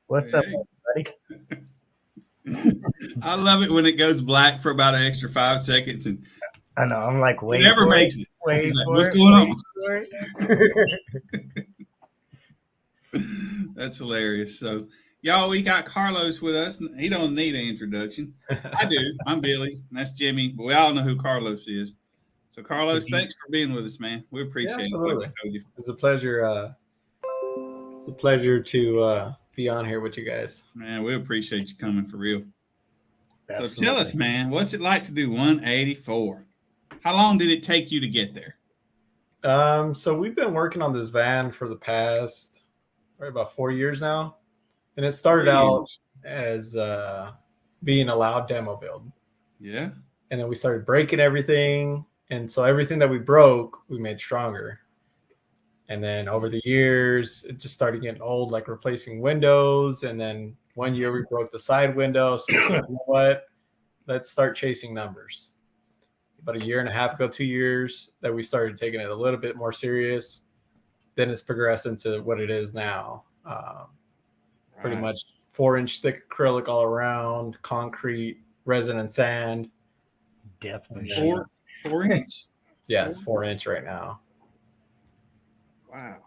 What's up, buddy? I love it when it goes black for about an extra 5 seconds, and I know. I'm like, wait. It never for makes it. it. Wait He's like, for what's it. going Wait for on? That's hilarious. So, y'all, we got Carlos with us. He don't need an introduction. I do. I'm Billy. And that's Jimmy. But we all know who Carlos is. So, Carlos, thanks for being with us, man. We appreciate absolutely. it. It's a pleasure. It's a pleasure to be on here with you guys. Man, we appreciate you coming for real. Absolutely. So tell us, man, what's it like to do 184? How long did it take you to get there? So we've been working on this van for the past about 4 years now. And it started out as being a loud demo build. Yeah. And then we started breaking everything. And so everything that we broke, we made stronger. And then over the years, it just started getting old, like replacing windows. And then one year we broke the side window. So we said, you know what? Let's start chasing numbers. About a year and a half ago, 2 years, that we started taking it a little bit more serious. Then it's progressed into what it is now. Pretty much 4-inch thick acrylic all around, concrete, resin and sand. Death machine. 4 inch? Yeah, it's 4-inch right now. Wow.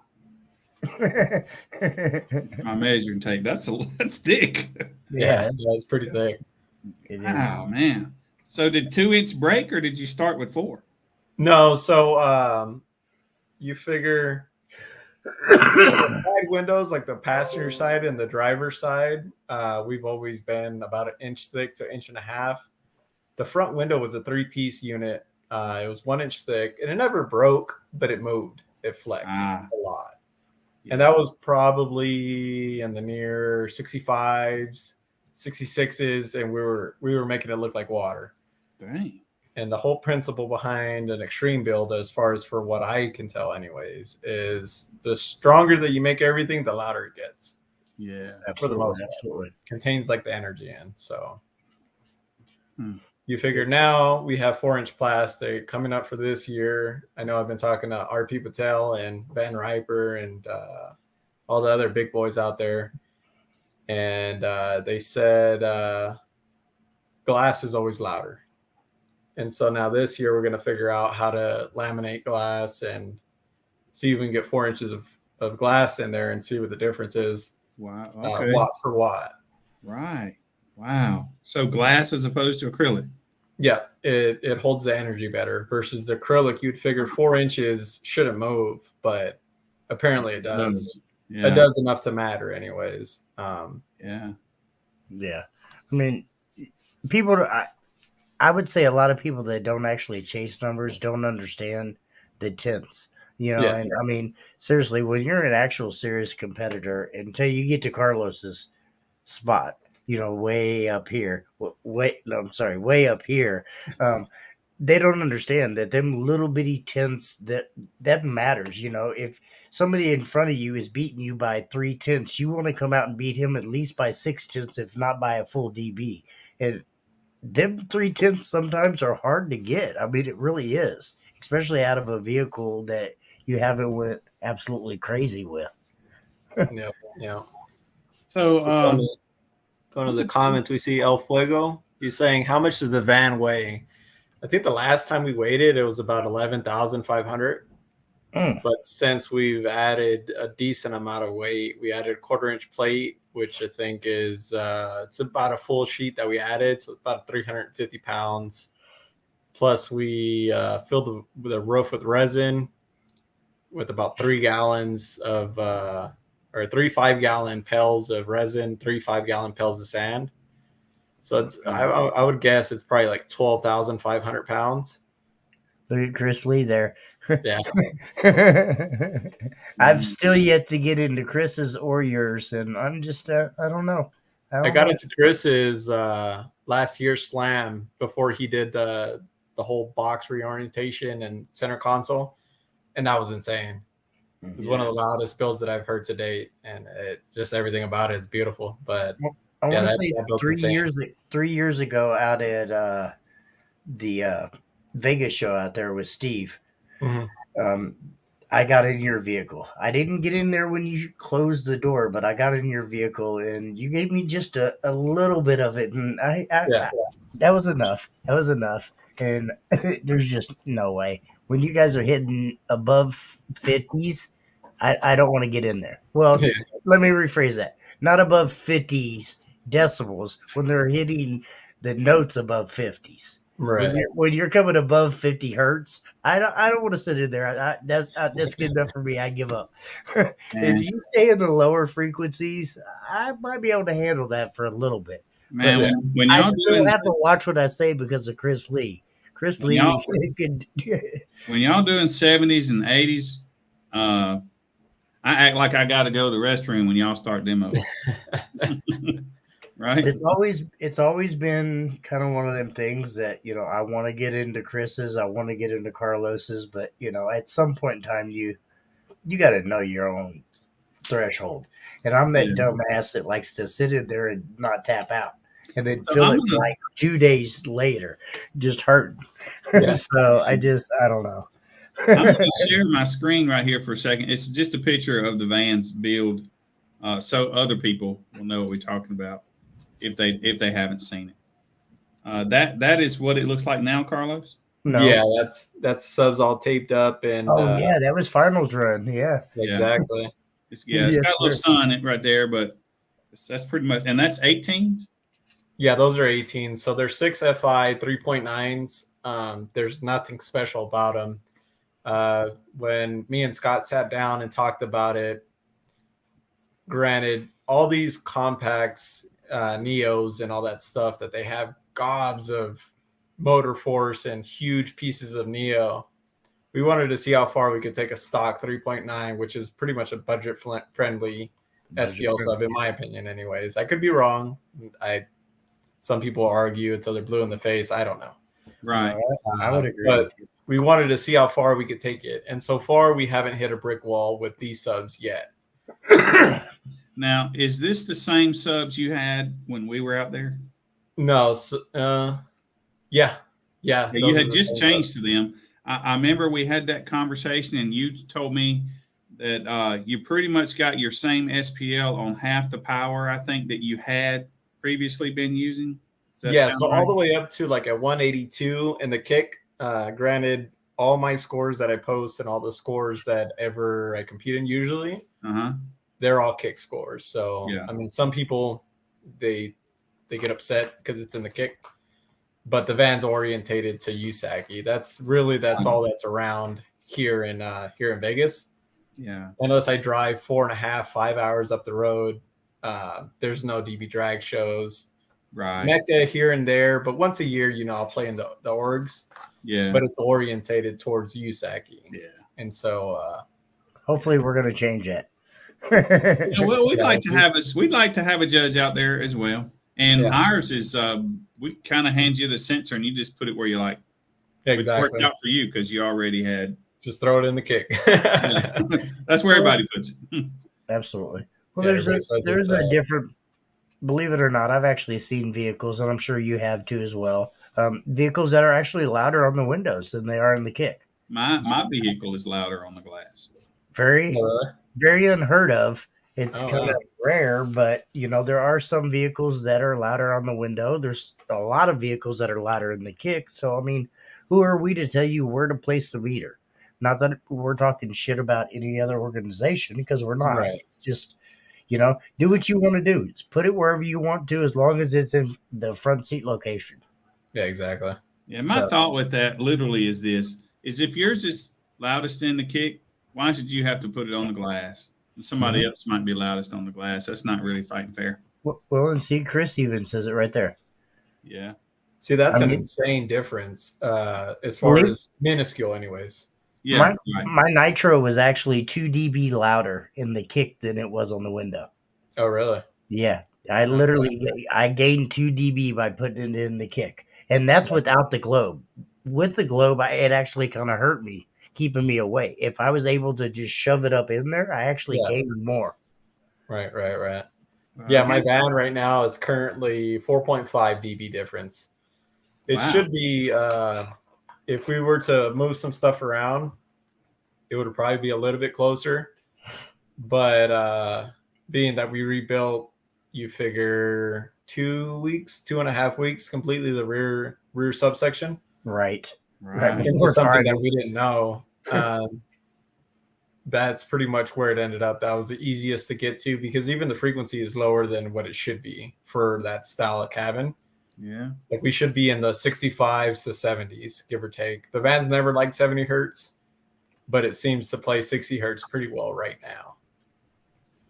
My measuring tape. That's thick. Yeah, it's pretty thick. It is. Wow, man. So did 2-inch break, or did you start with 4? No, so you figure side windows, like the passenger side and the driver's side, we've always been about an inch thick to inch and a half. The front window was a 3-piece unit. It was 1 inch thick, and it never broke, but it moved. It flexed a lot. And that was probably in the near 65s, 66s, and we were making it look like water. Dang. And the whole principle behind an extreme build, as far as for what I can tell anyways, is the stronger that you make everything, the louder it gets. Yeah. For the most part. Absolutely. Contains like the energy in. So you figure now we have 4-inch plastic coming up for this year. I know I've been talking to RP Patel and Ben Riper and all the other big boys out there. And they said glass is always louder. And so now this year we're going to figure out how to laminate glass and see if we can get 4 inches of glass in there and see what the difference is. Wow. Okay. Watt for watt. Right. Wow. So glass as opposed to acrylic. Yeah, it holds the energy better versus the acrylic. You'd figure 4 inches shouldn't move, but apparently it does. Yeah. It does enough to matter anyways. Yeah. Yeah. I mean, people, I would say a lot of people that don't actually chase numbers don't understand the tenths, you know. Yeah. And I mean, seriously, when you're an actual serious competitor, until you get to Carlos's spot, you know, way up here, way up here, they don't understand that them little bitty tenths that matters. You know, if somebody in front of you is beating you by 3 tenths, you want to come out and beat him at least by 6 tenths, if not by a full dB. And them 3 tenths sometimes are hard to get. I mean, it really is, especially out of a vehicle that you haven't went absolutely crazy with. Yeah. So, going to the comments, we see El Fuego. He's saying, how much does the van weigh? I think the last time we weighed it was about 11,500. But since we've added a decent amount of weight, we added a 1/4-inch plate, which I think is it's about a full sheet that we added, so it's about 350 pounds. Plus, we filled the roof with resin with about 3 gallons of or 3 5-gallon pails of resin, 3 5-gallon pails of sand. So it's I would guess it's probably like 12,500 pounds. Look at Chris Lee there. Yeah. I've still yet to get into Chris's or yours, and I'm just I don't know. I got into Chris's last year's slam before he did the whole box reorientation and center console, and that was insane. It's one of the loudest builds that I've heard to date, and just everything about it is beautiful. But I want to say 3 years ago out at the Vegas show out there with Steve, I got in your vehicle. I didn't get in there when you closed the door, but I got in your vehicle, and you gave me just a little bit of it, and I that was enough. That was enough. And there's just no way. When you guys are hitting above 50s, I don't want to get in there. Well, let me rephrase that. Not above 50s decibels when they're hitting the notes above 50s. Right. When you're coming above 50 hertz, I don't want to sit in there. That's good enough for me. I give up. If you stay in the lower frequencies, I might be able to handle that for a little bit. Man, when I still have to watch what I say because of Chris Lee. Chris Lee could. When y'all doing 70s and 80s, I act like I got to go to the restroom when y'all start demo. Right? It's always been kind of one of them things that, you know, I want to get into Chris's, I want to get into Carlos's, but, you know, at some point in time, you got to know your own threshold. And I'm that dumbass that likes to sit in there and not tap out, and then feel it like 2 days later, just hurting. Yeah. So I don't know. I'm going to share my screen right here for a second. It's just a picture of the van's build, so other people will know what we're talking about if they haven't seen it. That is what it looks like now, Carlos. No. Yeah, that's subs all taped up, and yeah, that was finals run. Yeah, exactly. It's got a little sun right there, but that's pretty much, and that's 18s. Yeah, those are 18s. So they're 6 FI 3.9s, There's nothing special about them. When me and Scott sat down and talked about it, granted, all these compacts, Neos and all that stuff that they have gobs of motor force and huge pieces of Neo. We wanted to see how far we could take a stock 3.9, which is pretty much a budget friendly SPL sub, in my opinion. Anyways, I could be wrong. Some people argue until they're blue in the face. I don't know. Right. I would agree. But we wanted to see how far we could take it, and so far we haven't hit a brick wall with these subs yet. Now, is this the same subs you had when we were out there? No, yeah. You had just changed to them. I remember we had that conversation, and you told me that you pretty much got your same SPL on half the power, I think, that you had previously been using. Yeah, so right? All the way up to like a 182 in the kick. Granted, all my scores that I post and all the scores that ever I compete in usually, they're all kick scores. So, yeah. I mean, some people, they get upset because it's in the kick. But the van's orientated to USAC. That's all that's around here in Vegas. Yeah. Unless I drive 4.5, 5 hours up the road, there's no DB drag shows. Right. Mecca here and there, but once a year, I'll play in the orgs. Yeah. But it's orientated towards USAC. Yeah. And so hopefully we're gonna change it. Well, we'd like to have a judge out there as well. And ours is we kind of hand you the sensor and you just put it where you like. Exactly. It's worked out for you because you already had. Just throw it in the kick. That's where everybody puts it. Absolutely. Well, there's a different. Believe it or not, I've actually seen vehicles, and I'm sure you have too as well. Vehicles that are actually louder on the windows than they are in the kick. My vehicle is louder on the glass. Very unheard of. It's kind of rare, but there are some vehicles that are louder on the window. There's a lot of vehicles that are louder in the kick. So, I mean, who are we to tell you where to place the meter? Not that we're talking shit about any other organization, because we're not. Right. Just, do what you want to do. Just put it wherever you want to, as long as it's in the front seat location. Yeah, exactly. Yeah, my thought with that literally is this: is if yours is loudest in the kick, why should you have to put it on the glass? Somebody else might be loudest on the glass. That's not really fighting fair. Well, and see, Chris even says it right there. Yeah. See, that's an insane difference as far as minuscule anyways. Yeah. My nitro was actually 2 dB louder in the kick than it was on the window. Oh, really? Yeah. I gained 2 dB by putting it in the kick. And that's without the globe. With the globe, it actually kind of hurt me, keeping me away. If I was able to just shove it up in there, I actually gained more. Right. Yeah, my van right now is currently 4.5 dB difference. It should be, if we were to move some stuff around, it would probably be a little bit closer. But being that we rebuilt, you figure 2.5 weeks completely the rear subsection. Right. It's something that we didn't know. That's pretty much where it ended up. That was the easiest to get to, because even the frequency is lower than what it should be for that style of cabin. Yeah. Like we should be in the 65s to 70s, give or take. The van's never liked 70 hertz, but it seems to play 60 hertz pretty well right now.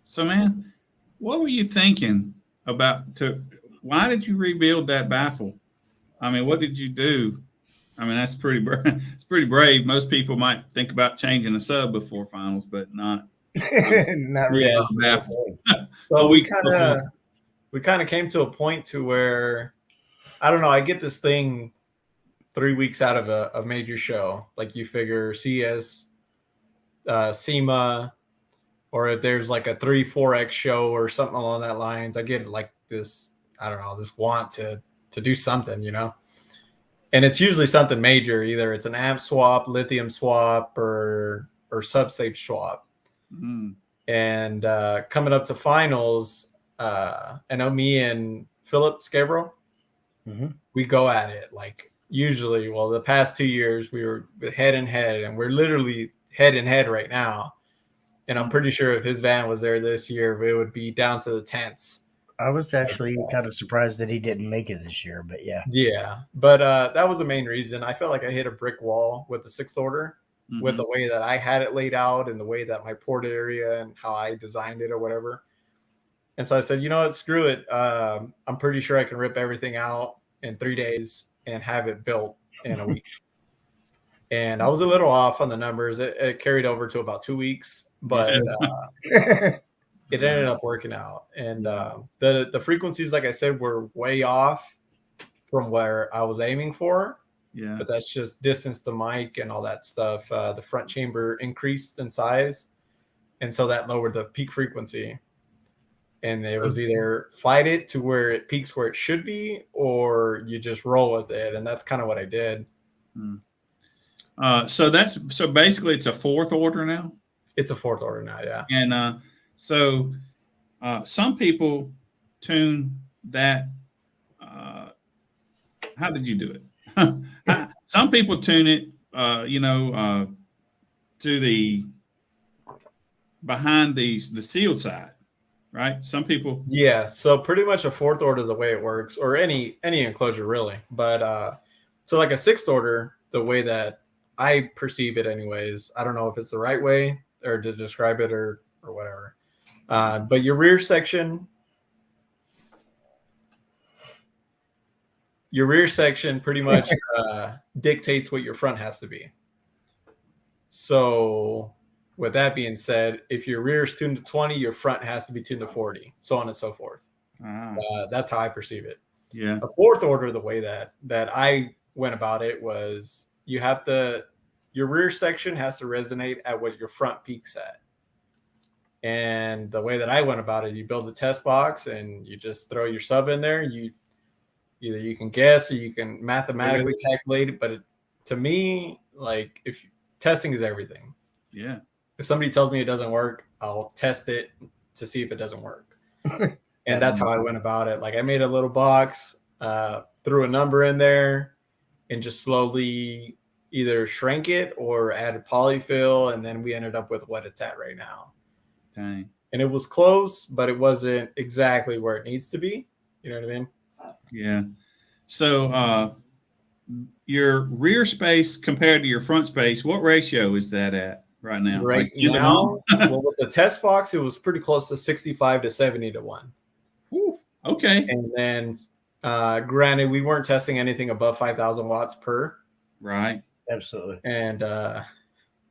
So, man, what were you thinking about? Why did you rebuild that baffle? I mean, what did you do? I mean, that's it's pretty brave. Most people might think about changing a sub before finals, but not really. Yeah. Baffle. So we kind of came to a point to where, I don't know, I get this thing 3 weeks out of a major show. Like you figure CS, SEMA, or if there's like a 3-4X show or something along that lines, I get like this, I don't know, this want to do something, And it's usually something major. Either it's an amp swap, lithium swap, or substate swap. Mm. And coming up to finals, I know me and Philip Scarborough, we go at it like usually. Well, the past 2 years we were head and head, and we're literally head and head right now. And I'm pretty sure if his van was there this year, it would be down to the tenths. I was actually kind of surprised that he didn't make it this year, but yeah. Yeah, but that was the main reason. I felt like I hit a brick wall with the sixth order, with the way that I had it laid out and the way that my port area and how I designed it or whatever. And so I said, you know what, screw it. I'm pretty sure I can rip everything out in 3 days and have it built in a week. And I was a little off on the numbers. It carried over to about 2 weeks, but it ended up working out. And the frequencies, like I said, were way off from where I was aiming for. Yeah. But that's just distance the mic and all that stuff. The front chamber increased in size, and so that lowered the peak frequency. And it was either fight it to where it peaks where it should be, or you just roll with it. And that's kind of what I did. So basically it's a fourth order now. It's a fourth order now, yeah. And so some people tune that. How did you do it? Some people tune it, to the behind the sealed side, right? Some people. Yeah. So pretty much a fourth order is the way it works, or any enclosure really. But so like a sixth order, the way that I perceive it, anyways. I don't know if it's the right way or to describe it or whatever. But your rear section pretty much dictates what your front has to be. So with that being said, if your rear is tuned to 20, your front has to be tuned to 40, so on and so forth. That's how I perceive it. Yeah. A fourth order, the way that I went about it was your rear section has to resonate at what your front peaks at. And the way that I went about it, you build a test box and you just throw your sub in there. Either you can guess or you can mathematically calculate it. But to me, like, if testing is everything. Yeah. If somebody tells me it doesn't work, I'll test it to see if it doesn't work. And that's how I went about it. Like, I made a little box, threw a number in there, and just slowly either shrank it or added polyfill. And then we ended up with what it's at right now. Dang. And it was close, but it wasn't exactly where it needs to be. You know what I mean? Yeah. So your rear space compared to your front space, what ratio is that at right now? Right now, well, with the test box, it was pretty close to 65 to 70 to 1. Ooh, okay. And then, granted, we weren't testing anything above 5,000 watts per. Right. Absolutely. And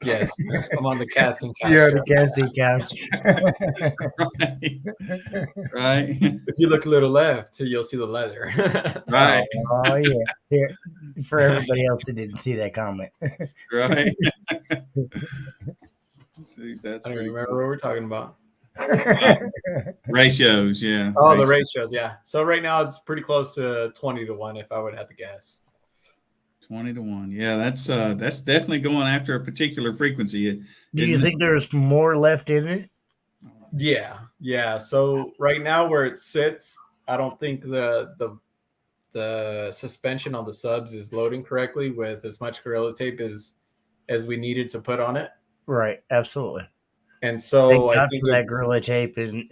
yes, I'm on the casting couch. You're on the casting couch. Right. If you look a little left, you'll see the leather. Right. Oh yeah. Here, for everybody else that didn't see that comment. Right. See, that's I don't pretty remember cool. what we're talking about. Ratios, yeah. Oh, the ratios, yeah. So right now it's pretty close to 20 to 1 if I would have to guess. 20 to 1. Yeah, that's definitely going after a particular frequency. Do you think there's more left in it? Yeah. So right now where it sits, I don't think the suspension on the subs is loading correctly with as much Gorilla Tape as we needed to put on it. Right, absolutely. And so I I think that Gorilla Tape in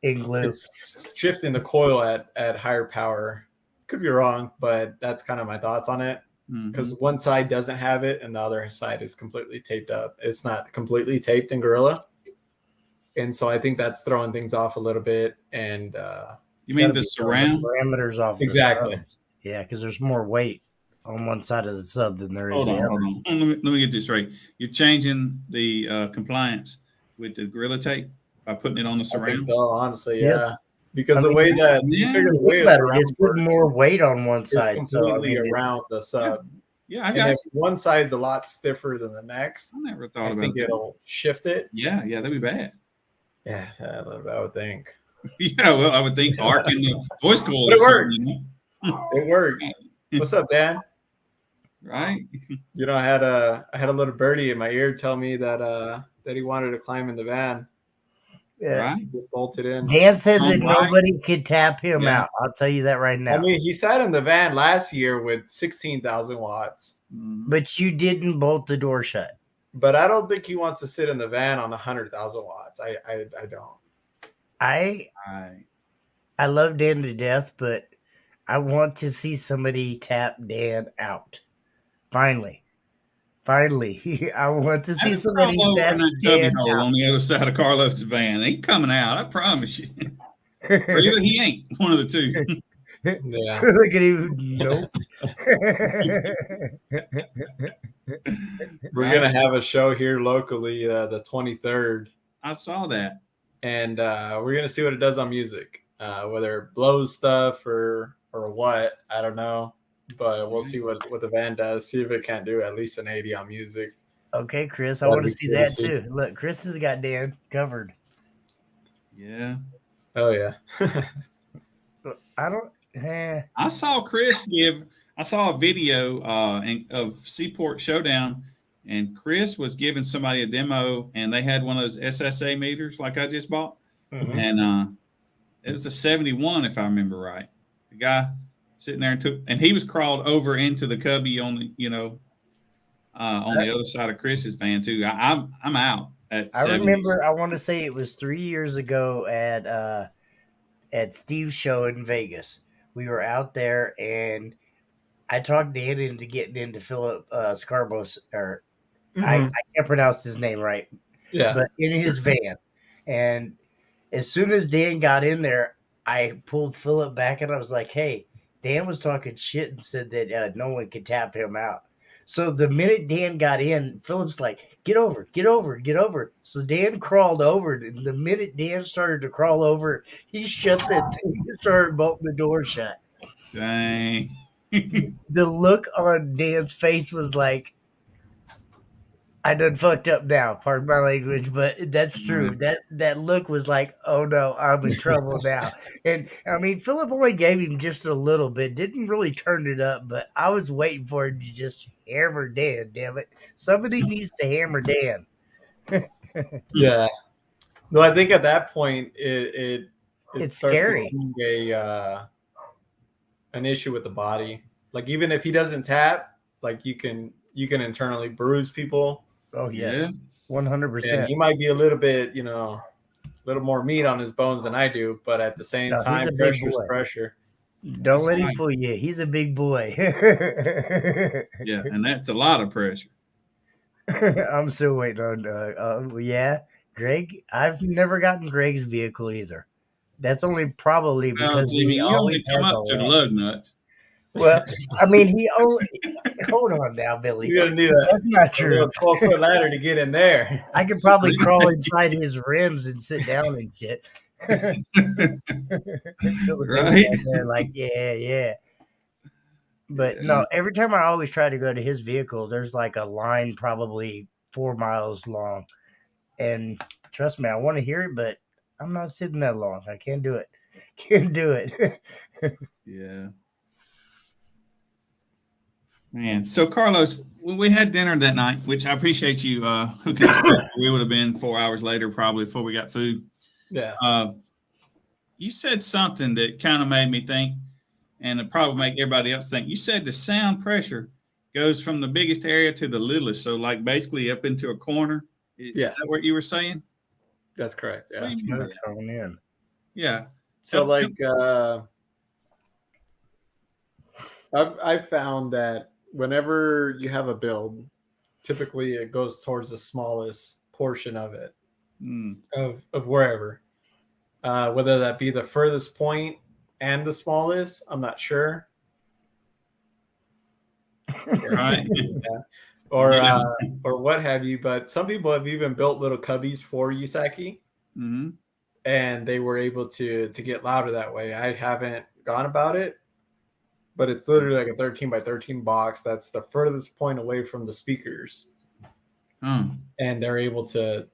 glue. It's shifting the coil at higher power. Could be wrong, but that's kind of my thoughts on it. Because one side doesn't have it and the other side is completely taped up. It's not completely taped in Gorilla. And so I think that's throwing things off a little bit. And you mean the surround? Parameters off. Exactly. Yeah, because there's more weight on one side of the sub than there is Hold the on, other. hold on. Let me get this right. You're changing the compliance with the Gorilla Tape by putting it on the I think surround? so, honestly, Yeah. yeah. Because the way that you figure the way It's putting more weight on one is side. completely around the sub. Yeah, I And got if one side's a lot stiffer than the next, I never thought I about think that. it'll shift it. Yeah, that'd be bad. Yeah, I would think. Yeah, well, I would think arc in the voice coil. But it or worked. something, It worked. What's up, Dan? right? You know, I had a little birdie in my ear tell me that he wanted to climb in the van. Yeah. Right? Get bolted in. Dan said that Right. nobody could tap him Yeah. out. I'll tell you that right now. I mean, he sat in the van last year with 16,000 watts, But you didn't bolt the door shut. but I don't think he wants to sit in the van on 100,000 watts. I don't. I Right. I love Dan to death, but I want to see somebody tap Dan out. Finally. I want to I see just somebody crawl over in tap that cubby Dan hole out. on the other side of Carlos's van. He coming out, I promise you. Or either he ain't, one of the two. Yeah. Look at him. Nope. We're gonna have a show here locally, the 23rd, I saw that. and we're gonna see what it does on music. Whether it blows stuff or what, I don't know, but we'll see what the band does. See if it can't do at least an 80 on music. Okay, Chris, I That'd want to be see cool to that see. too. Look, Chris has got Dan covered. Yeah. Oh yeah. I don't. I saw I saw a video of Seaport Showdown, and Chris was giving somebody a demo, and they had one of those SSA meters like I just bought. Mhm. And it was a 71, if I remember right. The guy sitting there and he was crawled over into the cubby on the, on the other side of Chris's van too. I'm out at I 70s. remember. I want to say it was 3 years ago at Steve's show in Vegas. We were out there, and I talked Dan into getting into Philip Scarborough, or I can't pronounce his name right, Yeah. but in his van. And as soon as Dan got in there, I pulled Philip back, and I was like, "Hey, Dan was talking shit and said that no one could tap him out." So the minute Dan got in, Philip's like, "Get over, get over, get over." So Dan crawled over, and the minute Dan started to crawl over, he shut that thing and started bolting the door shut. Dang. The look on Dan's face was like, I done fucked up now, pardon my language, but that's true. That look was like, oh no, I'm in trouble now. And I mean, Philip only gave him just a little bit, didn't really turn it up, but I was waiting for him to just hammer Dan, damn it. Somebody needs to hammer Dan. Yeah. No, I think at that point it It's starts scary. becoming an issue with the body. Like even if he doesn't tap, like you can internally bruise people. Oh yes. Yeah. 100%. And he might be a little bit, a little more meat on his bones than I do, but at the same No, he's time, a big pressure's boy. pressure. Don't let him right. fool you. He's a big boy. Yeah, and that's a lot of pressure. I'm still waiting on. Yeah, Greg. I've never gotten Greg's vehicle either. That's only probably Well, because Jimmy, he you always only come has a up to the lamp. lug nuts. Well, I mean, he only. Hold on now, Billy. You're gonna need That's not true. 12-foot ladder to get in there. I could probably crawl inside his rims and sit down and shit. Right? Like, yeah. But no, every time I always try to go to his vehicle, there's like a line probably 4 miles long. And trust me, I want to hear it, but I'm not sitting that long. I can't do it. Can't do it. Yeah. Man, so Carlos, we had dinner that night, which I appreciate you hooking up. We would have been 4 hours later probably before we got food. Yeah. You said something that kind of made me think, and it probably make everybody else think. You said the sound pressure goes from the biggest area to the littlest, so like basically up into a corner. Yeah. Is that what you were saying? That's correct. Yeah. What do you mean by that? Thrown in. Yeah. So like I've found that whenever you have a build, typically it goes towards the smallest portion of it, of wherever. Whether that be the furthest point and the smallest, I'm not sure. Right. Yeah. Or what have you, but some people have even built little cubbies for Yusaki, and they were able to get louder that way. I haven't gone about it, but it's literally like a 13 by 13 box that's the furthest point away from the speakers, and they're able to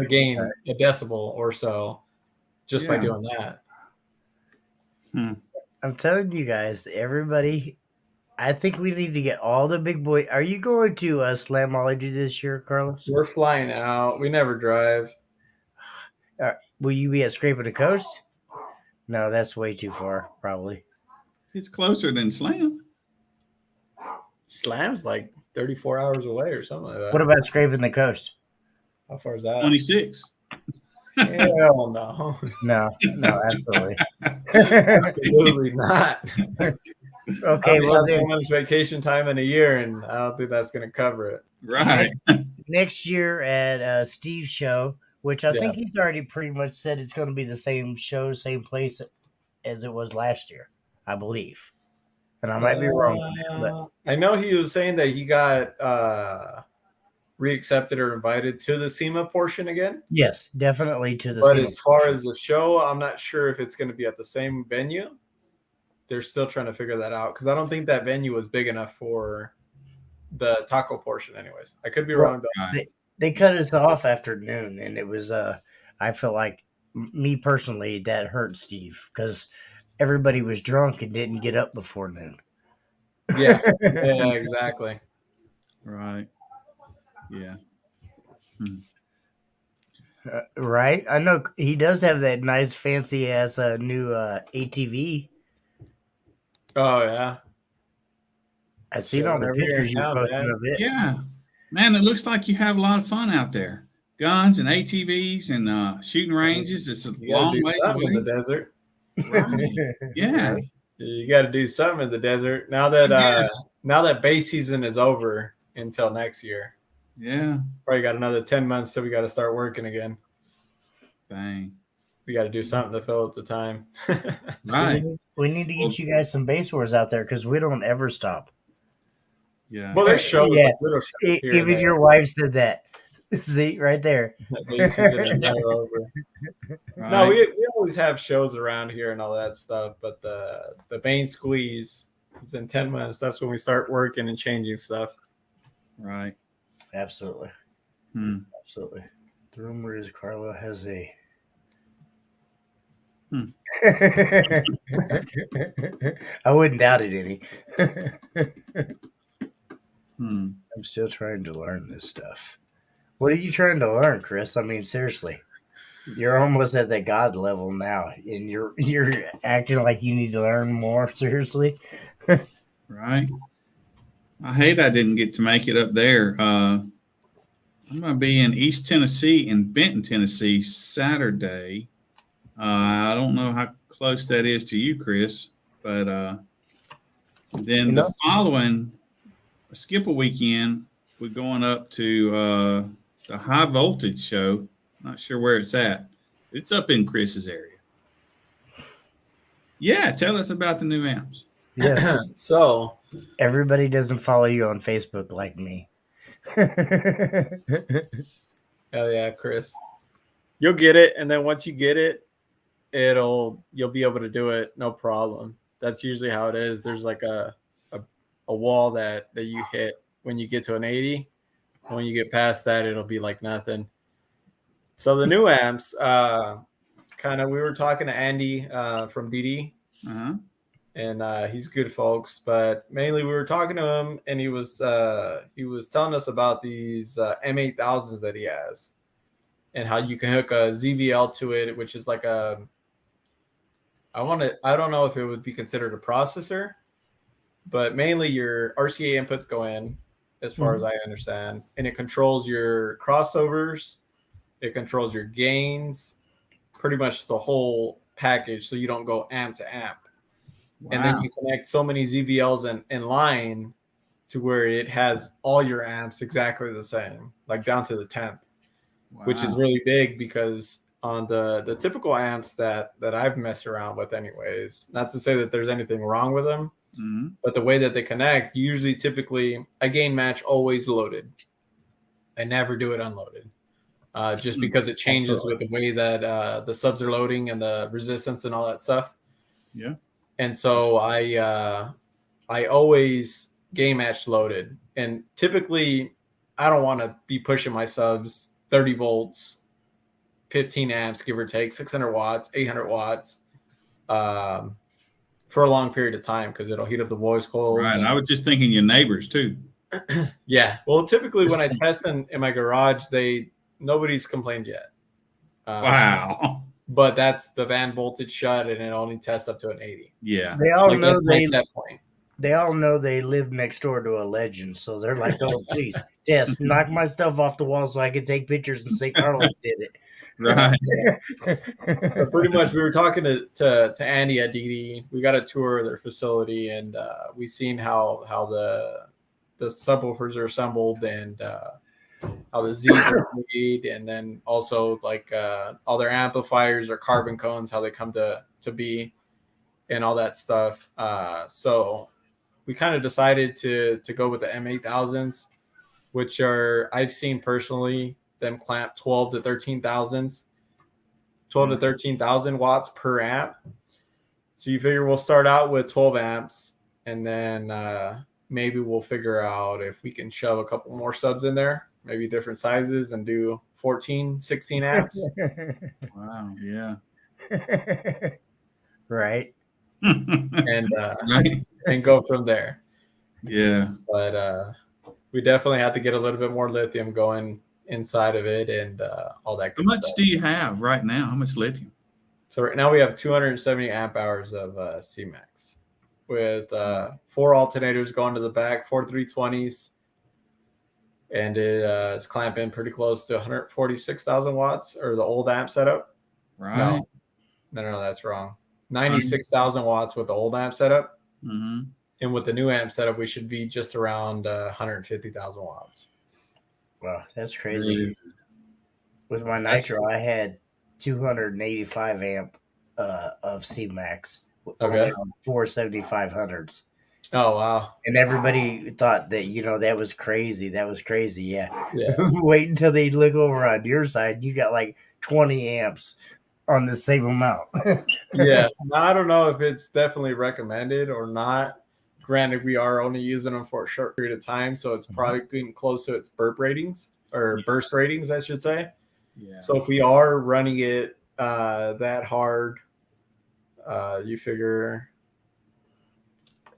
gain a decibel or so just by doing that. I'm telling you guys, everybody, I think we need to get all the big boy. Are you going to Slamology this year, Carlos? We're flying out. We never drive. Will you be at Scraping the Coast? No, that's way too far, probably. It's closer than Slam. Slam's like 34 hours away or something like that. What about Scraping the Coast? How far is that? 26. Hell no. No, absolutely. Absolutely not. Okay, I well have so then much vacation time in a year, and I don't think that's going to cover it. Right. next year at Steve's show, which I Yeah. think he's already pretty much said it's going to be the same show, same place as it was last year, I believe. And I might be wrong on that, but I know he was saying that he got reaccepted or invited to the SEMA portion again. yes, definitely to the But SEMA as far portion. as the show, I'm not sure if it's going to be at the same venue. They're still trying to figure that out because I don't think that venue was big enough for the taco portion. Anyways, I could be wrong though. Right. They cut us off after noon, and it was I feel like me personally that hurt Steve because everybody was drunk and didn't get up before noon. Yeah, yeah, exactly. Right. Yeah. Right? I know he does have that nice fancy ass new ATV. Oh yeah. I seen Shit, all the whenever you're in pictures you town, posted man. of it. Yeah. Man, it looks like you have a lot of fun out there. Guns and ATVs and shooting ranges. It's a You got to long do ways something in the away. desert. Right. Yeah. You got to do something in the desert now that Yes. now that base season is over until next year. Yeah. Probably got another 10 months till we got to start working again. Dang. We got to do something to fill up the time. So Right. we need to get you guys some base wars out there because we don't ever stop. Yeah. Well, there's shows, Yeah. like little shows here and Even there. your wife said that. See, right there. Base season is never over. Right. No, we always have shows around here and all that stuff, but the main squeeze is in 10 months. That's when we start working and changing stuff. Right. Absolutely. Hmm. Absolutely. The rumor is Carlo has a. Hmm. I wouldn't doubt it any. Hmm. I'm still trying to learn this stuff. What are you trying to learn, Chris? I mean, seriously. You're almost at the God level now, and you're acting like you need to learn more. Seriously, Right. I hate I didn't get to make it up there. I'm going to be in East Tennessee and Benton, Tennessee, Saturday. I don't know how close that is to you, Chris, but then the following skip a weekend, we're going up to the High Voltage show. Not sure where it's at. It's up in Chris's area. Yeah, tell us about the new amps. yeah. So Everybody doesn't follow you on Facebook like me. hell yeah, Chris. You'll get it, and then once you get it, you'll be able to do it, no problem. That's usually how it is. There's like a wall that you hit when you get to an 80. When you get past that, it'll be like nothing. So the new amps, we were talking to Andy from DD, Uh-huh. and he's good folks, but mainly we were talking to him, and he was telling us about these M8000s that he has and how you can hook a ZVL to it, which is like I don't know if it would be considered a processor, but mainly your RCA inputs go in, as far as I understand, and it controls your crossovers, it controls your gains, pretty much the whole package, so you don't go amp to amp. Wow. And then you connect so many ZVLs in line to where it has all your amps exactly the same, like down to the 10th, which is really big because on the typical amps that I've messed around with anyways, not to say that there's anything wrong with them, but the way that they connect, typically I gain match always loaded. I never do it unloaded. Just because it changes with the way that the subs are loading and the resistance and all that stuff. Yeah. And so I always game match loaded. And typically I don't want to be pushing my subs 30 volts, 15 amps, give or take, 600 watts, 800 watts for a long period of time because it'll heat up the voice coils. Right. I was just thinking your neighbors too. Yeah. Well, typically when I test in my garage, nobody's complained yet. Wow. But that's the van voltage shut, and it only tests up to an 80. Yeah. They all know that's my set point. they all know they live next door to a legend, so they're like, "Oh, please, yes, knock my stuff off the wall so I can take pictures and say Carlos did it." Right. So pretty much, we were talking to Andy at DD. We got a tour of their facility, and we seen how the subwoofers are assembled, and how the Z's are made, and then also like all their amplifiers or carbon cones, how they come to be, and all that stuff. So we kind of decided to go with the M8000s, which are, I've seen personally them clamp 12 to 13,000 watts per amp. So you figure we'll start out with 12 amps, and then maybe we'll figure out if we can shove a couple more subs in there, maybe different sizes, and do 14, 16 amps. Wow. Yeah. Right. and Right. and go from there. Yeah. But we definitely have to get a little bit more lithium going inside of it, and all that How good much stuff. do you have right now? How much lithium? So right now we have 270 amp hours of CMAX with 4 alternators going to the back, 4 320s, and it's clamping pretty close to 146,000 watts, or the old amp setup. Right. No, that's wrong. 96,000 watts with the old amp setup. Mm-hmm. And with the new amp setup, we should be just around 150,000 watts. Wow, that's crazy. With my Nitro, I had 285 amp of CMAX. Okay. 47500s. Oh, wow. And everybody thought that, that was crazy. That was crazy. Yeah. Yeah. Wait until they look over on your side. You got like 20 amps on the same amount. Yeah. Now, I don't know if it's definitely recommended or not. Granted, we are only using them for a short period of time, so it's probably getting close to its burp ratings, or burst ratings, I should say. Yeah. So if we are running it that hard, you figure.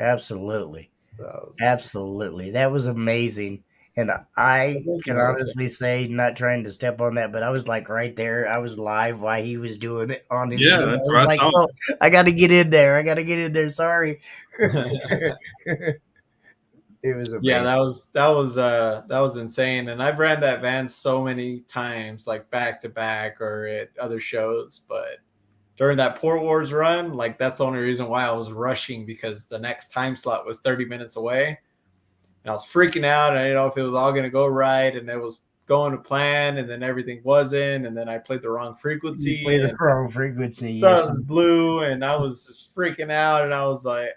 Absolutely. So, Absolutely. That was amazing. And I can honestly say, not trying to step on that, but I was like right there. I was live while he was doing it on his. Yeah, video. that's I what was I like, saw. "Oh, I got to get in there. I got to get in there. Sorry." It was amazing. yeah, that was insane. And I've ran that van so many times, like back to back or at other shows. But during that Port Wars run, like that's the only reason why I was rushing, because the next time slot was 30 minutes away. And I was freaking out. I didn't know if it was all going to go right, and it was going to plan, and then everything wasn't, and then I played the wrong frequency. You played the wrong frequency. Subs blew, and I was just freaking out, and I was like,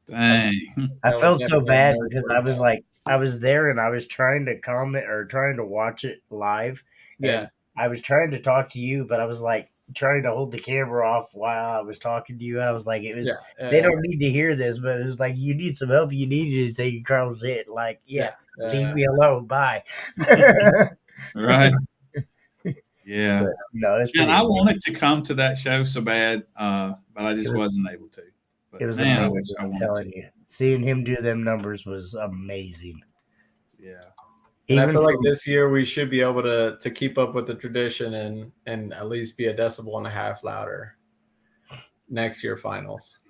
Dang. I That felt was so definitely bad a because nerve I was like, I was there and I was trying to comment or trying to watch it live. yeah, And I was trying to talk to you, but I was like trying to hold the camera off while I was talking to you. And I was like, they don't need to hear this, but it was like, you need some help. You need anything. Carl's it. Like, leave me alone. Bye. Right. Yeah. No, it's Man, pretty I amazing. wanted to come to that show so bad, but I just wasn't able to. But It was man, I amazing. wish I I'm wanted telling to. you. Seeing him do them numbers was amazing. Yeah. And I Even feel like from- this year we should be able to keep up with the tradition and at least be a decibel and a half louder next year finals.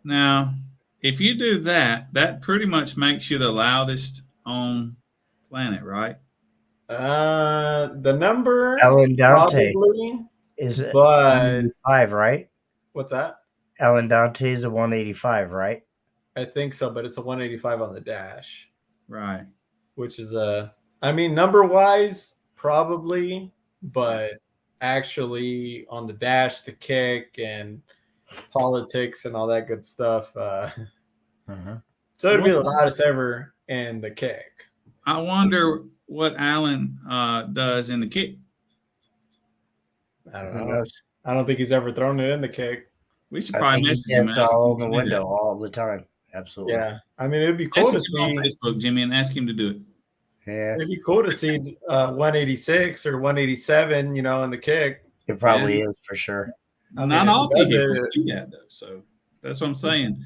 Now, if you do that, that pretty much makes you the loudest on planet, right? The number Ellen Dante probably, is it but 5, right? what's that? Ellen Dante is a 185, right? I think so, but it's a 185 on the dash, Right. which is number wise probably, but actually on the dash, the kick and politics and all that good stuff. So it'd be the loudest ever in the kick. I wonder what Alan does in the kick. I don't Who know. knows? I don't think he's ever thrown it in the kick. We should I probably think message he him. steps and ask all him over the to do window that. all the time. Absolutely. Yeah, I mean it'd be cool to Message him on see. Facebook, Jimmy, and ask him to do it. Yeah. It'd be cool to see 186 or 187, in the kick. It probably is for sure. I Not mean, if all he does vehicles it- do that though. So that's what I'm saying.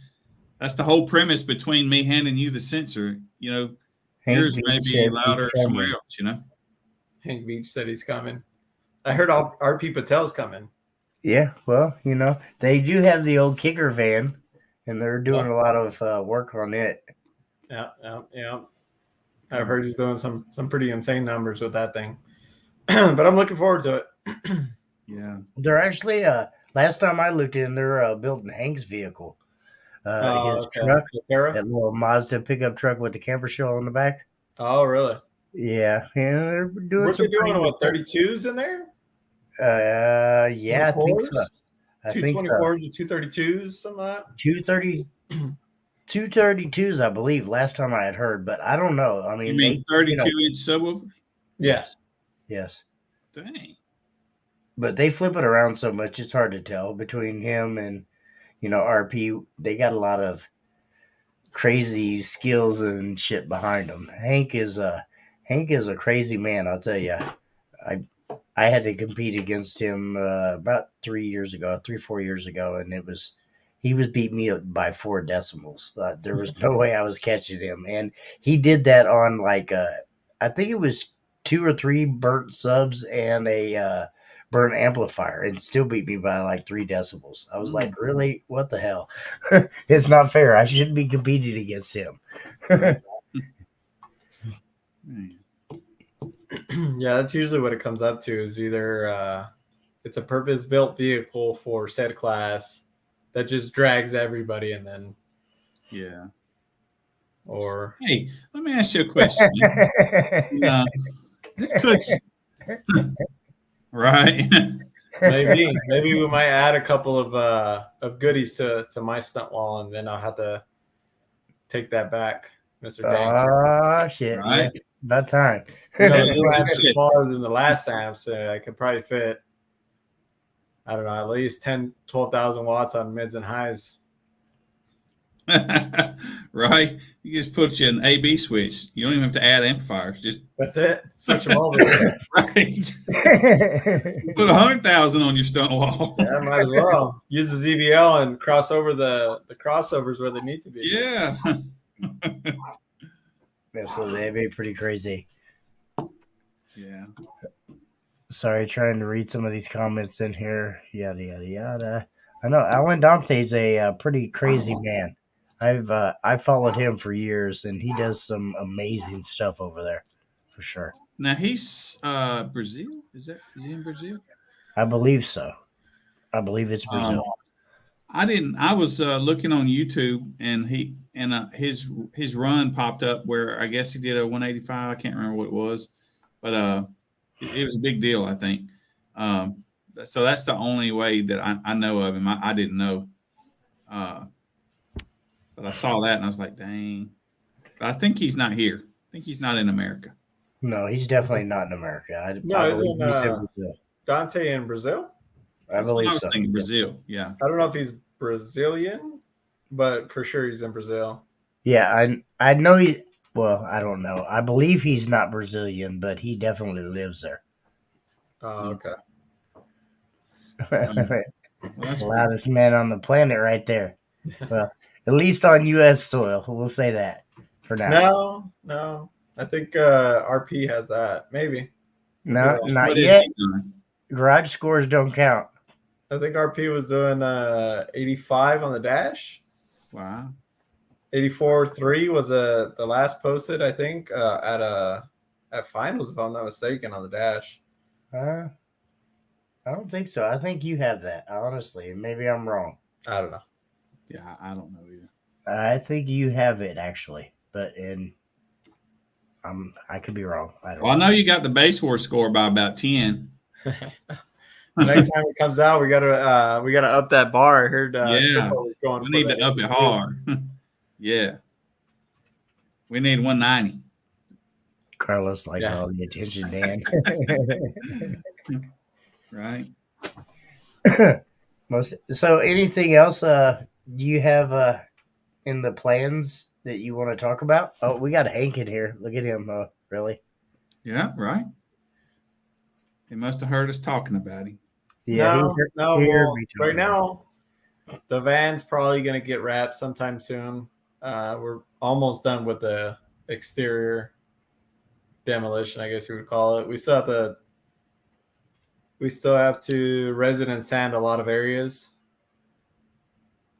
That's the whole premise between me handing you the sensor. Hank Yours Beach may says be he's louder coming. somewhere else. Hank Beach said he's coming. I heard RP Patel's coming. Yeah, well, they do have the old kicker van, and they're doing a lot of work on it. Yeah. I've heard he's doing some pretty insane numbers with that thing, but I'm looking forward to it. Yeah. They're actually last time I looked in, they're building Hank's vehicle, his Okay. truck, The Terra? that little Mazda pickup truck with the camper shell on the back. Oh, really? Yeah, they're doing What some they doing? pretty What, good 32s in there? yeah, I think so. I think so. 224s to 232s, something like that. 230, 232s, I believe, last time I had heard, but I don't know. I mean, You mean they, 32-inch subwoofer? Yes. yes. Dang. But they flip it around so much, it's hard to tell between him and, RP. They got a lot of crazy skills and shit behind them. Hank is a crazy man, I'll tell you. I had to compete against him about 3 years ago, 4 years ago, and he was beating me by 4 decimals. There was no way I was catching him, and he did that on I think it was 2 or 3 burnt subs and a burnt amplifier, and still beat me by like 3 decibels. I was like, really? What the hell? It's not fair. I shouldn't be competing against him. Man. Yeah, that's usually what it comes up to. Is either it's a purpose-built vehicle for said class that just drags everybody, and then Yeah. or Hey, let me ask you a question. This cooks. Right. maybe we might add a couple of goodies to my stunt wall, and then I'll have to take that back, Mr. Dang. Oh shit! Right. Yeah, about time. You know, you have it smaller than the last time, so I could probably fit, I don't know, at least 12,000 watts on mids and highs. Right. You just put you an AB switch. You don't even have to add amplifiers. Just That's it. Switch them over. right. Put 100,000 on your stunt wall. Yeah, might as well use the ZBL and cross over the crossovers where they need to be. Yeah. Absolutely, that'd be pretty crazy. Yeah. Sorry, trying to read some of these comments in here. Yada yada yada. I know Alan Dante's a pretty crazy man. I followed him for years, and he does some amazing stuff over there, for sure. Now he's Brazil. Is he in Brazil? I believe so. I believe it's Brazil. I was looking on YouTube, and his run popped up where I guess he did a 185. I can't remember what it was, but it was a big deal, I think. So that's the only way that I know of him. I didn't know, but I saw that and I was like, dang. But I think he's not here. I think he's not in America. No, he's definitely not in America. I Isn't believe he's in Brazil. Dante in Brazil? I That's what believe I was so. thinking Brazil. Yeah. I don't know if he's Brazilian, but for sure he's in Brazil. Yeah, I know he. Well, I don't know. I believe he's not Brazilian, but he definitely lives there. Oh, okay. Well, that's Loudest man on the planet, right there. Well, at least on U.S. soil, we'll say that for now. No. I think RP has that. Maybe. No, cool. not What is yet. he doing? Garage scores don't count. I think RP was doing 85 on the dash. Wow. 84.3 was the last posted, I think, at finals, if I'm not mistaken, on the dash. I don't think so. I think you have that, honestly. Maybe I'm wrong. I don't know. Yeah, I don't know either. I think you have it actually, but I could be wrong. I don't Well, I know. know you got the base war score by about 10. Next time it comes out, we gotta up that bar. I heard Yeah. Triple was going We for need that to up it hard. Yeah. We need 190. Carlos likes Yeah. all the attention, Dan. Right. So anything else do you have in the plans that you want to talk about? Oh, we got Hank in here. Look at him. Really? Yeah, right. They must have heard us talking about him. Yeah. No. he heard Well, me right talking now, the van's probably gonna get wrapped sometime soon. We're almost done with the exterior demolition, I guess you would call it. We still have to resin and sand a lot of areas.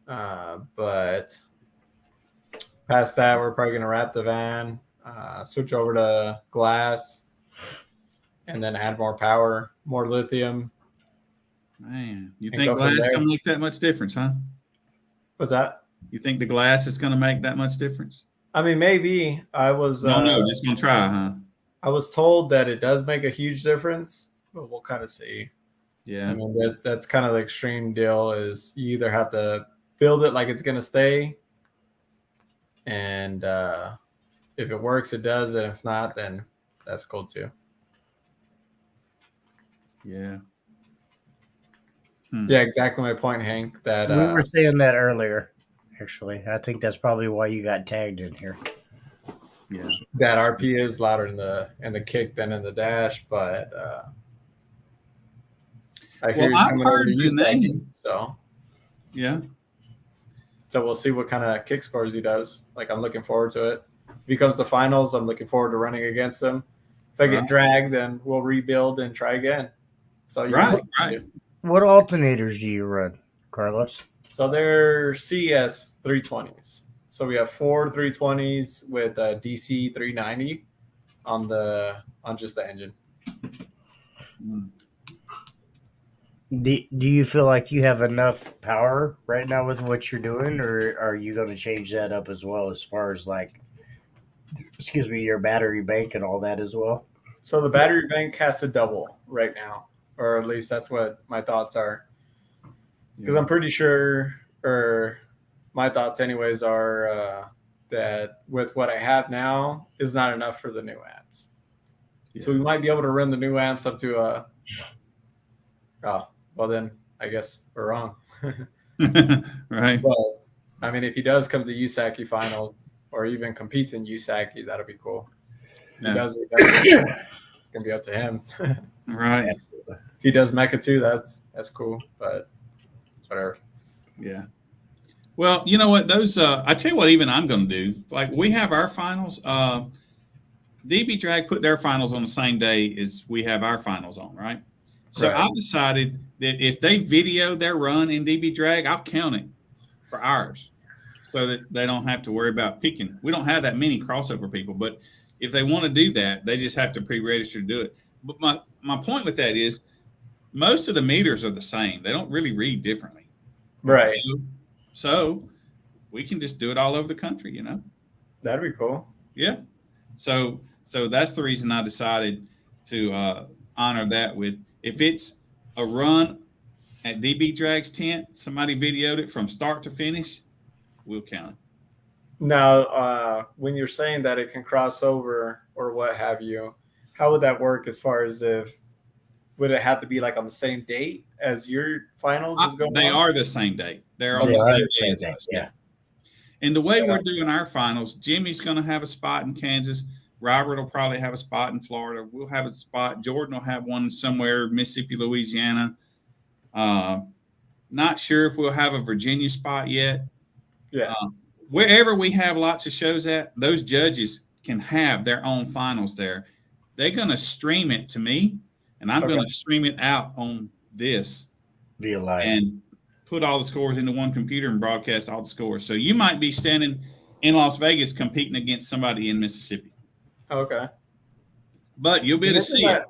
But past that, we're probably gonna wrap the van, switch over to glass, and then add more power, more lithium. Man, you And think go from glass there. gonna make that much difference, huh? What's that? You think the glass is gonna make that much difference? I mean, maybe I was. No, just gonna try, huh? I was told that it does make a huge difference, but we'll kind of see. Yeah. I mean, that's kind of the extreme deal. Is you either have to build it like it's gonna stay, and if it works, it does, and if not, then that's cool too. Yeah. Yeah, exactly my point, Hank. That We were saying that earlier. Actually, I think that's probably why you got tagged in here. Yeah. that RP is louder in the kick than in the dash, but I hear he's I've coming over heard to the use that, name. so Yeah. we'll see what kind of kick scores he does. Like, I'm looking forward to it. If he comes to finals, I'm looking forward to running against him. If I get Right. dragged, then we'll rebuild and try again. So Right. Right. What alternators do you run, Carlos? So they're CES 320s. So we have 4 320s with a DC 390 on just the engine. Mm. Do you feel like you have enough power right now with what you're doing, or are you going to change that up as well as far as like, your battery bank and all that as well? So the battery bank has to double right now, or at least that's what my thoughts are. Because I'm pretty sure, or my thoughts anyways, are that with what I have now is not enough for the new amps. Yeah. So we might be able to run the new amps up to a. Oh, well then I guess we're wrong. Right. But I mean, if he does come to USAC finals or even competes in USAC, that'll be cool. If Yeah. he does, it's gonna be up to him. Right. If he does Mecha too, that's cool. But whatever. Yeah. Well, you know what? Those I tell you what, even I'm going to do. Like, we have our finals. DB Drag put their finals on the same day as we have our finals on, right? So Right. I decided that if they video their run in DB Drag, I'll count it for ours, so that they don't have to worry about picking. We don't have that many crossover people, but if they want to do that, they just have to pre-register to do it. But my point with that is, most of the meters are the same. They don't really read differently. Right. So we can just do it all over the country, you know? That'd be cool. Yeah. So that's the reason I decided to honor that with, if it's a run at DB Drag's tent, somebody videoed it from start to finish, we'll count it. Now, when you're saying that it can cross over or what have you, how would that work as far as would it have to be like on the same date as your finals is going They on? are the same date. They're on They the are same the day same as day, us. yeah. And the way we're doing our finals, Jimmy's going to have a spot in Kansas. Robert will probably have a spot in Florida. We'll have a spot. Jordan will have one somewhere, Mississippi, Louisiana. Not sure if we'll have a Virginia spot yet. Yeah. Wherever we have lots of shows at, those judges can have their own finals there. They're going to stream it to me, and I'm going to stream it out on this Via live. and put all the scores into one computer and broadcast all the scores. So you might be standing in Las Vegas competing against somebody in Mississippi, Okay. but you'll be able to see it.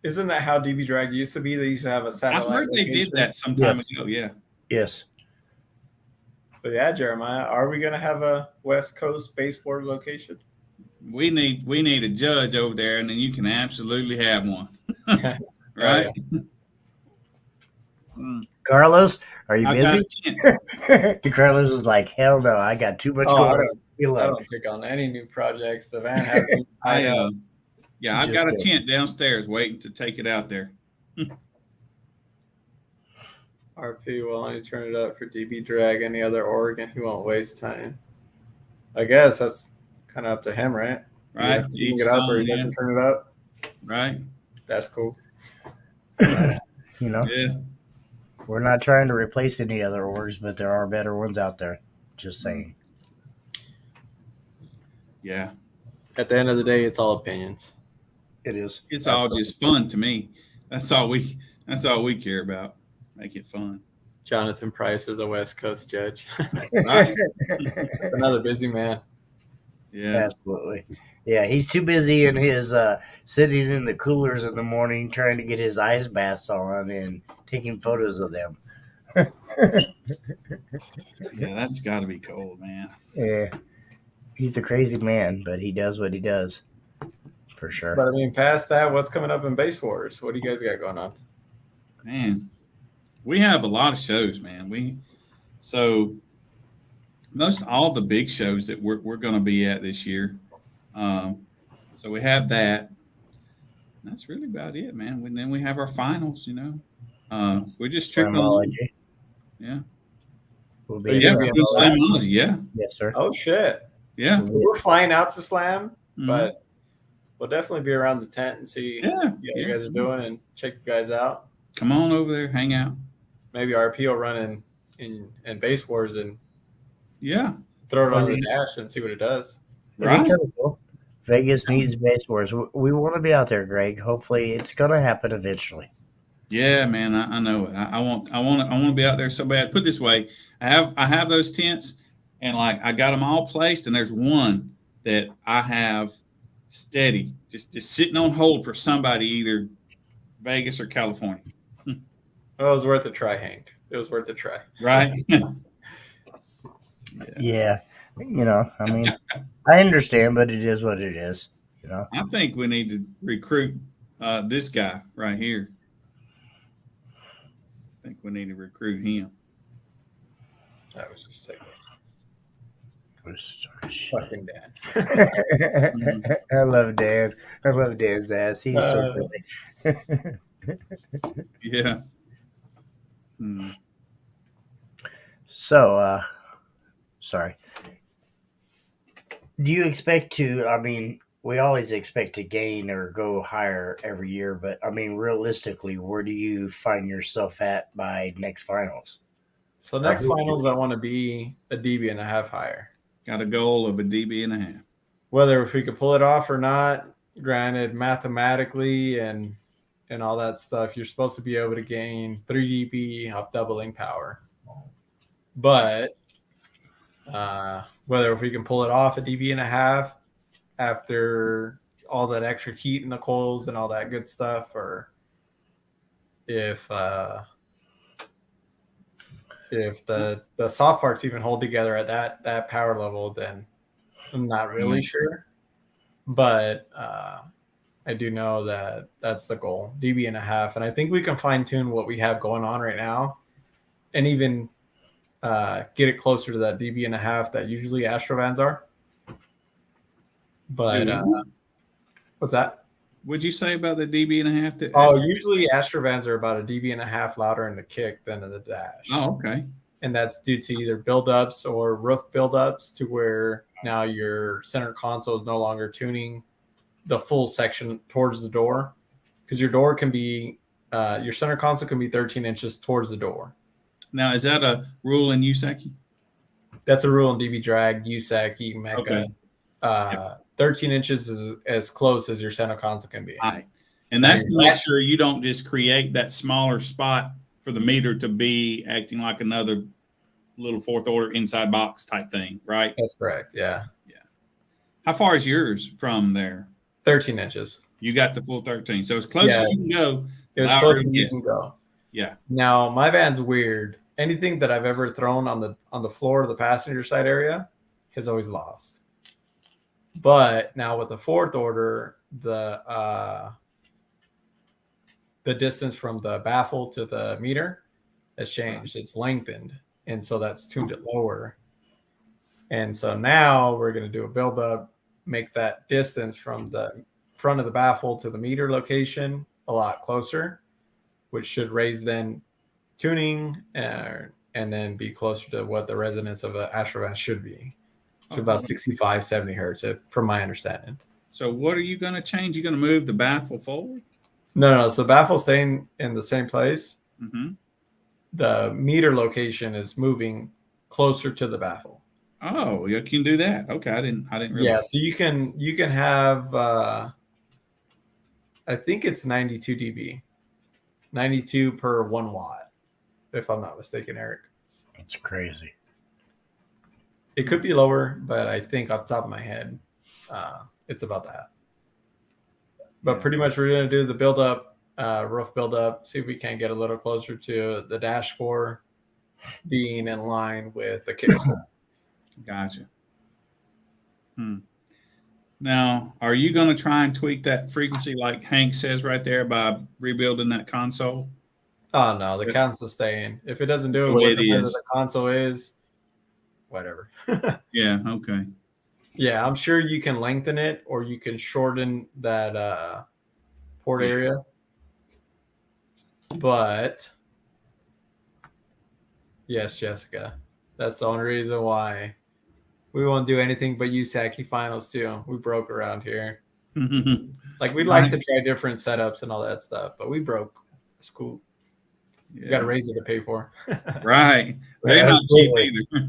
Isn't that how DB Drag used to be? They used to have a satellite. I've heard they did that some time ago. Yeah. Yes. But yeah, Jeremiah, are we going to have a West Coast baseboard location? We need a judge over there, and then you can absolutely have one. Right? Carlos, are you I got busy? a tent. Carlos is like, hell no, I got too much I going on. I don't pick on any new projects. The van has. I've got a Just tent downstairs waiting to take it out there. RP will only turn it up for DB Drag. Any other Oregon, he won't waste time. I guess that's kind of up to him, right? Right? He can get up or he doesn't turn it up. Right? That's cool. You know, Yeah. we're not trying to replace any other orgs, but there are better ones out there. Just saying. Yeah. At the end of the day, it's all opinions. It is. It's all just fun to me. That's all we care about. Make it fun. Jonathan Price is a West Coast judge. Right. Another busy man. Yeah. Absolutely. Yeah, he's too busy in his sitting in the coolers in the morning trying to get his ice baths on and taking photos of them. Yeah, that's got to be cold, man. Yeah, he's a crazy man, but he does what he does for sure. But I mean, past that, what's coming up in Base Wars? What do you guys got going on? Man, we have a lot of shows, man. So most all the big shows that we're going to be at this year. So we have that. That's really about it, man. And then we have our finals. We're just trickling along. Slamology Yeah. will Are you be. Yeah, gonna we're be doing on Slamology. Yeah. Yes, sir. Oh shit! Yeah. We're flying out to Slam, Mhm. but we'll definitely be around the tent and see Yeah. what you guys are doing and check you guys out. Come on over there, hang out. Maybe RP will run in Base Wars and Yeah. throw it on the dash and see what it does. It'd be Right. kinda cool. Vegas needs Base Wars. We want to be out there, Greg. Hopefully, it's going to happen eventually. Yeah, man, I know it. I want to be out there so bad. Put it this way, I have those tents, and like I got them all placed, and there's one that I have steady, just sitting on hold for somebody, either Vegas or California. Well, it was worth a try, Hank. It was worth a try. Right? Yeah. I mean, I understand, but it is what it is. I think we need to recruit this guy right here. I think we need to recruit him. I was just saying, Sorry. fucking Dan. I love Dan. I love Dan's ass. He's so funny. Yeah. Hmm. So, sorry. Do you expect to? I mean, we always expect to gain or go higher every year, but I mean, realistically, where do you find yourself at by next finals? So next finals, I want to be a DB and a half higher. Got a goal of a DB and a half. Whether if we could pull it off or not, granted, mathematically and all that stuff, you're supposed to be able to gain 3 DB off doubling power. But whether if we can pull it off a DB and a half after all that extra heat in the coils and all that good stuff, or if the soft parts even hold together at that power level, then I'm not really sure. But I do know that that's the goal, DB and a half. And I think we can fine tune what we have going on right now and even get it closer to that DB and a half that usually Astrovans are. But what's that? What'd you say about the DB and a half? Usually Astrovans are about a DB and a half louder in the kick than in the dash. Oh, okay. And that's due to either buildups or roof buildups, to where now your center console is no longer tuning the full section towards the door, because your door can be your center console can be 13 inches towards the door. Now, is that a rule in USAC? That's a rule in DB drag, USAC, Mecca. Okay. 13 inches is as close as your center console can be. All right. And that's to make sure you don't just create that smaller spot for the meter to be acting like another little fourth order inside box type thing, right? That's correct. Yeah. Yeah. How far is yours from there? 13 inches. You got the full 13. So as close as you can go. It was close as you can go. Yeah. Now my van's weird. Anything that I've ever thrown on the floor of the passenger side area has always lost. But now with the fourth order, the distance from the baffle to the meter has changed. It's lengthened, and so that's tuned it lower. And so now we're going to do a build up, make that distance from the front of the baffle to the meter location a lot closer, which should raise then tuning and then be closer to what the resonance of an Astrovan should be. So about 65, 70 hertz, from my understanding. So what are you going to change? You're going to move the baffle forward? No. So baffle staying in the same place. Mm-hmm. The meter location is moving closer to the baffle. Oh, you can do that. Okay, I didn't realize. Yeah, so you can have I think it's 92 dB, 92 per 1 watt. if I'm not mistaken, Eric. It's crazy. It could be lower, but I think off the top of my head, it's about that. But Yeah. pretty much we're going to do the build up, roof build up, see if we can get a little closer to the dash score being in line with the kick score. Gotcha. Now, are you going to try and tweak that frequency like Hank says right there by rebuilding that console? Oh, no, the console's staying. If it doesn't do The it way with it the way that is. the console is, whatever. Yeah, okay. Yeah, I'm sure you can lengthen it or you can shorten that port Yeah. area. But yes, Jessica, that's the only reason why we won't do anything but USACI finals too. We broke around here. Like we'd like to try different setups and all that stuff, but we broke. It's cool. You got a razor to pay for. Right. They're not cheap either.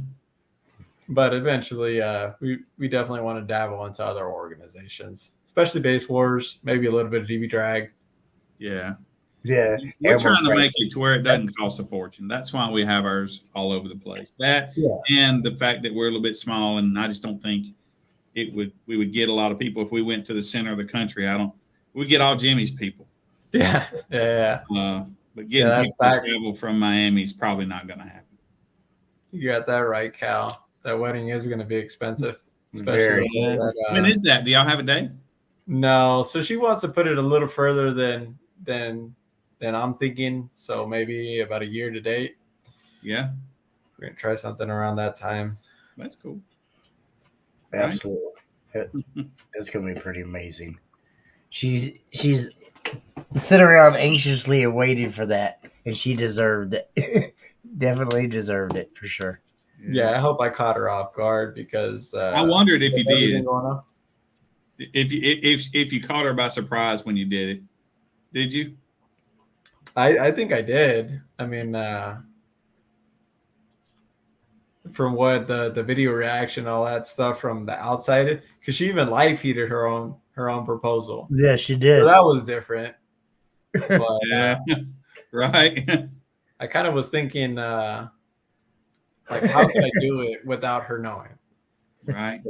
But eventually, we definitely want to dabble into other organizations, especially Base Wars, maybe a little bit of DB Drag. Yeah. Yeah. We're And trying to make it to where it doesn't cost a fortune. That's why we have ours all over the place. That and the fact that we're a little bit small, and I just don't think we would get a lot of people if we went to the center of the country. We get all Jimmy's people. Yeah. But getting people to facts. travel from Miami is probably not going to happen. You got that right, Cal. That wedding is going to be expensive. Very. When is that? Do y'all have a date? No, so she wants to put it a little further than I'm thinking. So maybe about a year to date. Yeah, We're gonna try something around that time. that's cool. Absolutely. It's gonna be pretty amazing. She's sitting around anxiously awaiting for that, and she deserved it. Definitely deserved it for sure. Yeah, I hope I caught her off guard because I wondered if you everything did. going on. If you caught her by surprise when you did it, did you? I think I did. I mean, from what the video reaction, all that stuff from the outside, because she even live feeded her own proposal. Yeah, she did. So that was different. But Yeah, right. I kind of was thinking, like, how can I do it without her knowing? Right.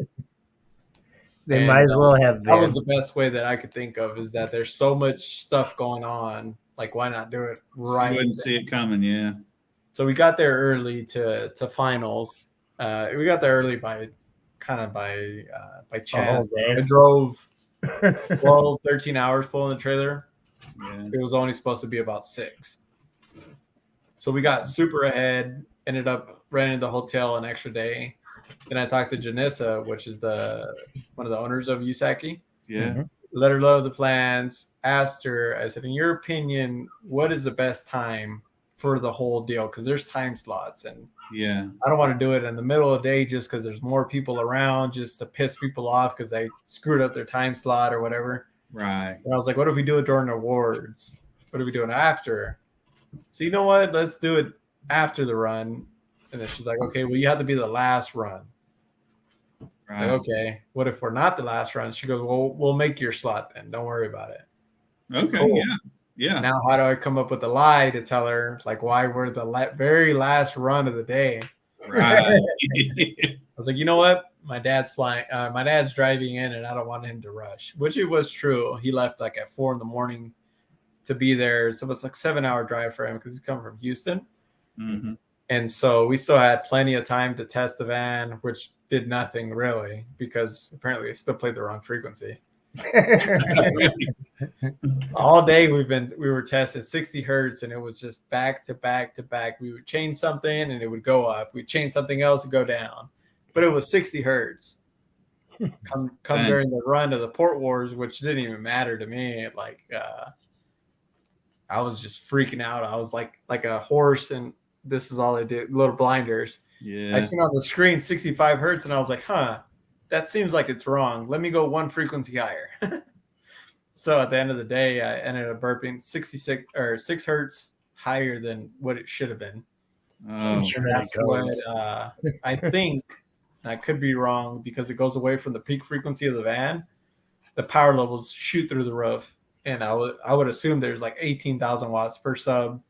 They And, might as well have That was been. the best way that I could think of, is that there's so much stuff going on. Like, why not do it right? You wouldn't see it coming. Yeah. So we got there early to finals. We got there early by chance. day. I drove 12, 13 hours pulling the trailer. Yeah. It was only supposed to be about 6. So we got super ahead, ended up renting the hotel an extra day. Then I talked to Janissa, which is one of the owners of USACI. Yeah. Let her know the plans, asked her, I said, in your opinion, what is the best time for the whole deal? Because there's time slots, and Yeah. I don't want to do it in the middle of the day just because there's more people around, just to piss people off because they screwed up their time slot or whatever. Right. And I was like, what if we do it during awards? What if we do it after? So you know what? Let's do it after the run. And then she's like, okay, well, you have to be the last run. Right. Like, okay, what if we're not the last run? She goes, well, we'll make your slot then. Don't worry about it. Okay. Cool. Yeah. Yeah. Now, how do I come up with a lie to tell her, like, why we're the very last run of the day? Right. I was like, you know what? My dad's driving in, and I don't want him to rush, which it was true. He left like at 4 a.m. to be there. So it's like 7-hour drive for him because he's coming from Houston. Mm-hmm. And so we still had plenty of time to test the van, which did nothing really, because apparently it still played the wrong frequency. All day we were testing 60 hertz, and it was just back to back to back. We would change something and it would go up. We'd change something else and go down. But it was 60 hertz. Come during the run of the Port Wars, which didn't even matter to me. Like I was just freaking out. I was like a horse, and this is all I did, little blinders. Yeah. I seen on the screen 65 hertz, and I was like, that seems like it's wrong. Let me go one frequency higher. So at the end of the day, I ended up burping 66 or 6 hertz higher than what it should have been. Oh, That's what I think. I could be wrong because it goes away from the peak frequency of the van. The power levels shoot through the roof, and I would assume there's like 18,000 watts per sub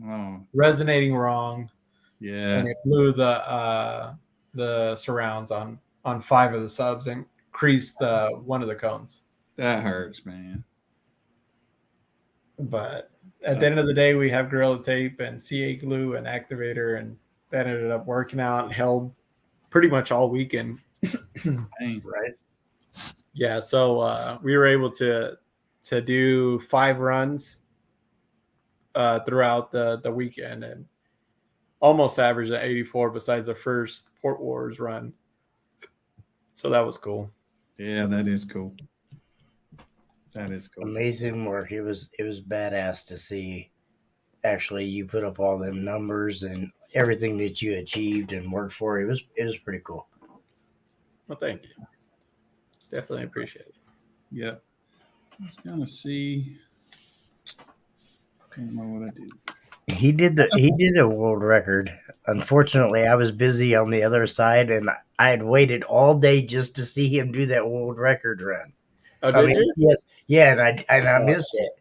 Oh, resonating wrong, yeah. and it blew the surrounds on 5 of the subs and creased one of the cones. That hurts, man. But at the end of the day, we have Gorilla Tape and CA glue and activator, and that ended up working out and held pretty much all weekend. Dang. Right. Yeah, so we were able to do 5 runs throughout the weekend and almost averaged at 84 besides the first Port Wars run. So that was cool. Yeah, that is cool. That is cool. Amazing work. It was badass to see. Actually, you put up all them numbers and everything that you achieved and worked for. It was pretty cool. Well, thank you. Definitely appreciate it. Yep. I was gonna see. Can't remember what I did. He did a world record. Unfortunately, I was busy on the other side, and I had waited all day just to see him do that world record run. Oh, did you? Yes, yeah, and I missed it.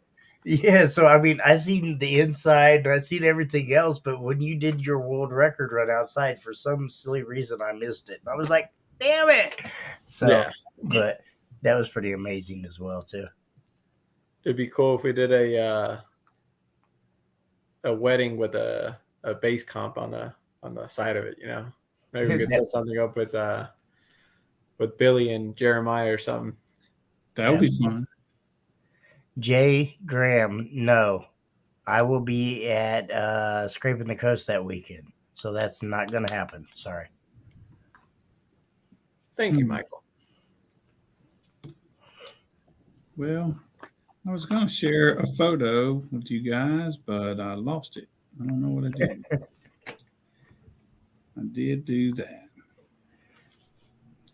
Yeah, so I mean, I seen the inside, and I seen everything else, but when you did your world record run outside, for some silly reason, I missed it. I was like, "Damn it!" So, Yeah. but that was pretty amazing as well, too. It'd be cool if we did a wedding with a base comp on the side of it. You know, maybe we could set something up with Billy and Jeremiah or something. That would be fun. Jay Graham, no, I will be at Scraping the Coast that weekend, so that's not going to happen. Sorry. Thank you, Michael. Well, I was gonna share a photo with you guys, but I lost it. I don't know what I did. I did do that.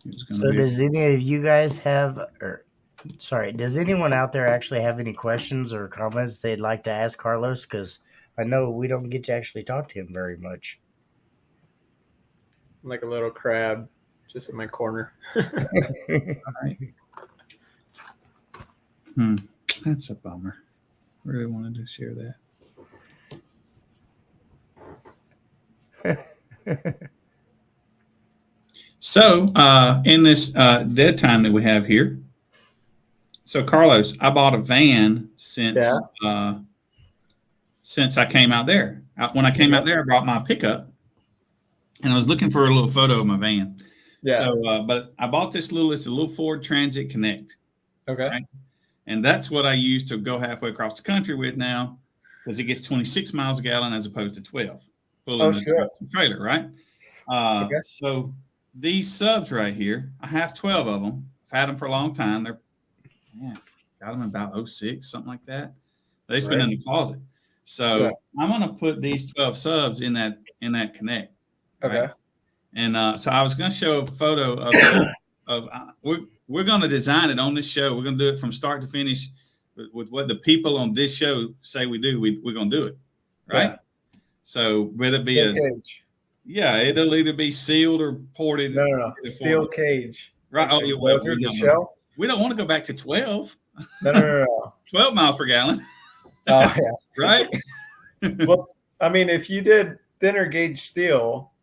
It was gonna So be- does any of you guys have, does anyone out there actually have any questions or comments they'd like to ask Carlos? Because I know we don't get to actually talk to him very much. I'm like a little crab just in my corner. That's a bummer. Really wanted to share that. So, in this dead time that we have here, so Carlos, I bought a van since I came out there. When I came out there, I brought my pickup, and I was looking for a little photo of my van. Yeah. So, but I bought it's a little Ford Transit Connect. Okay. Right? And that's what I use to go halfway across the country with now, because it gets 26 miles a gallon as opposed to 12. Pulling the trailer, right? Okay. So these subs right here, I have 12 of them. I've had them for a long time. Got them in about 06, something like that. They've been in the closet. So I'm going to put these 12 subs in that Connect. Okay. Right? And so I was going to show a photo of we're going to design it on this show. We're going to do it from start to finish with what the people on this show say we do. We're going to do it, right? Yeah. So whether it be cage. Yeah, it'll either be sealed or ported. No. Steel cage. Right. Oh, yeah. Well, the shell? We don't want to go back to 12. No. 12 miles per gallon. Oh, yeah. Right? Well, I mean, if you did thinner gauge steel,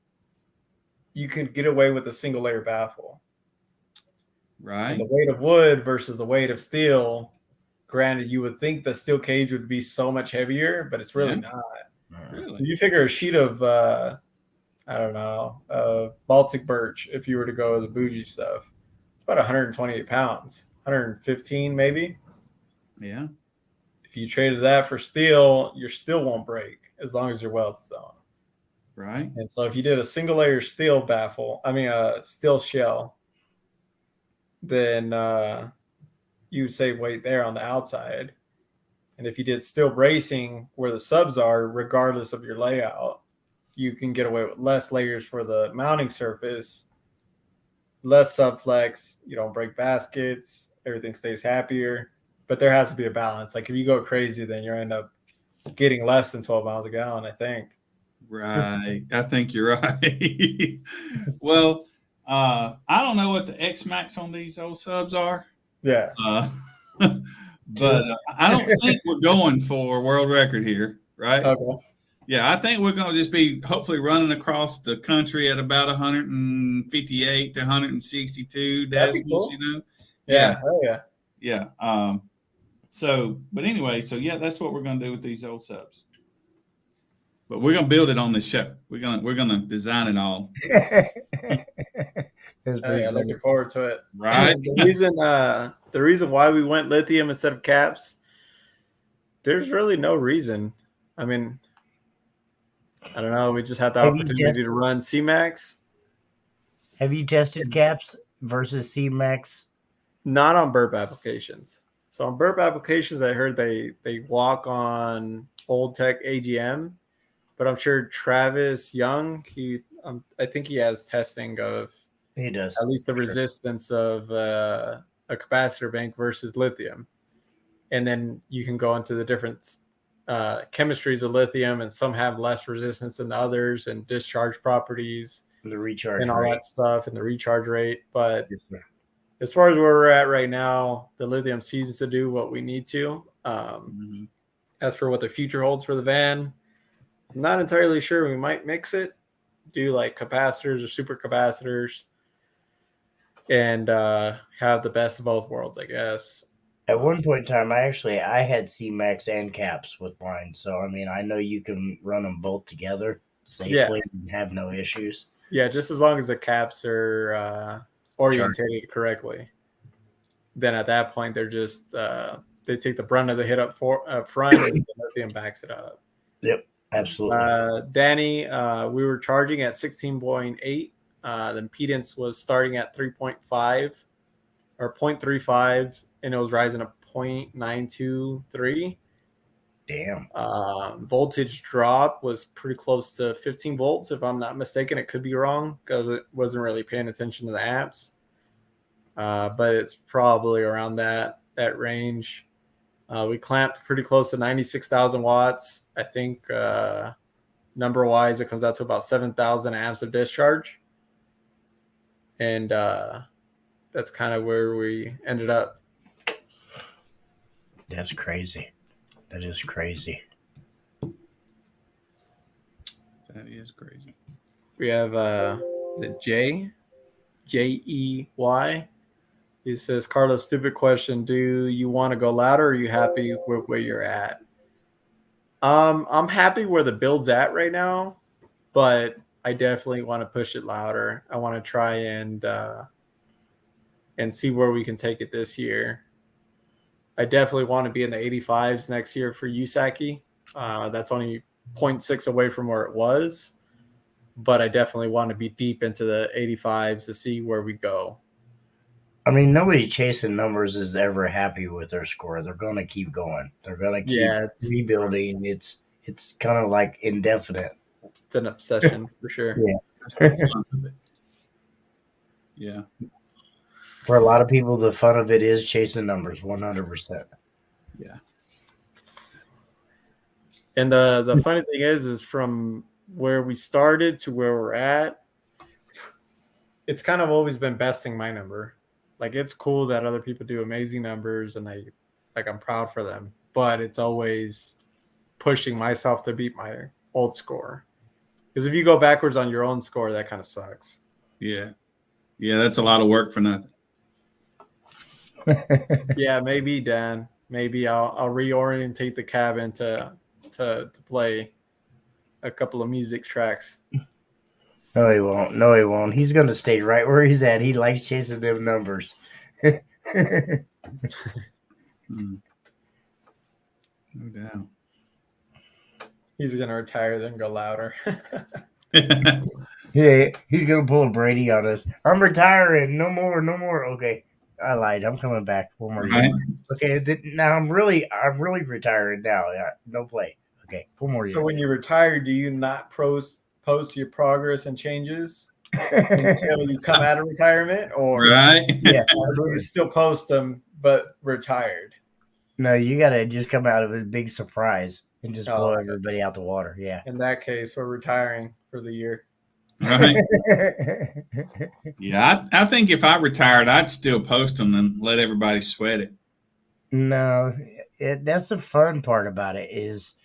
you could get away with a single layer baffle. Right. And the weight of wood versus the weight of steel, granted, you would think the steel cage would be so much heavier, but it's really not. Really? You figure a sheet of, Baltic birch, if you were to go with the bougie stuff, it's about 128 pounds, 115 maybe. Yeah. If you traded that for steel, your steel won't break as long as your weld's on. Right. And so if you did a single layer steel steel shell, then you would save weight there on the outside. And if you did steel bracing where the subs are, regardless of your layout, you can get away with less layers for the mounting surface, less subflex, you don't break baskets, everything stays happier. But there has to be a balance. Like if you go crazy, then you end up getting less than 12 miles a gallon, I think. Right. I think you're right. Well, I don't know what the X Max on these old subs are. Yeah. But I don't think we're going for world record here, right? Okay. Yeah, I think we're going to just be hopefully running across the country at about 158 to 162 That'd be decibels, cool. you know? Yeah. Oh yeah. Yeah. But anyway, so yeah, that's what we're going to do with these old subs. But we're going to build it on the show. We're going to design it all. That's Oh, pretty yeah, funny. looking forward to it. Right. The reason why we went lithium instead of caps, there's really no reason. I mean, I don't know. We just had the Have you opportunity to run C-Max, Have you tested caps versus C-Max? not on burp applications. So on burp applications, I heard they walk on Old Tech AGM, but I'm sure Travis Young, I think he has testing of He does. at least the resistance of a capacitor bank versus lithium. And then you can go into the different chemistries of lithium, and some have less resistance than others, and discharge properties The recharge and all rate. that stuff, and the recharge rate. But Yes, sir. as far as where we're at right now, the lithium seems to do what we need to. Mhm. As for what the future holds for the van, I'm not entirely sure. We might mix it, do like capacitors or super capacitors, and have the best of both worlds, I guess. At one point in time, I had C-Max and caps with mine. So, I mean, I know you can run them both together safely and have no issues. Yeah, just as long as the caps are orientated correctly. Then at that point, they're just they take the brunt of the hit up front, and the lithium backs it up. Yep, absolutely. Danny, we were charging at 16.8. The impedance was starting at 3.5 or 0.35, and it was rising to 0.923. Damn. Voltage drop was pretty close to 15 volts, if I'm not mistaken. It could be wrong because it wasn't really paying attention to the apps. But it's probably around that range. We clamped pretty close to 96,000 watts. I think number wise, it comes out to about 7,000 amps of discharge. And that's kind of where we ended up. That's crazy. That is crazy. That is crazy. We have is it Jay? Jey. He says, Carlos, stupid question. Do you want to go louder, or are you happy with where you're at? I'm happy where the build's at right now, but I definitely want to push it louder. I want to try and see where we can take it this year. I definitely want to be in the 85s next year for USACI. That's only 0.6 away from where it was, but I definitely want to be deep into the 85s to see where we go. I mean, nobody chasing numbers is ever happy with their score. They're going to keep going. They're going to keep rebuilding. It's kind of like indefinite. It's an obsession for sure. Yeah. That's the fun of it. Yeah. For a lot of people, the fun of it is chasing numbers, 100%. Yeah. And the funny thing is from where we started to where we're at, it's kind of always been besting my number. Like, it's cool that other people do amazing numbers, and I'm proud for them. But it's always pushing myself to beat my old score. Because if you go backwards on your own score, that kind of sucks. Yeah. Yeah, that's a lot of work for nothing. Yeah, maybe, Dan. Maybe I'll reorientate the cabin to play a couple of music tracks. No, he won't. No, he won't. He's going to stay right where he's at. He likes chasing them numbers. No doubt. He's going to retire, then go louder. Yeah, he's going to pull a Brady on us. I'm retiring. No more. No more. Okay. I lied. I'm coming back. One more year. Right. Okay. Now I'm really retiring now. Yeah, no play. Okay. One more year. So when you retire, do you not post your progress and changes until you come out of retirement, or Right. Yeah. or you still post them but retired? No, you got to just come out of a big surprise and just blow okay. everybody out the water. Yeah. In that case, we're retiring for the year. Right. Yeah, I think if I retired, I'd still post them and let everybody sweat it. No, that's the fun part about it is,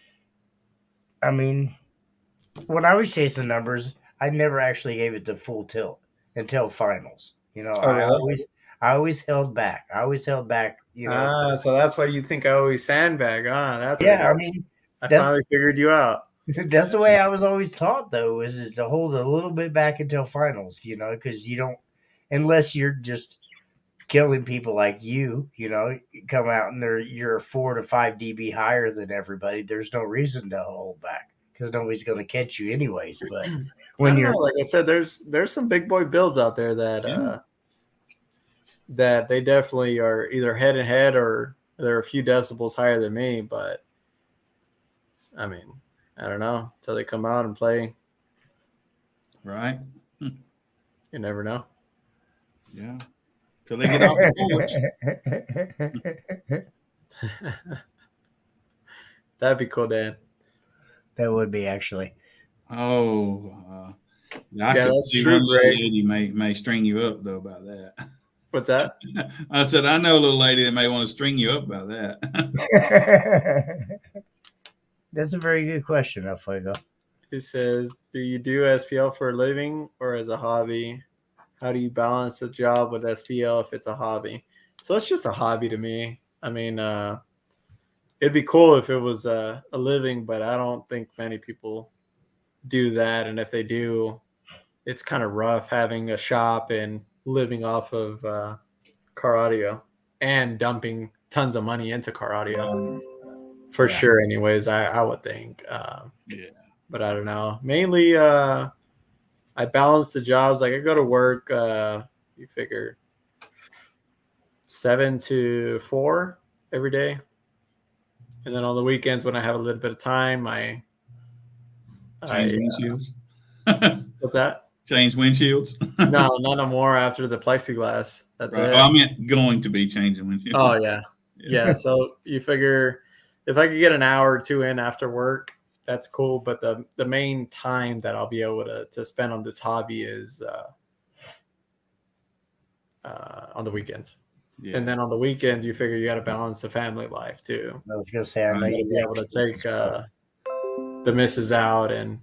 I mean, when I was chasing numbers, I never actually gave it the full tilt until finals. Oh, really? I always held back. I always held back. So that's why you think I always sandbag. That's what it Yeah, I is. mean I that's finally figured you out. that's the way I was always taught, though, is to hold a little bit back until finals. Because you don't, unless you're just killing people like you come out and you're 4 to 5 dB higher than everybody. There's no reason to hold back because nobody's going to catch you anyways. But I when don't know. you're Like I said, there's some big boy builds out there Yeah. that they definitely are either head and head or they're a few decibels higher than me. But I mean, I don't know until they come out and play. Right. You never know. Yeah. Till they get off the porch. That'd be cool, Dan. that would be actually. Oh, I Yeah, could that's see true, one little Greg. lady may string you up though about that. What's that? I said I know a little lady that may want to string you up about that. That's a very good question, Fuego. He says, do you do SPL for a living or as a hobby? How do you balance a job with SPL if it's a hobby? So it's just a hobby to me. I mean, it'd be cool if it was a living, but I don't think many people do that. And if they do, it's kind of rough having a shop and living off of car audio and dumping tons of money into car audio. For Yeah. sure, anyways, I would think. Yeah. But I don't know. Mainly, I balance the jobs. Like I go to work, you figure 7 to 4 every day. And then on the weekends when I have a little bit of time, Change windshields. what's that? Change windshields. No, no more after the plexiglass. That's Right. it. Oh, I meant going to be changing windshields. Oh yeah. Yeah. So you figure if I could get an hour or two in after work, that's cool. But the main time that I'll be able to spend on this hobby is on the weekends. Yeah. And then on the weekends, you figure you got to balance the family life too. I was gonna say I know Right. you Be able to take the missus out and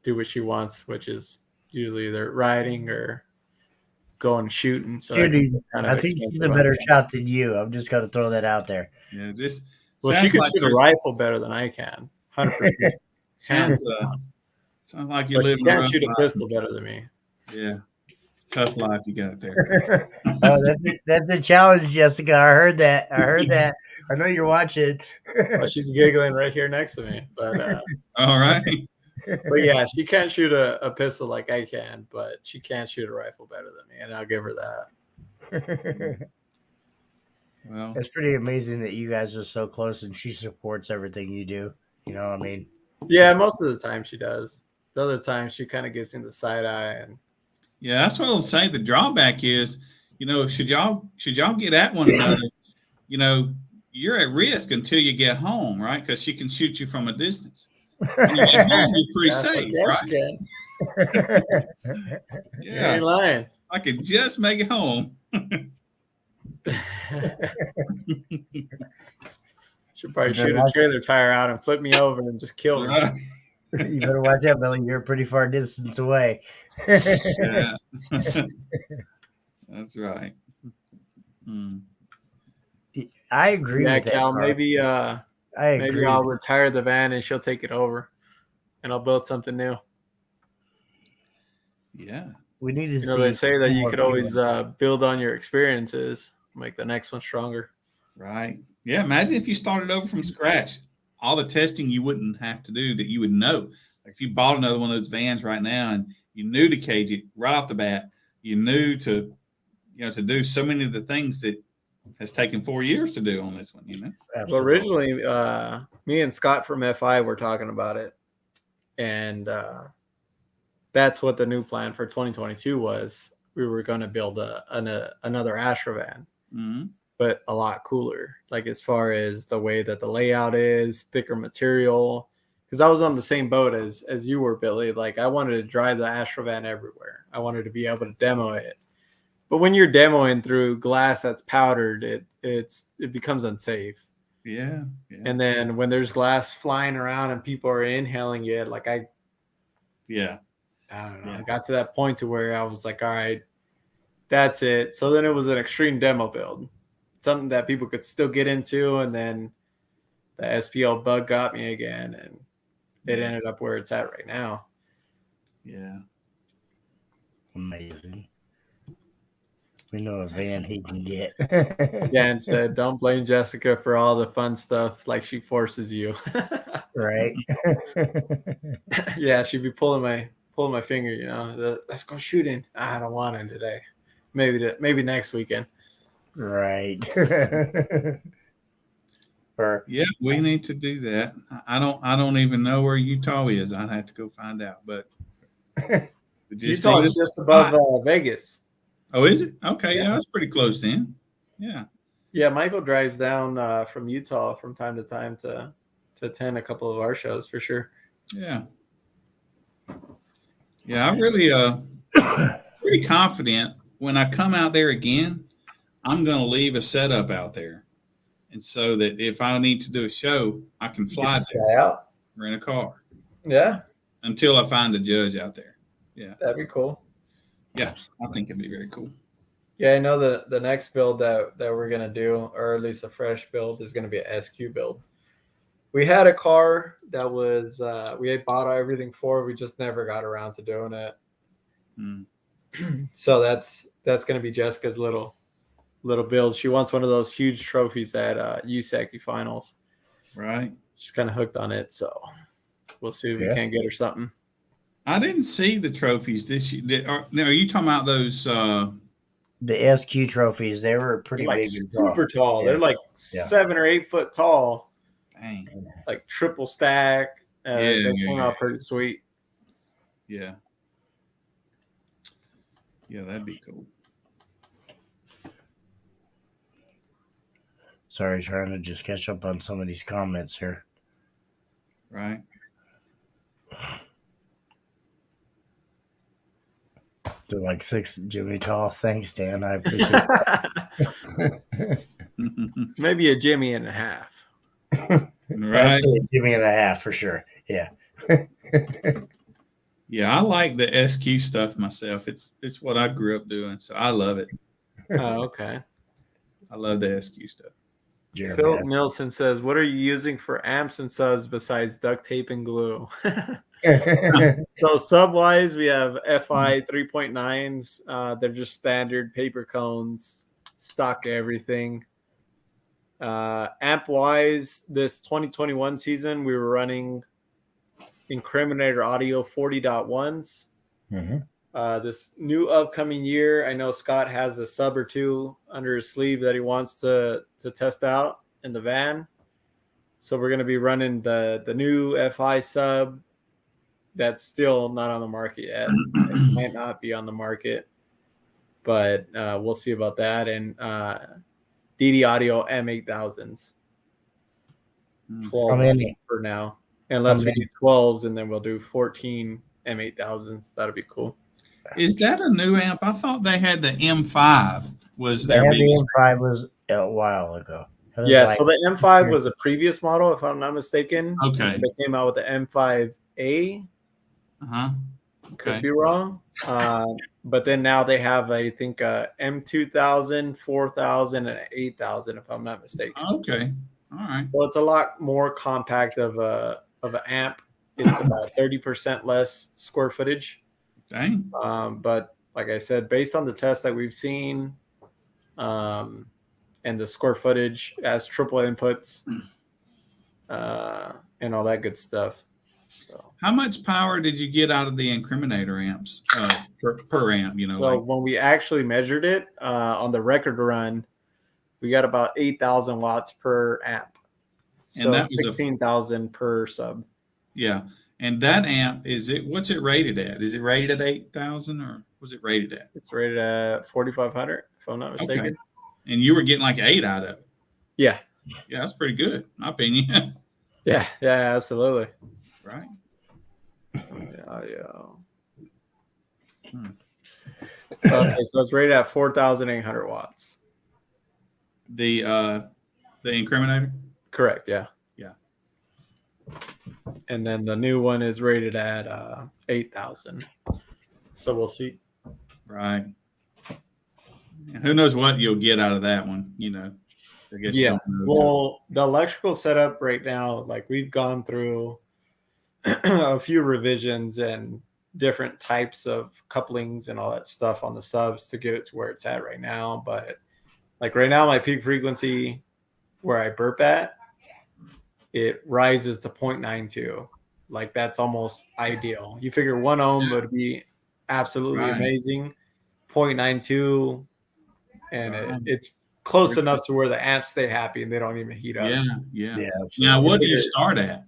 do what she wants, which is usually either riding or going shooting. So that Judy, gets kind of I think she's expensive a on better the- shot than you. I'm just gonna throw that out there. Yeah. Just Well, she sounds can like shoot a you're- rifle better than I can, 100%. sounds like you But she live can't shoot a pistol better than me. Yeah. It's a tough life you got there. That's a challenge, Jessica. I heard that. I know you're watching. Well, she's giggling right here next to me. But All right. yeah, she can't shoot a pistol like I can, but she can't shoot a rifle better than me, and I'll give her that. Well, It's pretty amazing that you guys are so close and she supports everything you do. I mean, Yeah, most of the time she does. The other time she kind of gives me the side eye, and yeah, that's what I'll say. The drawback is, should y'all get at one another, you're at risk until you get home, right? Because she can shoot you from a distance. When you get home, you're pretty safe, yes, right? you can. You Yeah, ain't lying. I could just make it home. Should probably shoot a trailer tire out and flip me over and just kill her. Right? you better watch out, Billy. You're a pretty far distance away. Yeah. That's right. Hmm. I agree Yeah, with that. Cal. Carl. Maybe I agree. maybe I'll retire the van and she'll take it over, and I'll build something new. Yeah. We need to You know, see. they say that you more could people. always build on your experiences, make the next one stronger. Right. Yeah. Imagine if you started over from scratch. All the testing you wouldn't have to do that you would know. Like if you bought another one of those vans right now and you knew to cage it right off the bat, you knew to do so many of the things that has taken 4 years to do on this one, Well, Absolutely. originally, me and Scott from FI were talking about it, and that's what the new plan for 2022 was. We were going to build another Astra van, Mm-hmm. but a lot cooler, like as far as the way that the layout is, thicker material. Because I was on the same boat as you were, Billy. Like I wanted to drive the Astra van everywhere. I wanted to be able to demo it. But when you're demoing through glass that's powdered, it becomes unsafe. Yeah. Yeah. And then when there's glass flying around and people are inhaling it, like Yeah. I don't know. Yeah. I got to that point to where I was like, all right, that's it. So then it was an extreme demo build, something that people could still get into. And then the SPL bug got me again, and it Yeah. ended up where it's at right now. Yeah. Amazing. We know a van he can get. Dan said, don't blame Jessica for all the fun stuff like she forces you. Right. Yeah, she'd be pulling my finger, you know. Let's go shooting. I don't want it today. Maybe next weekend. Right. For Yeah, we need to do that. I don't even know where Utah is. I'd have to go find out. But we just Utah need is a just above spot. Vegas. Oh, is it? Okay, Yeah. yeah, that's pretty close then. Yeah. Yeah, Michael drives down from Utah from time to time to attend a couple of our shows for sure. Yeah. Yeah, I really pretty confident when I come out there again, I'm gonna leave a setup out there. And so that if I need to do a show, I can fly Just there, fly out. rent a car Yeah, until I find a judge out there. Yeah. that'd be cool. Yeah. I think it'd be very cool. Yeah, I know the next build that we're gonna do, or at least a fresh build, is gonna be a SQ build. We had a car that was we had bought everything for. We just never got around to doing it. Mm. So that's gonna be Jessica's little build. She wants one of those huge trophies at USAC finals. Right. She's kind of hooked on it, so we'll see if we Yeah. can't get her something. I didn't see the trophies this year. Now, are you talking about those? the SQ trophies, they were pretty They're like big and tall. super tall. Yeah. They're like Yeah. 7 or 8 foot tall, Dang. like triple stack. They Yeah, came out pretty sweet. Yeah. Yeah, that'd be cool. Sorry, trying to just catch up on some of these comments here. Right. They're like 6 Jimmy Tall. Thanks, Dan. I appreciate it. Maybe a Jimmy and a half. Right. Give me and a half for sure. Yeah. Yeah, I like the SQ stuff myself. It's what I grew up doing, so I love it. Oh, okay. I love the SQ stuff. Phil Jeremy. Nielsen says, "What are you using for amps and subs besides duct tape and glue?" So sub wise, we have FI 3.9s. They're just standard paper cones, stock everything. Amp wise, this 2021 season, we were running Incriminator Audio 40.1s. Mhm. This new upcoming year, I know Scott has a sub or two under his sleeve that he wants to test out in the van. So we're going to be running the new FI sub that's still not on the market yet. It might not be on the market, but we'll see about that. And DD Audio M8000s. 12 How many? for now, unless How we many? do 12s, and then we'll do 14 M8000s. That'll be cool. Is that a new amp? I thought they had the M5 was They their had the biggest. M5 was a while ago. It was Yeah, like- so the M5 was a previous model, if I'm not mistaken. Okay. They came out with the M5A. Uh-huh. Could Okay. be wrong. But then now they have, I think, M2000, 4000, and 8000, if I'm not mistaken. Okay. All right. So it's a lot more compact of an amp. It's about 30% less square footage. Dang. But like I said, based on the tests that we've seen, and the square footage as triple inputs, and all that good stuff. So, How much power did you get out of the Incriminator amps per amp? You know, well, like when we actually measured it on the record run, we got about 8,000 watts per amp. And So that was a- 16,000 per sub. yeah. And that amp what's it rated at? Is it rated at 8,000 or was it rated at? It's rated at 4,500, if I'm not mistaken. Okay. And you were getting like 8 out of it. Yeah. Yeah, that's pretty good, in my opinion. Yeah. Yeah, absolutely. Right. Yeah. Hmm. Okay, so it's rated at 4,800 watts. The Incriminator. Correct. Yeah. and then the new one is rated at 8,000. So we'll see. Right. Yeah, who knows what you'll get out of that one? You know, I guess. You Yeah. don't know Well, the electrical setup right now, like we've gone through a few revisions and different types of couplings and all that stuff on the subs to get it to where it's at right now. But like right now, my peak frequency where I burp at, it rises to 0.92. Like that's almost ideal. You figure 1 ohm would be absolutely Right. amazing. 0.92, and Right. it's close enough to where the amps stay happy and they don't even heat up. Yeah, yeah. Yeah, Now, absolutely. what do you start at?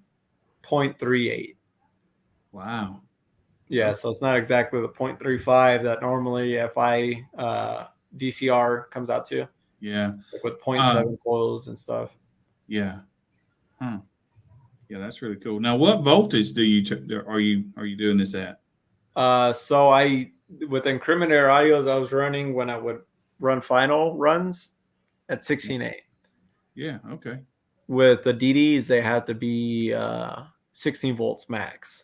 0.38. Wow. Yeah, so it's not exactly the 0.35 that normally FI DCR comes out to, Yeah, like with 0.7 coils and stuff. yeah. Huh. Yeah, that's really cool. Now, what voltage are you doing this at? So I, with Incriminator Audios, I was running when I would run final runs at 16.8. Yeah, okay. With the DDs, they have to be 16 volts max.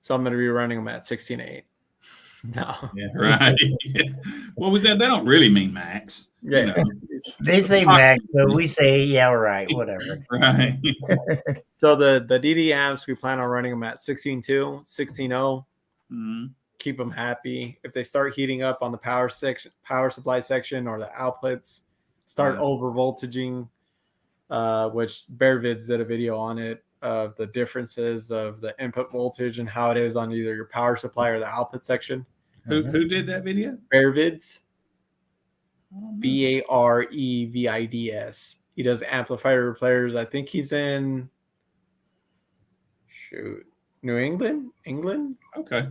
So I'm going to be running them at 16.8. No. Yeah, right. Well, with that don't really mean max. Yeah. You know. They say max, but we say, yeah, right, whatever. Right. So the DD amps, we plan on running them at 16.2, 16.0. Mm-hmm. Keep them happy. If they start heating up on the power supply section, or the outputs start over voltaging, which Bearvids did a video on it, of the differences of the input voltage and how it is on either your power supply or the output section. Who did that video? Bearvids, Barevids. He does amplifier repairs. I think he's in New England. Okay.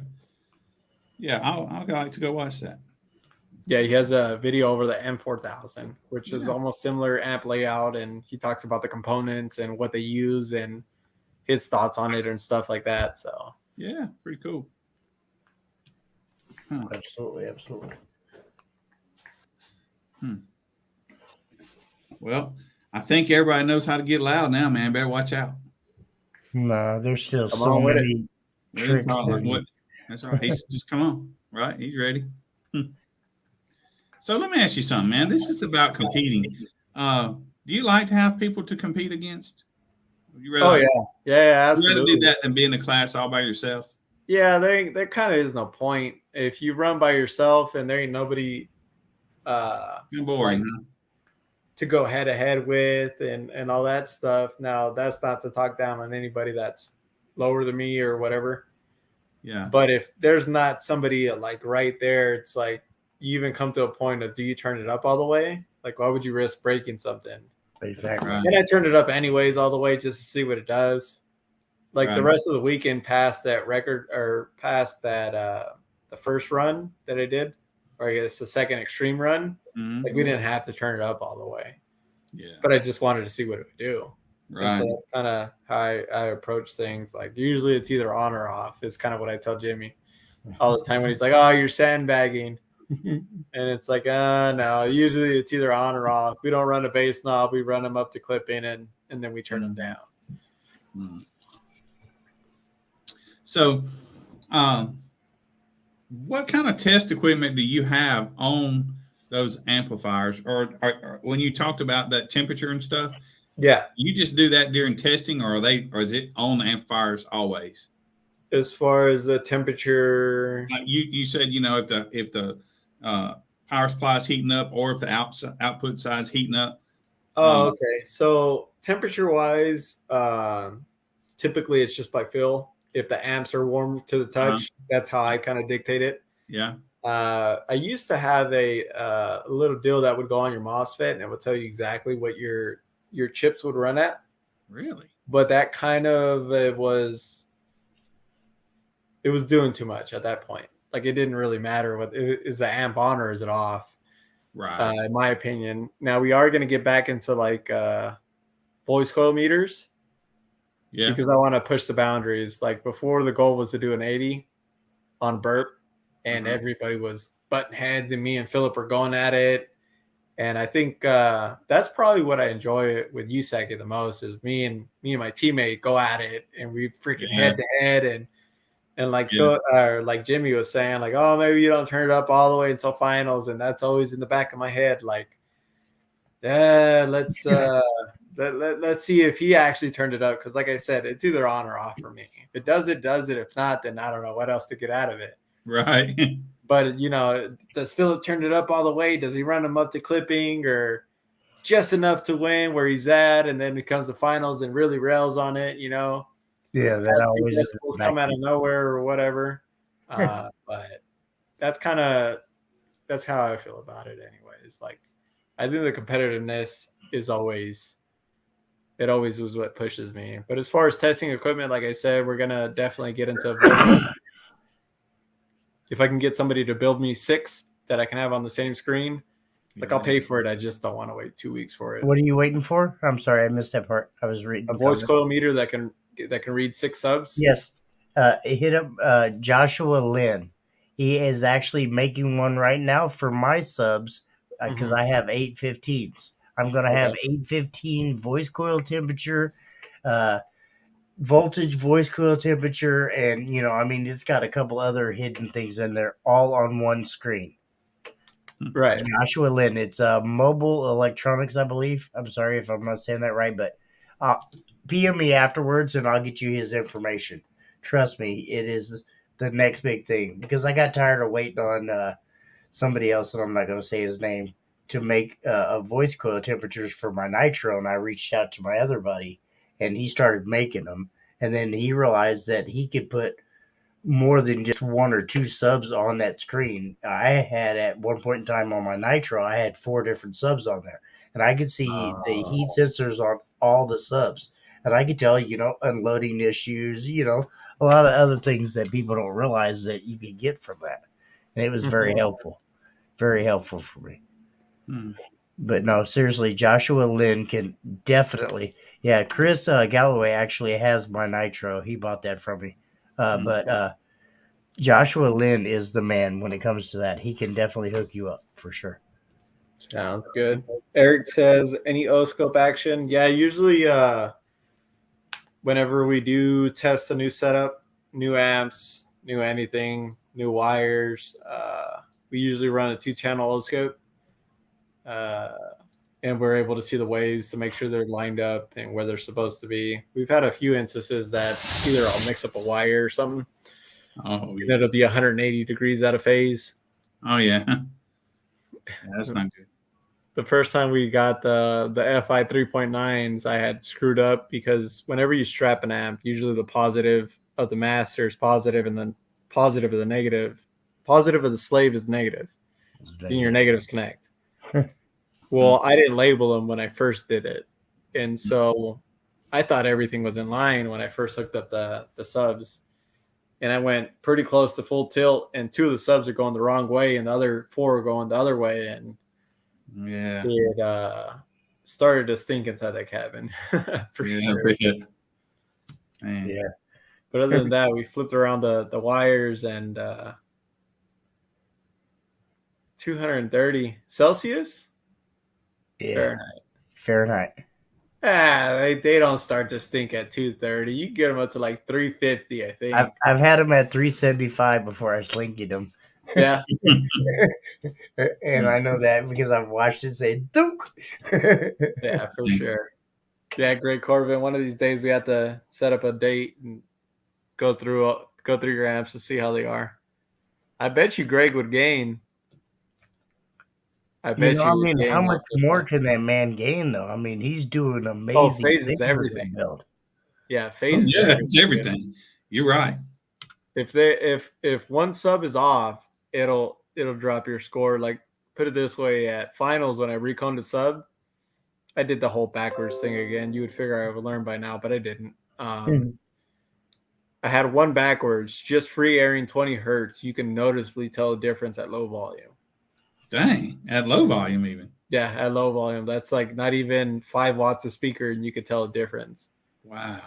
Yeah, I'll like to go watch that. Yeah, he has a video over the M4000, which is Yeah. almost similar amp layout, and he talks about the components and what they use and his thoughts on it and stuff like that. So Yeah, pretty cool. Huh. Absolutely. Well, I think everybody knows how to get loud now, man. Better watch out. No, there's still Come so on with many tricks. What? That's right. He's just come on. Right. He's ready. So let me ask you something, man. This is about competing. Do you like to have people to compete against? You rather, yeah, you rather absolutely. do that than be in the class all by yourself? Yeah, there kind of is no point if you run by yourself and there ain't nobody Kind of boring. Huh? to go head to head with and all that stuff. Now, that's not to talk down on anybody that's lower than me or whatever. Yeah. But if there's not somebody like right there, it's like you even come to a point of, do you turn it up all the way? Like, why would you risk breaking something? Exactly. Right. And I turned it up anyways all the way just to see what it does. Like the Right. rest of the weekend past that record, or past that the first run that I did, or I guess the second extreme run, Mhm. like we didn't have to turn it up all the way. Yeah. But I just wanted to see what it would do. And Right. so that's kind of how I approach things. Like usually it's either on or off is kind of what I tell Jimmy all the time when he's like, oh, you're sandbagging. And it's like, no, usually it's either on or off. We don't run a bass knob. We run them up to clipping and then we turn them down. Mm. So, what kind of test equipment do you have on those amplifiers? Or when you talked about that temperature and stuff, Yeah. you just do that during testing, or is it on the amplifiers always? As far as the temperature, Like you said, if the power supply is heating up, or if the output side is heating up. okay. So temperature wise, typically it's just by feel. If the amps are warm to the touch, that's how I kind of dictate it. Yeah. I used to have a little deal that would go on your MOSFET and it would tell you exactly what your chips would run at. Really? But that kind of it was doing too much at that point. Like it didn't really matter what is the amp on or is it off. Right. In my opinion. Now we are going to get back into like voice coil meters. Yeah. Because I want to push the boundaries. Like before, the goal was to do an 80 on burp, and everybody was butting heads, and me and Philip were going at it. And I think that's probably what I enjoy with USAC the most is me and my teammate go at it and we freaking head to head and like Phil or like Jimmy was saying, like, oh, maybe you don't turn it up all the way until finals, and that's always in the back of my head, like, yeah, let's see if he actually turned it up, because like I said, it's either on or off for me. If it does it, does it. If not, then I don't know what else to get out of it. Right. But does Philip turn it up all the way? Does he run him up to clipping or just enough to win where he's at, and then becomes the finals and really rails on it? Yeah, that always is come out of nowhere or whatever. But that's how I feel about it anyways. Like, I think the competitiveness always was what pushes me. But as far as testing equipment, like I said, we're going to definitely get into if I can get somebody to build me 6 that I can have on the same screen, like, I'll pay for it. I just don't want to wait 2 weeks for it. What are you waiting for? I'm sorry, I missed that part. I was reading a voice coil meter that can read 6 subs. Yes. Hit up Joshua Lynn. He is actually making one right now for my subs because I have 815s. I'm going to have 815 voice coil temperature, voltage, voice coil temperature, and it's got a couple other hidden things in there, all on one screen. Right. Joshua Lynn. It's Mobile Electronics, I believe. I'm sorry if I'm not saying that right, but PM me afterwards and I'll get you his information. Trust me, it is the next big thing, because I got tired of waiting on somebody else, and I'm not going to say his name, to make a voice coil temperatures for my Nitro, and I reached out to my other buddy, and he started making them, and then he realized that he could put more than just 1 or 2 subs on that screen. I had, at one point in time on my Nitro, I had 4 different subs on there, and I could see the heat sensors on all the subs, and I could tell, unloading issues, a lot of other things that people don't realize that you can get from that. And it was very helpful for me. But no, seriously, Joshua Lynn can definitely, Chris Galloway actually has my Nitro. He bought that from me. But Joshua Lynn is the man when it comes to that. He can definitely hook you up for sure. Sounds good. Eric says, any O-scope action? Yeah, usually whenever we do test a new setup, new amps, new anything, new wires, we usually run a 2-channel O-scope. And we're able to see the waves to make sure they're lined up and where they're supposed to be. We've had a few instances that either I'll mix up a wire or something. Oh, yeah. It'll be 180 degrees out of phase. Oh, yeah. That's not good. The first time we got the FI 3.9s, I had screwed up because whenever you strap an amp, usually the positive of the master is positive and then positive of the negative. Positive of the slave is negative. Then your negatives connect. Well, I didn't label them when I first did it. And so I thought everything was in line when I first hooked up the subs. And I went pretty close to full tilt, and 2 of the subs are going the wrong way and the other 4 are going the other way. And it started to stink inside that cabin for sure. Yeah. But other than that, we flipped around the wires, and 230 Celsius? Yeah. Fahrenheit. They don't start to stink at 230. You get them up to like 350, I think. I've had them at 375 before I slinkied them. Yeah. And I know that because I've watched it say Duke. Yeah, for sure. Yeah, great Corbin. One of these days we have to set up a date and go through your amps to see how they are. I bet you Greg would gain. I bet how much more can that man gain, though? I mean, he's doing amazing things. Everything. Build. Yeah, phases. It's everything. You're right. If one sub is off, it'll drop your score. Like, put it this way: at finals, when I reconed a sub, I did the whole backwards thing again. You would figure I would learn by now, but I didn't. I had one backwards, just free airing 20 hertz. You can noticeably tell the difference at low volume. Dang, at low volume even. Yeah, at low volume. That's like not even 5 watts of speaker, and you could tell a difference. Wow.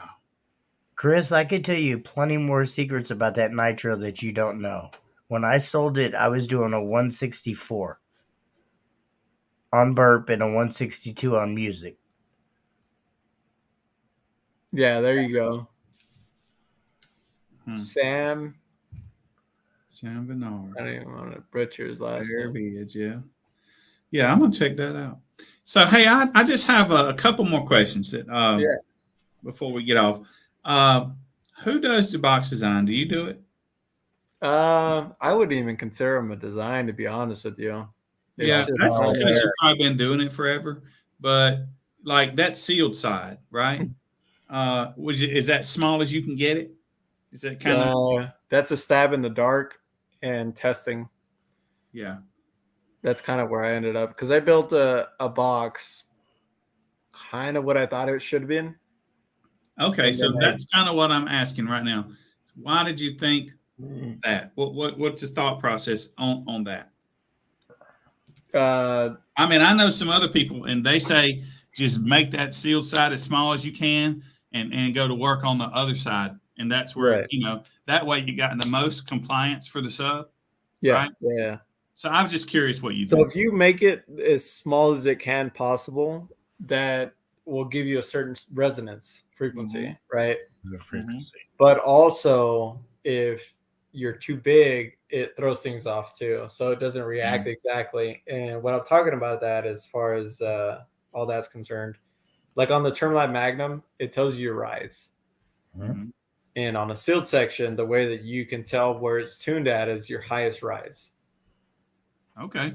Chris, I could tell you plenty more secrets about that Nitro that you don't know. When I sold it, I was doing a 164 on burp and a 162 on music. Yeah, there you go. Sam Sam Bernard. I don't even want to butcher his last name. Verbiage, yeah. Yeah, I'm gonna check that out. So hey, I just have a couple more questions that before we get off. Who does the box design? Do you do it? I wouldn't even consider them a design, to be honest with you. It's Yeah, just that's on because there. you've probably been doing it forever. But like that sealed side, right? Is that small as you can get it? Is that kind of That's a stab in the dark and testing. yeah? That's kind of where I ended up because I built a box kind of what I thought it should have been. Okay, And so then that's kind of what I'm asking right now. Why did you think that? What's the thought process on that? I mean, I know some other people, and they say just make that sealed side as small as you can, and go to work on the other side, and that's where Right. that way you got the most compliance for the sub. Yeah, Right? yeah. So I was just curious what you So did. if you make it as small as it can possible, that will give you a certain resonance frequency, right? The frequency. But also, if you're too big, it throws things off too. So it doesn't react exactly. And what I'm talking about that as far as all that's concerned, like on the TermLab Magnum, it tells you your rise. Mhm. And on a sealed section, the way that you can tell where it's tuned at is your highest rise. Okay.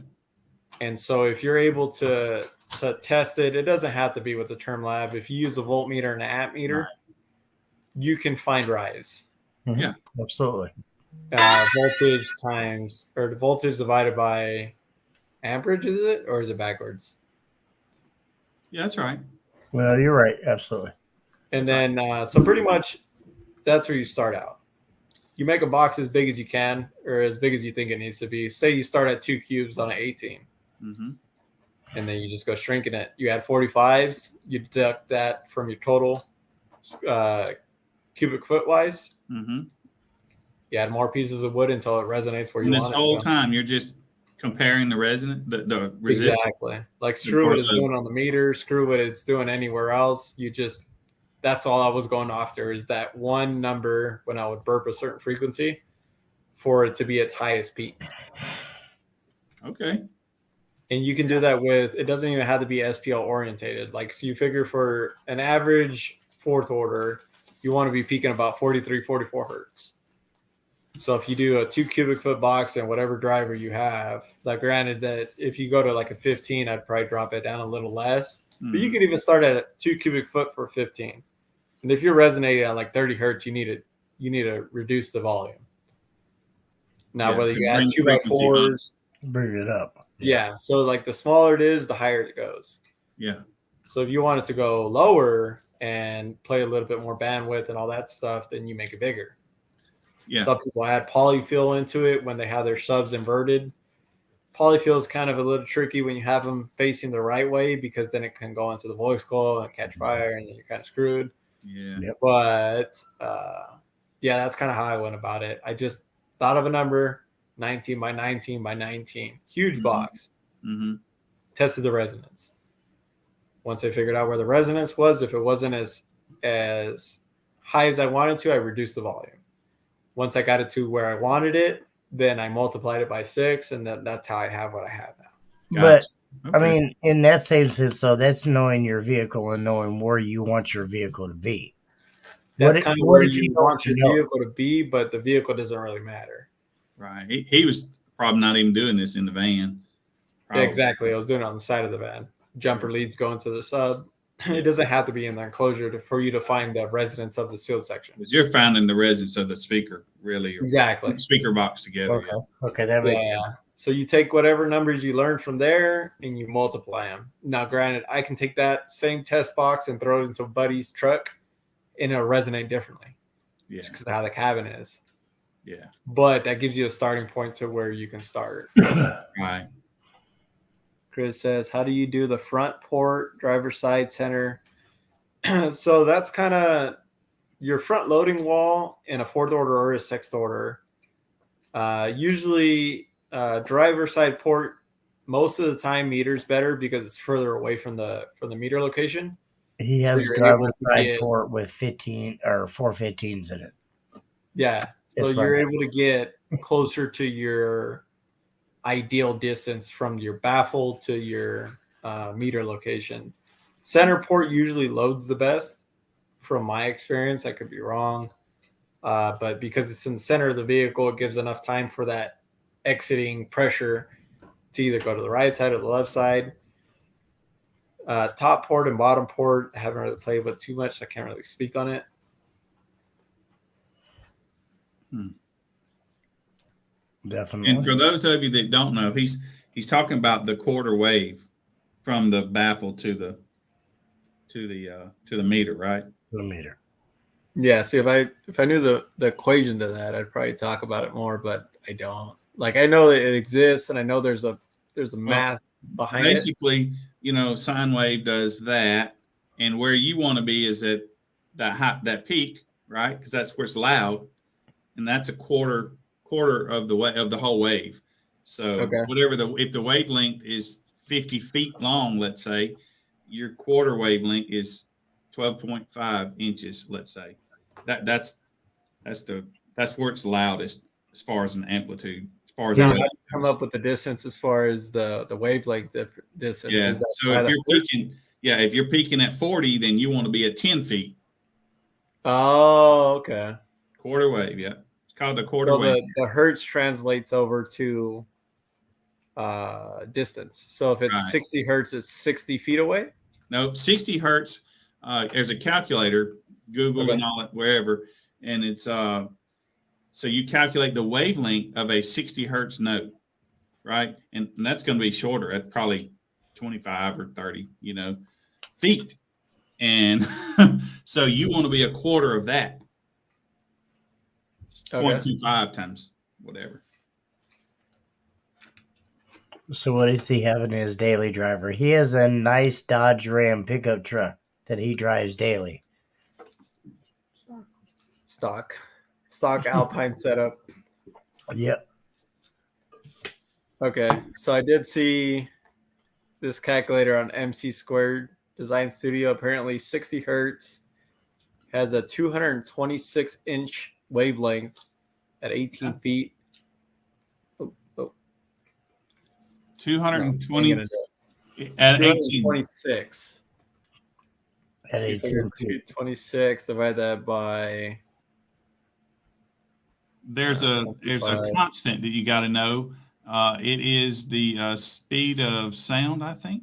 And so if you're able to test it, it doesn't have to be with the TermLab. If you use a voltmeter and an amp meter, you can find rise. Yeah. Absolutely. Voltage times, or the voltage divided by amperage, is it? Or is it backwards? Yeah, that's right. Well, you're right. Absolutely. And then, so pretty much that's where you start out. You make a box as big as you can, or as big as you think it needs to be. Say you start at 2 cubes on an 18. Mm-hmm. And then you just go shrinking it. You add 45s, you deduct that from your total cubic foot wise. Mm-hmm. You add more pieces of wood until it resonates where you And want this it whole to. time you're just comparing the the resistance. Exactly. Like screw what it's doing on the meter, screw what it's doing anywhere else. That's all I was going after is that one number when I would burp a certain frequency for it to be its highest peak. Okay. And you can do that with, it doesn't even have to be SPL orientated. Like, so you figure for an average fourth order, you want to be peaking about 43, 44 hertz. So if you do a 2 cubic foot box and whatever driver you have, like granted that if you go to like a 15, I'd probably drop it down a little less, but you could even start at a 2 cubic foot for 15. And if you're resonating at like 30 hertz, you need to reduce the volume. Now, whether you add 2x4s, bring it up. Yeah. So like the smaller it is, the higher it goes. Yeah. So if you want it to go lower and play a little bit more bandwidth and all that stuff, then you make it bigger. Yeah. Some people add polyfill into it when they have their subs inverted. Polyfill is kind of a little tricky when you have them facing the right way because then it can go into the voice coil and catch fire and then you're kind of screwed. Yeah. Yep. But yeah, that's kind of how I went about it. I just thought of a number, 19 by 19 by 19, huge box. Mm-hmm. Tested the resonance. Once I figured out where the resonance was, if it wasn't as high as I wanted to, I reduced the volume. Once I got it to where I wanted it, then I multiplied it by 6, and that's how I have what I have now. But Okay. I mean, in that same sense, so that's knowing your vehicle and knowing where you want your vehicle to be. That's kind of where you want your vehicle to be, but the vehicle doesn't really matter. Right. He was probably not even doing this in the van. Yeah, exactly. I was doing it on the side of the van. Jumper leads going to the sub. It doesn't have to be in the enclosure for you to find the resonance of the sealed section. Because you're finding the resonance of the speaker, really. Exactly. Speaker box together. Okay. Okay, that makes sense. So you take whatever numbers you learn from there and you multiply them. Now, granted, I can take that same test box and throw it into a buddy's truck and it'll resonate differently. Yeah. Just because of how the cabin is. Yeah. But that gives you a starting point to where you can start. Right. Chris says, how do you do the front port, driver side, center? So that's kind of your front loading wall in a fourth order or a sixth order. Usually driver side port most of the time meter's better because it's further away from the meter location. He So has you're driver able to side get- port with 15 or 415s in it. Yeah. So It's you're fine. able to get closer to your ideal distance from your baffle to your meter location. Center port usually loads the best from my experience. I could be wrong. But because it's in the center of the vehicle, it gives enough time for that exiting pressure to either go to the right side or the left side. Top port and bottom port, I haven't really played with too much. So I can't really speak on it. Definitely. And for those of you that don't know, he's talking about the quarter wave from the baffle to the meter, right? The meter. Yeah, see, if I knew the equation to that, I'd probably talk about it more, but I don't. Like, I know that it exists, and I know there's a math behind it. Basically, sine wave does that, and where you want to be is at that peak, right? Because that's where it's loud, and that's a quarter of the whole wave. So Okay. if the wavelength is 50 feet long, let's say, your quarter wavelength is 12.5 inches, let's say. That's where it's loudest as far as an amplitude. As far as Now, the how do wave you come goes. up with the distance as far as the wavelength distance? Yeah. Is that So by if the you're hertz? peaking, if you're peaking at 40, then you want to be at 10 feet. Oh, okay. Quarter wave, yeah. It's called the quarter So wave. the hertz translates over to distance. So if it's Right. 60 hertz, it's 60 feet away. No, 60 hertz. There's a calculator, Google Okay. and all that, wherever, and it's so you calculate the wavelength of a 60 hertz note, right? And that's going to be shorter at probably 25 or 30, feet. And so you want to be a quarter of that, Okay. 0.25 times whatever. So what does he have in his daily driver? He has a nice Dodge Ram pickup truck that he drives daily. Stock Alpine setup. Yep. Okay, so I did see this calculator on MC Squared Design Studio. Apparently, 60 hertz has a 226 inch wavelength at 18 feet. 220 at 18. 226. At 18 feet. 226. Divide that by. There's a constant that you got to know. It is the speed of sound, I think.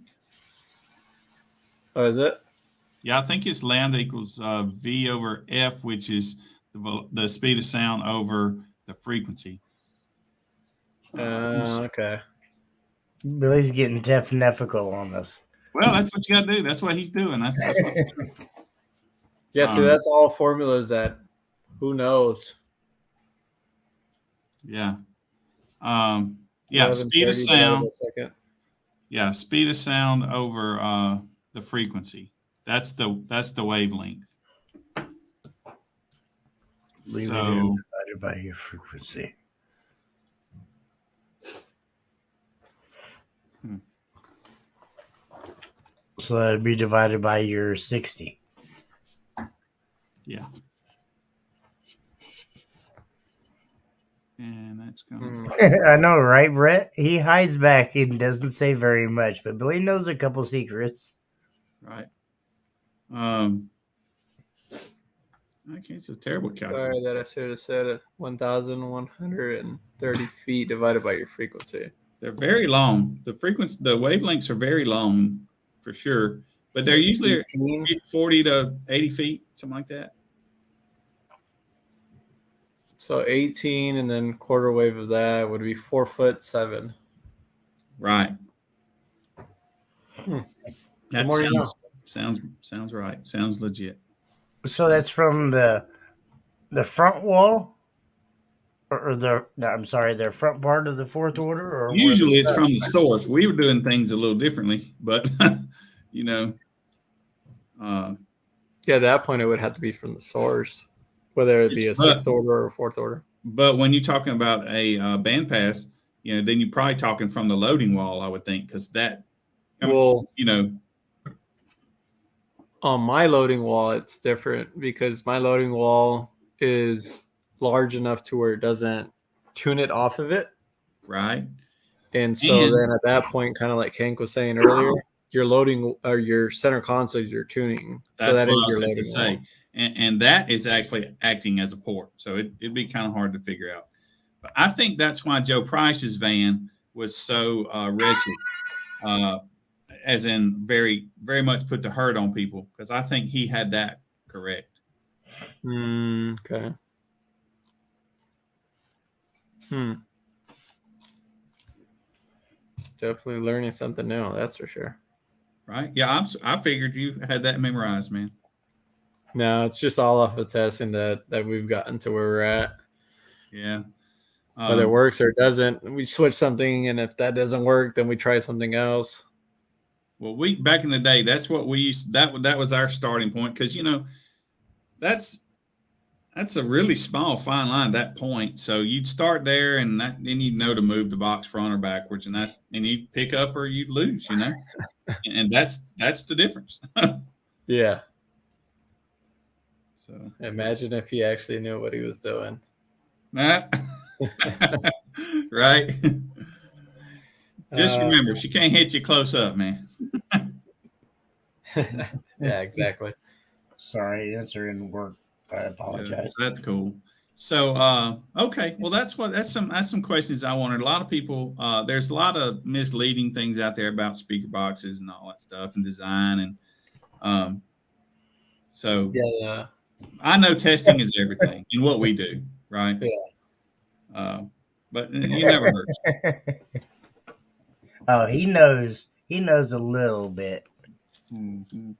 Oh, is it? Yeah, I think it's lambda equals V over F, which is the speed of sound over the frequency. Okay. Billy's getting technical on this. Well, that's what you got to do. That's what he's doing. That's what Yeah, so that's all formulas that who knows. yeah. Speed of 11:30 sound. a second. Yeah, speed of sound over the frequency. That's the wavelength. Leave it So in divided by your frequency. So that'd be divided by your 60. yeah. And that's going. I know, right, Brett? He hides back and doesn't say very much, but Billy knows a couple secrets. Right. Okay, it's a terrible calculator. Sorry that I should have said 1,130 feet divided by your frequency. They're very long. The wavelengths are very long for sure, but they're usually 18. 40 to 80 feet, something like that. So 18 and then quarter wave of that would be 4'7". Right. The That more you know. sounds right. Sounds legit. So that's from the front wall, or the front part of the fourth order, or Usually it's from the source. We were doing things a little differently, but Yeah, at that point it would have to be from the source, whether it be a It's sixth order or a fourth order. But when you're talking about a bandpass, then you're probably talking from the loading wall, I would think, because that, Well, you on my loading wall, it's different because my loading wall is large enough to where it doesn't tune it off of it. right? And so And- then at that point, kind of like Hank was saying earlier, your loading or your center console is your tuning. That's So that what is I your was loading to say. wall. And that is actually acting as a port. So it'd be kind of hard to figure out. But I think that's why Joe Price's van was so wretched, as in very, very much put the hurt on people, because I think he had that correct. Okay. Definitely learning something new. That's for sure. Right? Yeah, I figured you had that memorized, man. No, it's just all off of testing that we've gotten to where we're at. Yeah. Whether it works or it doesn't, we switch something, and if that doesn't work, then we try something else. Well, we back in the day, that's what we used. That was our starting point, because that's a really small fine line, that point. So you'd start there, and then you'd know to move the box front or backwards, and you'd pick up or you'd lose, and that's the difference. Yeah. So Imagine if he actually knew what he was doing. right. Just remember, she can't hit you close up, man. Yeah, exactly. Sorry, answering work. I apologize. Yeah, that's cool. So okay, well that's some questions I wanted. A lot of people, there's a lot of misleading things out there about speaker boxes and all that stuff and design, and so Yeah. I know testing is everything in what we do, right? Yeah. But you never hurt. Oh, he knows a little bit. Mm-hmm.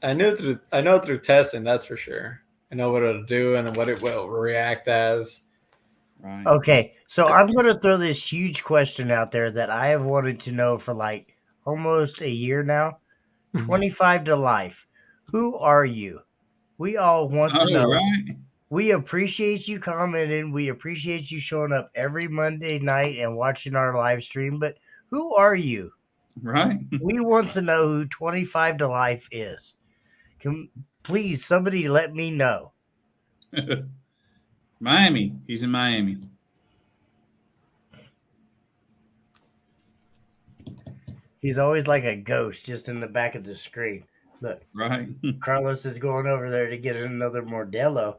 I know through testing, that's for sure. I know what it'll do and what it will react as. Right. Okay, so I'm going to throw this huge question out there that I have wanted to know for like almost a year now. 25 to life. Who are you? We all want to know. Right. We appreciate you commenting. We appreciate you showing up every Monday night and watching our live stream. But who are you? Right. We want to know who 25 to life is. Please, somebody let me know. Miami. He's in Miami. He's always like a ghost just in the back of the screen. Look, Right. Carlos is going over there to get another Modelo.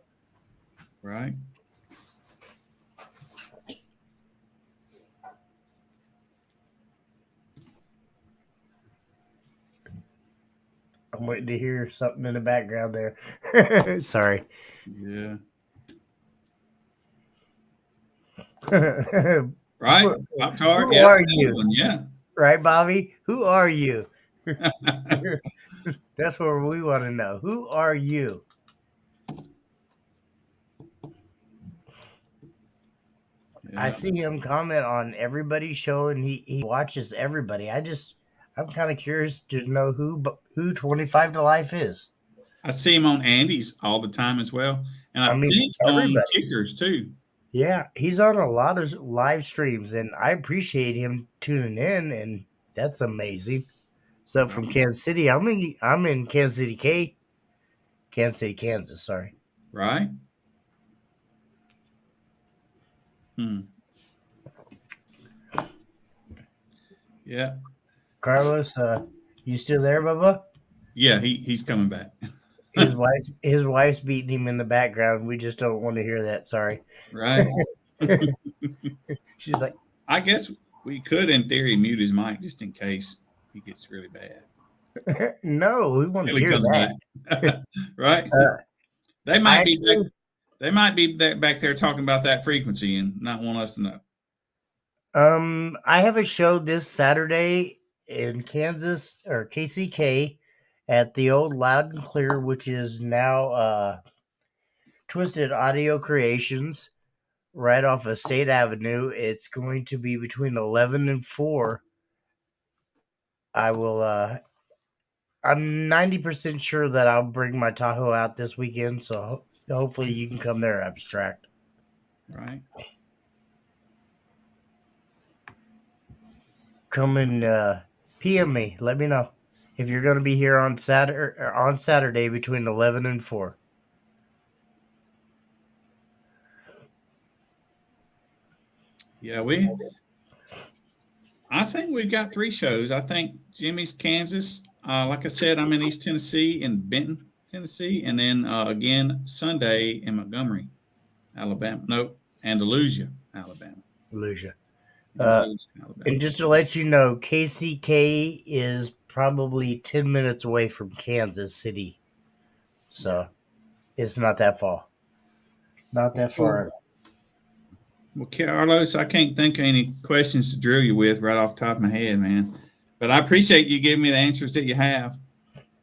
Right. I'm waiting to hear something in the background there. Sorry. Yeah. Right, Right. Pop-Tart. Who Yeah, are that's you? one. Yeah. Bobby? Who are you? That's what we want to know. Who are you? Yeah. I see him comment on everybody's show, and he watches everybody. I'm kind of curious to know who 25 to life is. I see him on Andy's all the time as well, and I think on everybody's. Kickers too. Yeah, he's on a lot of live streams, and I appreciate him tuning in, and that's amazing. So from Kansas City, I'm in Kansas City, Kansas. Sorry. Right. Yeah. Carlos, you still there, Bubba? Yeah, he's coming back. His wife's beating him in the background. We just don't want to hear that. Sorry. Right. She's like, I guess we could, in theory, mute his mic just in case he gets really bad. no, we want to Till he hear comes that. back. Right. They might be back there talking about that frequency and not want us to know. I have a show this Saturday in Kansas or KCK at the old Loud and Clear, which is now Twisted Audio Creations, right off of State Avenue. It's going to be between 11 and 4. I'm 90% sure that I'll bring my Tahoe out this weekend, so hopefully you can come there, Abstract. Right. come and PM me. Let me know if you're going to be here on Saturday between 11 and 4. Yeah, I think we've got 3 shows. I think Jimmy's Kansas. Like I said, I'm in East Tennessee in Benton, Tennessee, and then again Sunday in Montgomery, Alabama. Nope, Andalusia, Alabama. Lucia. Andalusia, Alabama. And just to let you know, KCK is probably 10 minutes away from Kansas City. So it's not that far. Not that far. Well, Carlos, I can't think of any questions to drill you with right off the top of my head, man. But I appreciate you giving me the answers that you have.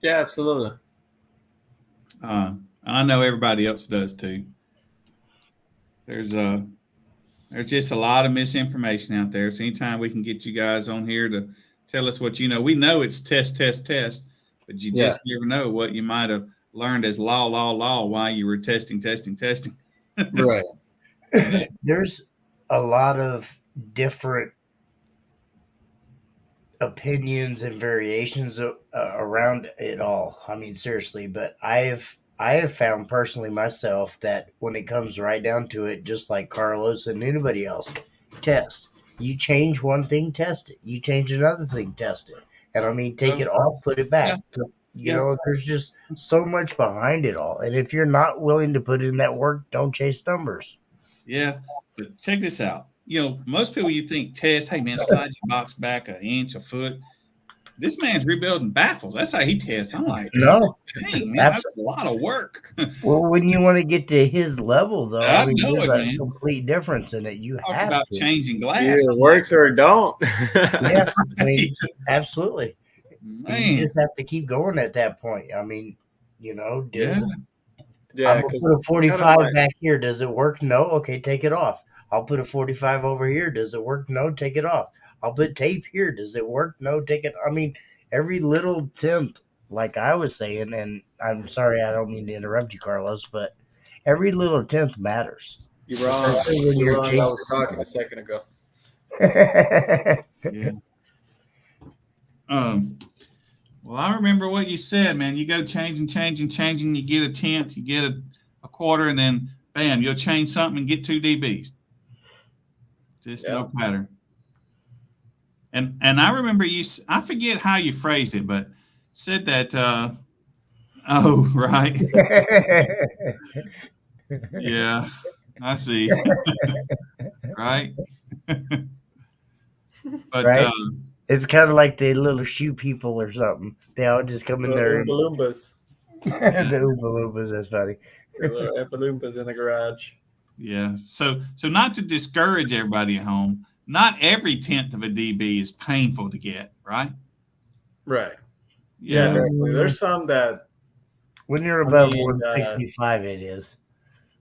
Yeah, absolutely. I know everybody else does too. There's just a lot of misinformation out there. So anytime we can get you guys on here to tell us what you know, we know it's test, but you just never know what you might have learned as law while you were testing. Right. There's a lot of different opinions and variations around it all. I mean, seriously, but I have found personally myself that when it comes right down to it, just like Carlos and anybody else, test. You change one thing, test it. You change another thing, test it. And I mean, take it off, put it back. You know, there's just so much behind it all. And if you're not willing to put in that work, don't chase numbers. Yeah, but check this out. You know, most people you think test, hey man, slide your box back an inch, a foot. This man's rebuilding baffles. That's how he tests. I'm like, no, dang, man, that's a lot of work. Well, when you want to get to his level, though, I mean, know there's it, a man. complete difference in it. You Talk have about to. changing glass. Either it works or it don't. Yeah, I mean, absolutely. Man. You just have to keep going at that point. I mean, you know, Yeah. I'm gonna put a 45 back here. Does it work? No. Okay, take it off. I'll put a 45 over here. Does it work? No, take it off. I'll put tape here. Does it work? No, take it. I mean, every little tenth, like I was saying, and I'm sorry, I don't mean to interrupt you, Carlos, but every little tenth matters. You're wrong. Especially when you're I was talking a second ago. Yeah. Well, I remember what you said, man. You go changing. You get a tenth, you get a quarter, and then bam, you'll change something and get 2 dBs. Just no pattern. And I remember I forget how you phrased it, but said that. Oh, right. Yeah, I see. Right. But right? It's kind of like the little shoe people or something. They all just come in there. The Oompa Loompas. The Oompa Loompas, that's funny. The little Oompa Loompas in the garage. Yeah. So not to discourage everybody at home, not every tenth of a dB is painful to get, right? Right. Yeah. Definitely. There's some that when you're above 165, it is.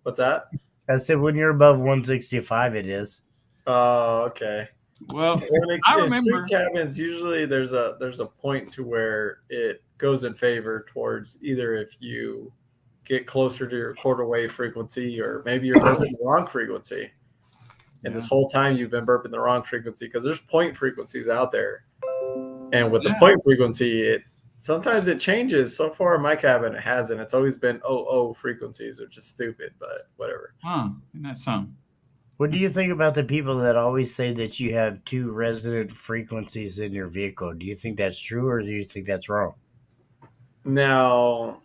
What's that? I said when you're above 165, it is. Oh, okay. Well, I remember street cabins. Usually, there's a point to where it goes in favor towards either if you get closer to your quarter wave frequency, or maybe you're burping the wrong frequency. And this whole time you've been burping the wrong frequency, because there's point frequencies out there, and with the point frequency, sometimes it changes. So far in my cabin, it hasn't. It's always been 00 frequencies, which is stupid, but whatever. Huh? Isn't that something? What do you think about the people that always say that you have 2 resonant frequencies in your vehicle? Do you think that's true, or do you think that's wrong? Now,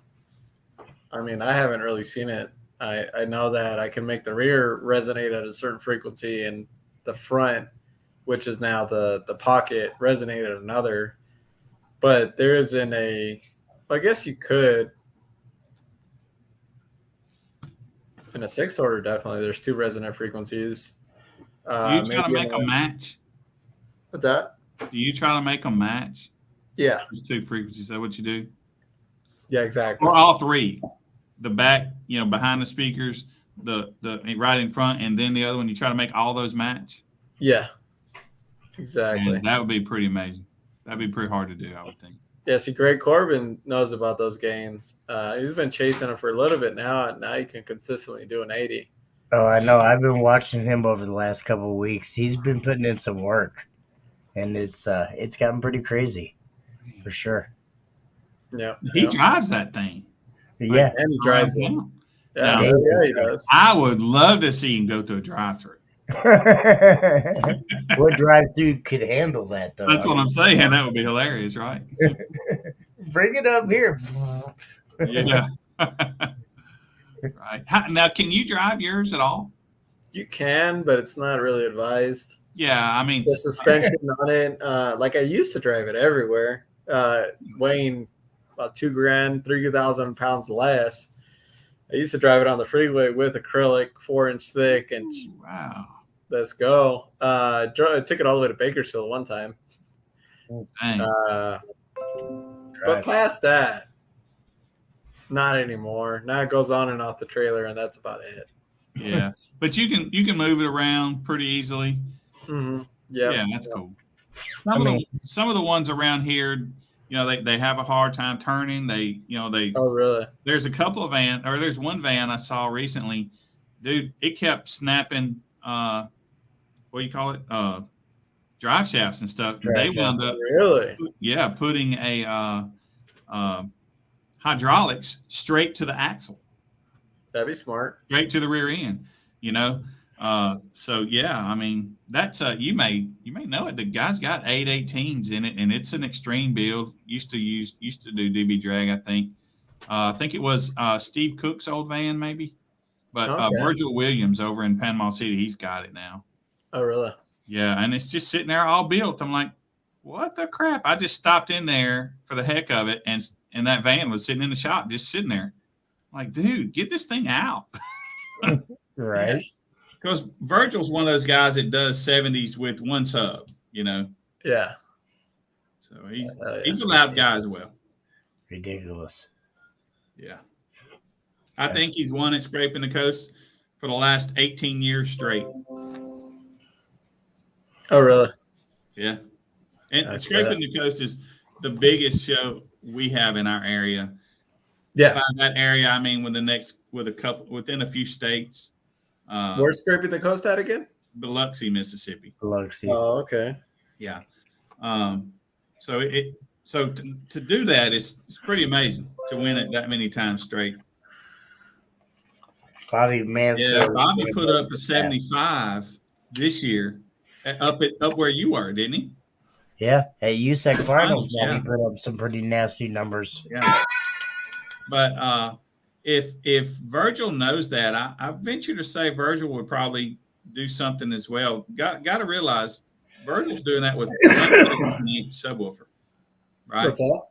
I mean, I haven't really seen it. I know that I can make the rear resonate at a certain frequency, and the front, which is now the pocket, resonate at another. But there isn't I guess you could. In a 6th order, definitely, there's 2 resonant frequencies. Do you try to make a match? What's that? Do you try to make a match? Yeah. There's 2 frequencies. Is that what you do? Yeah, exactly. Or all 3. The back, behind the speakers, the right in front, and then the other one. You try to make all those match? Yeah. Exactly. And that would be pretty amazing. That'd be pretty hard to do, I would think. Yeah, see, Greg Corbin knows about those gains. He's been chasing them for a little bit now, and now you can consistently do an 80. Oh, I know. I've been watching him over the last couple of weeks. He's been putting in some work. and it's gotten pretty crazy for sure. Yeah. He drives that thing. Yeah, And he Around drives it. town. Yeah, Now, yeah, he does. I would love to see him go through a drive-through. what drive-through could handle that though? That's what I'm saying. That would be hilarious, right? Bring it up here. Yeah. Right. Now, can you drive yours at all? You can, but it's not really advised. Yeah, I mean, The suspension on it, like I used to drive it everywhere, weighing about 2 grand, 3,000 pounds less. I used to drive it on the freeway with acrylic, 4-inch thick, and wow. let's go. I took it all the way to Bakersfield one time. Dang. But past that, not anymore. Now it goes on and off the trailer, and that's about it. Yeah, but you can move it around pretty easily. Mm-hmm. Yep. Yeah, that's cool. Some of the ones around here, they have a hard time turning. Oh, really? There's a couple of there's one van I saw recently, dude. It kept snapping. What do you call it? Drive shafts and stuff. They wound up really, putting a hydraulics straight to the axle. That'd be smart. Straight to the rear end. So yeah, I mean that's you may know it. The guy's got 818s in it, and it's an extreme build. Used to do DB drag, I think. I think it was Steve Cook's old van, maybe. But Okay. Virgil Williams over in Panama City, he's got it now. Oh, really? Yeah, and it's just sitting there all built. I'm like, what the crap? I just stopped in there for the heck of it, and that van was sitting in the shop, just sitting there. I'm like, dude, get this thing out. Right. Because Virgil's one of those guys that does 70s with one sub, Yeah. So he's a loud guy as well. Ridiculous. Yeah. I think he's won at Scraping the Coast for the last 18 years straight. Oh, really? Yeah. And That's Scraping the Coast is the biggest show we have in our area. Yeah. By that area, I mean within a few states. Where's Scraping the Coast at again? Biloxi, Mississippi. Biloxi. Oh, okay. Yeah. So to do that it's pretty amazing to win it that many times straight. Bobby Mansfield. Yeah, Bobby put up a 75 this year up where you were, didn't he? Yeah, at USAC finals, Yeah. Bobby put up some pretty nasty numbers. Yeah. But if Virgil knows that, I venture to say Virgil would probably do something as well. Got to realize Virgil's doing that with 1 18-inch subwoofer, right? What's that?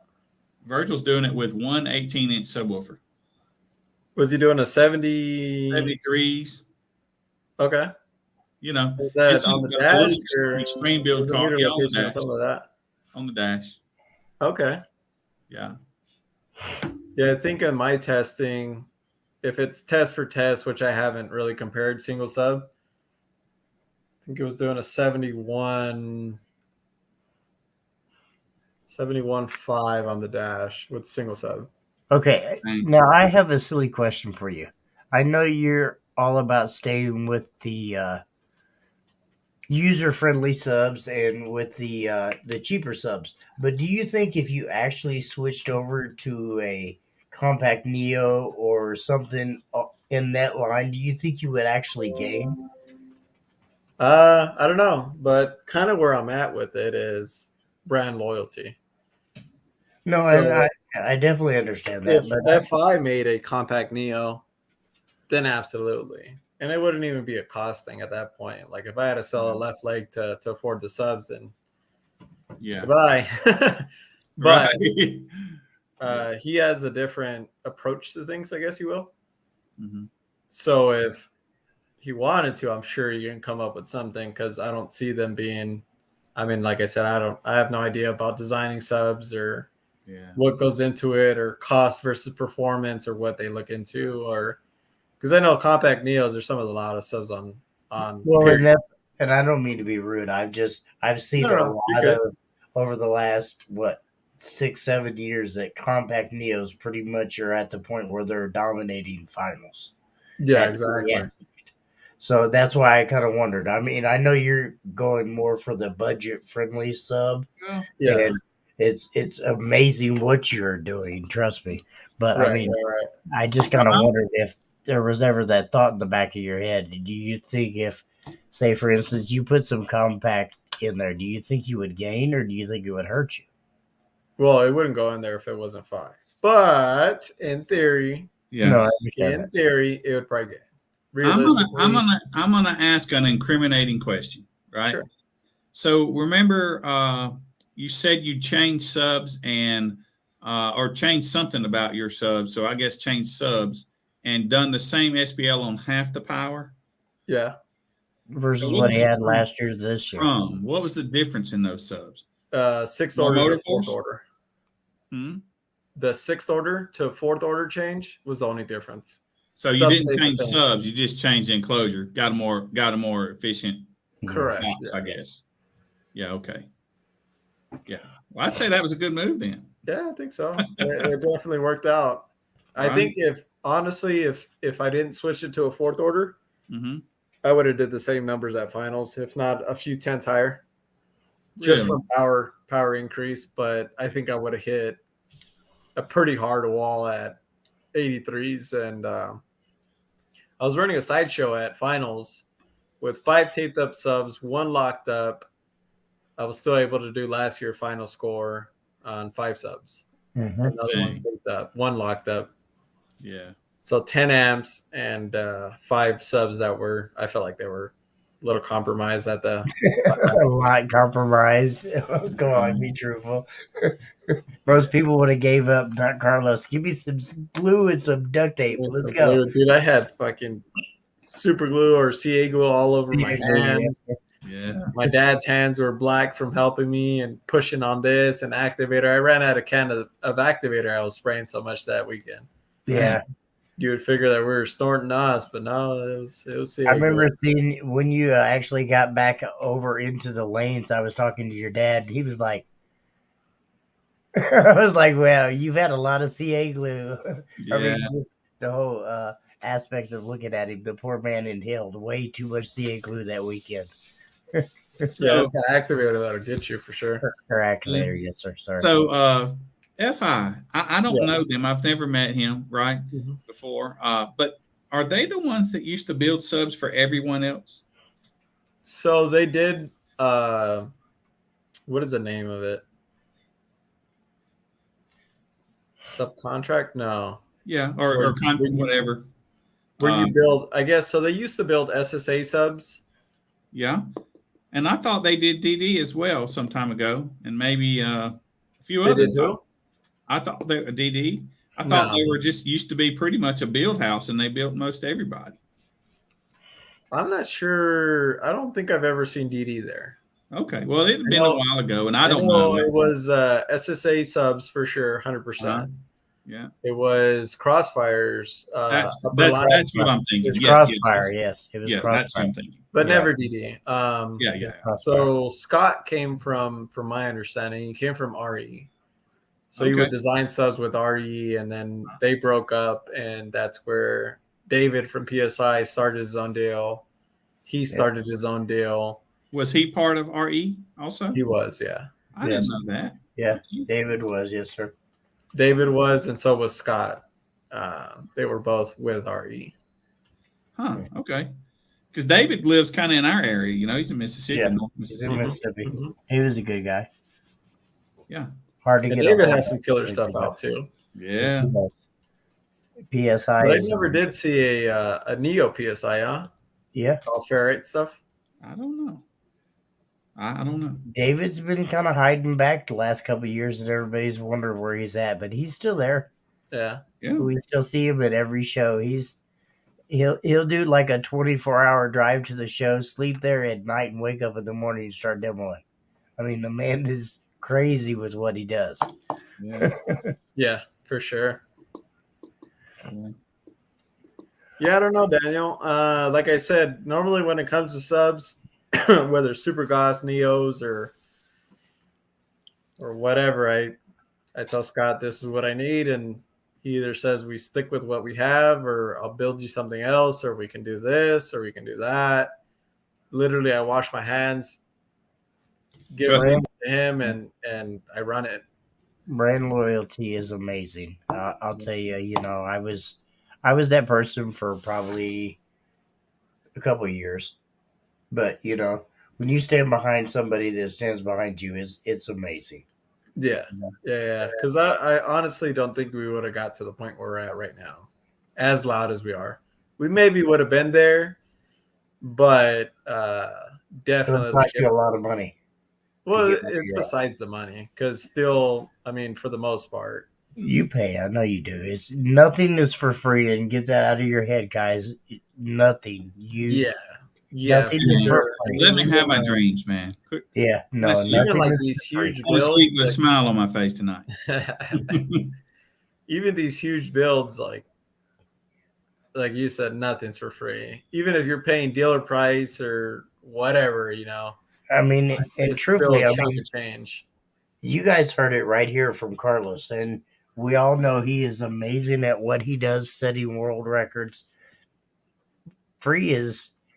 Virgil's doing it with 1 18-inch subwoofer. Was he doing a 70? 73s, Okay. Is that on the dash or extreme build car? Yeah, on the dash. Some of that. On the dash. Okay. Yeah. Yeah, I think in my testing, if it's test for test, which I haven't really compared single sub, I think it was doing a 71.5 on the dash with single sub. Okay, now I have a silly question for you. I know you're all about staying with the user-friendly subs and with the cheaper subs, but do you think if you actually switched over to a compact Neo or something in that line, do you think you would actually gain? I don't know, but kind of where I'm at with it is brand loyalty. No, So, and I definitely understand that. If I made a compact Neo, then absolutely. And it wouldn't even be a cost thing at that point. Like if I had to sell a left leg to afford the subs, then Yeah. goodbye. But Right. he has a different approach to things, I guess you will. Mm-hmm. So if he wanted to, I'm sure you can come up with something because I don't see them being. I mean, like I said, I have no idea about designing subs or what goes into it or cost versus performance or what they look into or because I know compact Neos are some of the loudest subs on. Well, and I don't mean to be rude. I've seen a lot of over the last 6-7 years that compact Neos pretty much are at the point where they're dominating finals. Yeah, exactly. So that's why I kind of wondered. I mean, I know you're going more for the budget friendly sub, Well, Yeah. and it's amazing what you're doing. Trust me. But I Right. mean, Right. I just kind of Uh-huh. wondered if there was ever that thought in the back of your head. Do you think if, say, for instance, you put some compact in there, do you think you would gain or do you think it would hurt you? Well, it wouldn't go in there if it wasn't 5. But in theory, yeah. No, I understand that. it would probably get. I'm Realistically, gonna ask an incriminating question, right? Sure. So remember, you said you changed subs and or changed something about your subs. So I guess changed subs and done the same SPL on half the power. yeah. Versus So what he was it had last year to this year. what was the difference in those subs? 6th More order motor to 4th force? order. Hmm? The 6th order to 4th order change was the only difference. So you Subs didn't stayed the change same. subs, you just changed the enclosure. Got a more efficient Correct. box, I guess. Yeah, okay. Yeah. Well, I'd say that was a good move then. Yeah, I think so. It definitely worked out. I Right. think if I didn't switch it to a 4th order, Mm-hmm. I would have did the same numbers at finals, if not a few tenths higher, just Really? from power increase. But I think I would have hit a pretty hard wall at 83s, and I was running a sideshow at finals with 5 taped up subs, 1 locked up. I was still able to do last year's final score on 5 subs. Mhm. Another one Dang. taped up, 1 locked up. Yeah. So 10 amps and 5 subs that were, I felt like they were a little compromised at the. A lot compromised. Come on, be truthful. Most people would have gave up. Not Carlos. Give me some glue and some duct tape. Let's go. Dude, I had fucking super glue or CA glue all over my hands. Yeah. My dad's hands were black from helping me and pushing on this and activator. I ran out of can of activator. I was spraying so much that weekend. Yeah, You would figure that we were snorting us, but no, it was CA I remember glue. seeing when you actually got back over into the lanes. I was talking to your dad. He was like, "I was like, well, you've had a lot of CA glue." Yeah. I mean, just the whole aspect of looking at him. The poor man inhaled way too much CA glue that weekend. Yeah, it's the activator that'll get you for sure. Or activator, yes, sir. Sorry. So FI, I don't Yeah. know them. I've never met him, right? Mhm. Before. But are they the ones that used to build subs for everyone else? So they did. What is the name of it? Subcontract? No. Yeah, or whatever. Where you Um, build, I guess. So they used to build SSA subs. Yeah. And I thought they did DD as well some time ago, and maybe a few They others. did too. I thought they were DD. I thought No. they were just used to be pretty much a build house, and they built most everybody. I'm not sure. I don't think I've ever seen DD there. Okay, well, it'd been know- a while ago, and I don't know know. it was SSA subs for sure, 100%. Yeah, It was Crossfires. that's Upper Line, that's what I'm thinking. It's Yes, Crossfire, yes, yes. It was yeah, that's what Crossfire. I'm thinking. but yeah. never DD. Yeah. So Scott came from my understanding, he came from RE. So he Okay. would design subs with RE, and then they broke up, and that's where David from PSI started his own deal. He started his own deal. Was he part of RE also? He was, yeah. I Yes. didn't know that. Yeah, David was, yes, sir. David was, and so was Scott. They were both with RE. Huh. Okay. Because David lives kind of in our area. You know, he's in Mississippi, Yeah. North He's in Mississippi. Mississippi. Mhm. He was a good guy. Yeah. Hard to And get David a has some killer stuff out too. Yeah. PSI. But I is- never did see a Neo PSI, huh? Yeah, All ferrite stuff. I don't know. I don't know. David's been kind of hiding back the last couple of years, and everybody's wondering where he's at, but he's still there. Yeah. Yeah. We still see him at every show. He'll do like a 24-hour drive to the show, sleep there at night, and wake up in the morning and start demoing. I mean, the man is crazy with what he does. Yeah. Yeah, for sure. Yeah. Yeah, I don't know, Daniel. Like I said, normally when it comes to subs, whether Super Goss, Neos, or whatever, I tell Scott this is what I need, and He either says we stick with what we have, or I'll build you something else, or we can do this, or we can do that. Literally, I wash my hands, give Trust it to him, and I run it. Brand loyalty is amazing. I'll tell you. I was that person for probably a couple of years, but when you stand behind somebody that stands behind you, it's amazing. Yeah. Because I honestly don't think we would have got to the point where we're at right now, as loud as we are. We maybe would have been there, but It'll definitely. cost you a lot of money. Well, get where it's you're at. besides the money, because still, I mean, for the most part, You pay. I know you do. It's nothing is for free, and get that out of your head, guys. Nothing. yeah, Nothing for is for sure. free. Let me have my dreams, man. Yeah, no, Let's nothing Even like is these for free. huge I'm gonna builds, sleep with a smile on my face tonight. even these huge builds, like you said, nothing's for free. Even if you're paying dealer price or whatever, I mean, and it's truthfully, still I a chunk mean, of change. you guys heard it right here from Carlos, and we all know he is amazing at what he does, setting world records.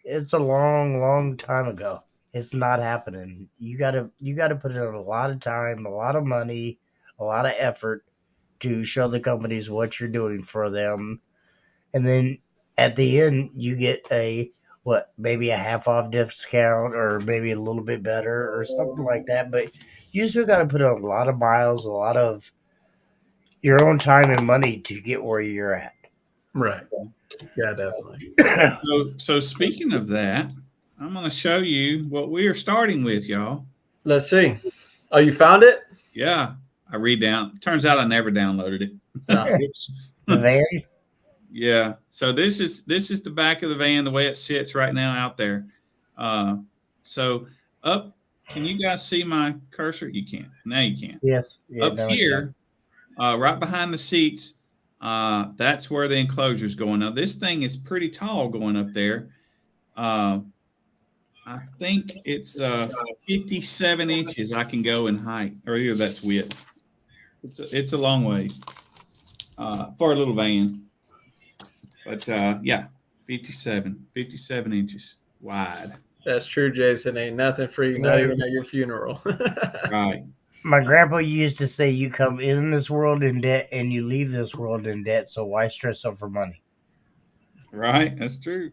It's a long, long time ago. It's not happening. You gotta put in a lot of time, a lot of money, a lot of effort to show the companies what you're doing for them. And then at the end you get maybe a half off discount or maybe a little bit better or something like that. But you still gotta put in a lot of miles, a lot of your own time and money to get where you're at. Right. Yeah, definitely. So speaking of that, I'm going to show you what we are starting with, y'all. Let's see. Oh, you found it? Yeah, Turns out I never downloaded it. No. Oops. The van? Yeah. So this is the back of the van, the way it sits right now out there. So up, can you guys see my cursor? You can't. Now you can. Yes. Yeah, Up here, right behind the seats, that's where the enclosure is going. Now this thing is pretty tall going up there. I think it's 57 inches I can go in height, or either that's width. It's a long ways for a little van. But yeah, 57 inches wide. That's true, Jason. Ain't nothing free, not even at your funeral. Right. My grandpa used to say, "You come in this world in debt, and you leave this world in debt. So why stress over money?" Right. That's true.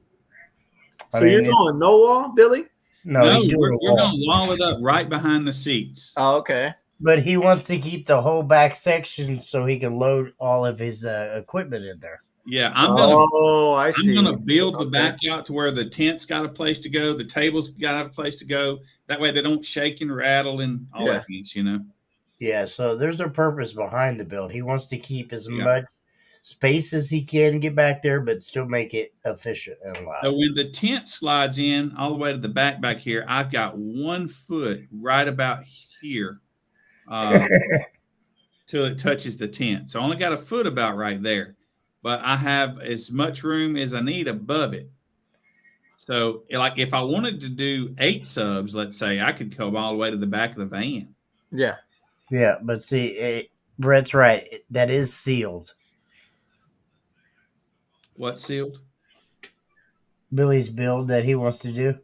So you're going no wall, Billy? No, he's doing we're going to wall it up right behind the seats. Oh, okay. But he wants to keep the whole back section so he can load all of his equipment in there. Yeah, I see. I'm gonna build the back out to where the tent's got a place to go, the table's got a place to go. That way they don't shake and rattle and all that piece, Yeah, so there's a purpose behind the build. He wants to keep as much space as he can get back there, but still make it efficient and loud. So when the tent slides in all the way to the back here, I've got 1 foot right about here till it touches the tent. So I only got a foot about right there, but I have as much room as I need above it. So like if I wanted to do 8 subs, let's say, I could come all the way to the back of the van. Yeah. Yeah, but see, Brett's right. That is sealed. What sealed? Billy's build that he wants to do.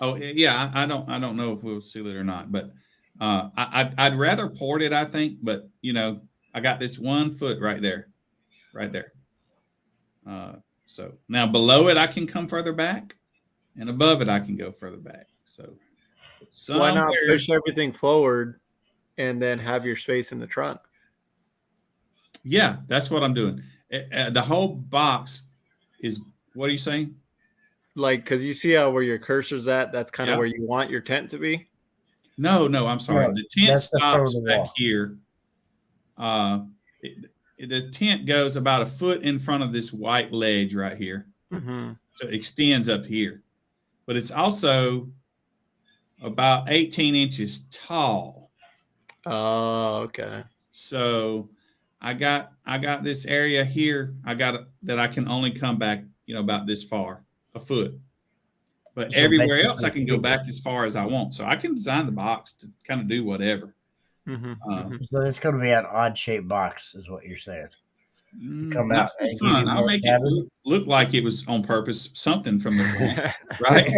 Oh yeah, I don't know if we'll seal it or not, but I'd rather port it, I think. But I got this 1 foot right there. So now below it I can come further back, and above it I can go further back. So why not push everything forward and then have your space in the trunk? Yeah, that's what I'm doing. The whole box is. What are you saying? Like, because you see how where your cursor's at, that's kind of where you want your tent to be. No, I'm sorry. No, the tent stops back wall. here. The tent goes about a foot in front of this white ledge right here. Mm-hmm. So it extends up here, but it's also about 18 inches tall. Oh, okay. So I got this area here. That I can only come back, about this far, a foot. But So everywhere else I can go back as far as I want. So I can design the box to kind of do whatever. Mm-hmm. So it's going to be an odd shaped box, is what you're saying. come Not out for and give fun. you I'll more make it cabin? look like it was on purpose, something from the front, right?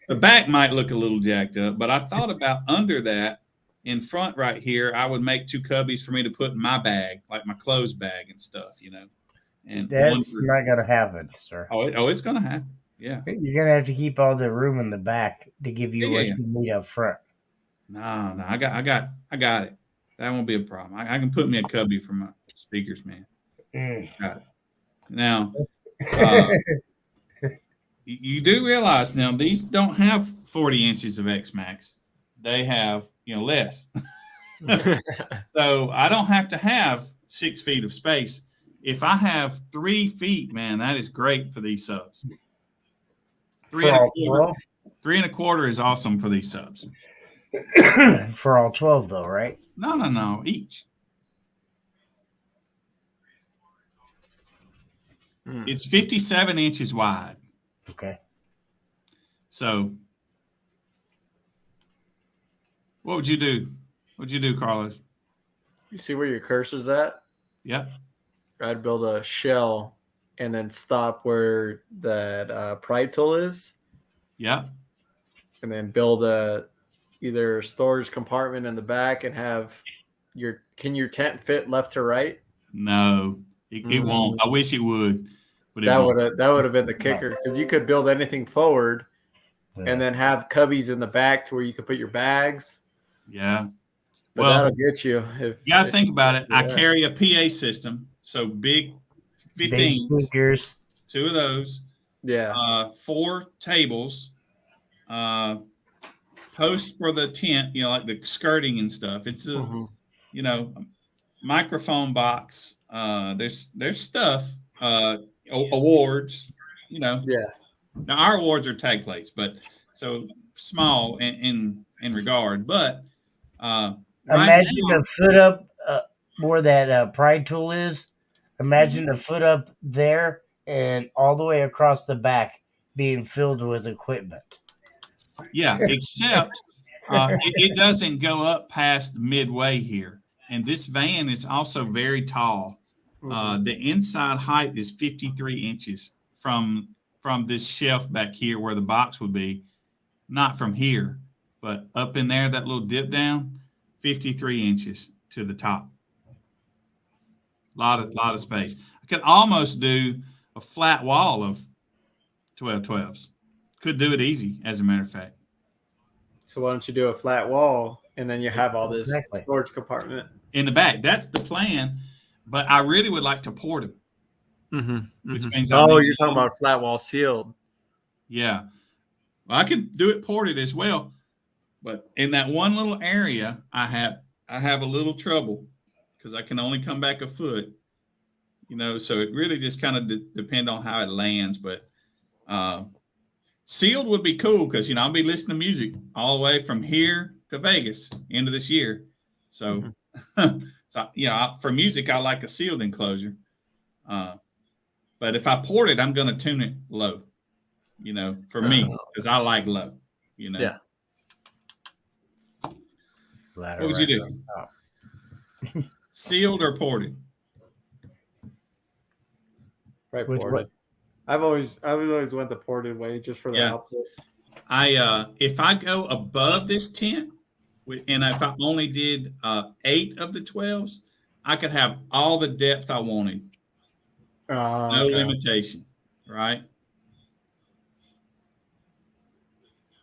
The back might look a little jacked up, but I thought about under that in front right here, I would make 2 cubbies for me to put in my bag, like my clothes bag and stuff, and one That's for, not gonna happen, sir. it's going to happen. Yeah. You're gonna have to keep all the room in the back to give you Yeah, what yeah. you need up front. No, I got it. That won't be a problem. I can put me a cubby for my speakers, man. Got it. Now, you do realize now these don't have 40 inches of X-Max. They have, less. So I don't have to have 6 feet of space. If I have 3 feet, man, that is great for these subs. For all 12? 3 1/4 is awesome for these subs. For all 12, though, right? No, each. It's 57 inches wide. Okay. So what would you do? What'd you do, Carlos? You see where your cursor's at? Yep. I'd build a shell and then stop where that pry tool is, Yep. and then build a either storage compartment in the back and have can your tent fit left to right? No, it won't. I wish it would, but That would have been the kicker, because you could build anything forward and then have cubbies in the back to where you could put your bags. Yeah. But Well, that'll get you. you got to think about it. I Yeah. carry a PA system, so big 15, Big speakers. 2 of those, Yeah. 4 tables, post for the tent, like the skirting and stuff. It's a, microphone box. There's stuff, awards, Yeah. Now our awards are tag plates, but so small in regard, but Imagine a foot up where that pry tool is. Imagine a foot up there and all the way across the back being filled with equipment. Yeah, except it doesn't go up past midway here. And this van is also very tall. The inside height is 53 inches from this shelf back here where the box would be, not from here, but up in there, that little dip down, 53 inches to the top. Lot of space. I could almost do a flat wall of 12/12s. Could do it easy, as a matter of fact. So why don't you do a flat wall and then you have all this Exactly. storage compartment In the back, that's the plan. But I really would like to port them, which means you're talking about flat wall sealed. Yeah, well, I could do it ported as well, but in that one little area, I have a little trouble because I can only come back a foot. So it really just kind of depend on how it lands. But sealed would be cool because I'll be listening to music all the way from here to Vegas end of this year. So, for music, I like a sealed enclosure. But if I port it, I'm going to tune it low. For me, because I like low. Yeah. What would you do? Sealed or ported? Right, Which ported. I've always went the ported way just for the output. If I go above this tent, and if I only did 8 of the 12s, I could have all the depth I wanted. No limitation, right?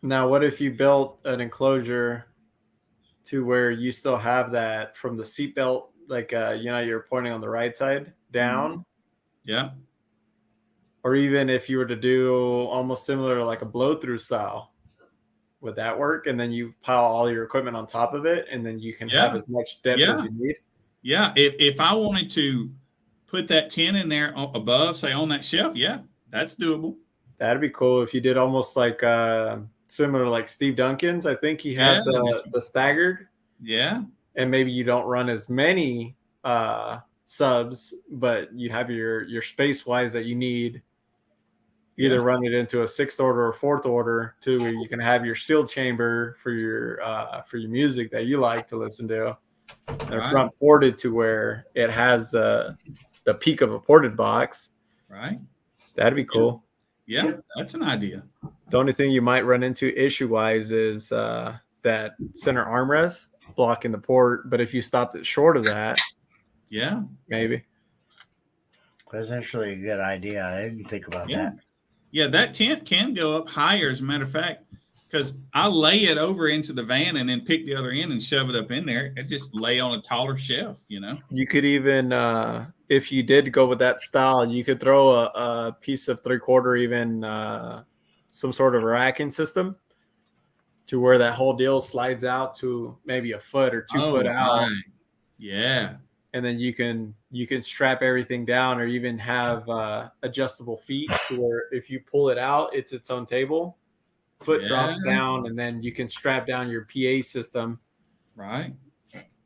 Now, what if you built an enclosure to where you still have that from the seatbelt, like you're pointing on the right side down? Yeah. Or even if you were to do almost similar to like a blow-through style, would that work? And then you pile all your equipment on top of it, and then you can have as much depth as you need? Yeah. If I wanted to put that tent in there above, say on that shelf, yeah, that's doable. That'd be cool if you did almost like similar like Steve Duncan's. I think he had the staggered. Yeah. And maybe you don't run as many subs, but you have your space wise that you need. Either run it into a 6th order or 4th order to where you can have your sealed chamber for your music that you like to listen to, and front ported to where it has the the peak of a ported box. Right. That'd be cool. Yeah, that's an idea. The only thing you might run into issue-wise is that center armrest blocking the port. But if you stopped it short of that, Yeah. maybe. That's actually a good idea. I didn't think about Yeah. that. Yeah, that tent can go up higher, as a matter of fact, because I lay it over into the van and then pick the other end and shove it up in there. It just lay on a taller shelf, you know? You could even, if you did go with that style, you could throw a piece of 3/4, even some sort of racking system to where that whole deal slides out to maybe a foot or 2 foot out. Right. Yeah. And then you can strap everything down, or even have adjustable feet to where if you pull it out, it's its own table. Foot drops Yeah. down, and then you can strap down your PA system Right.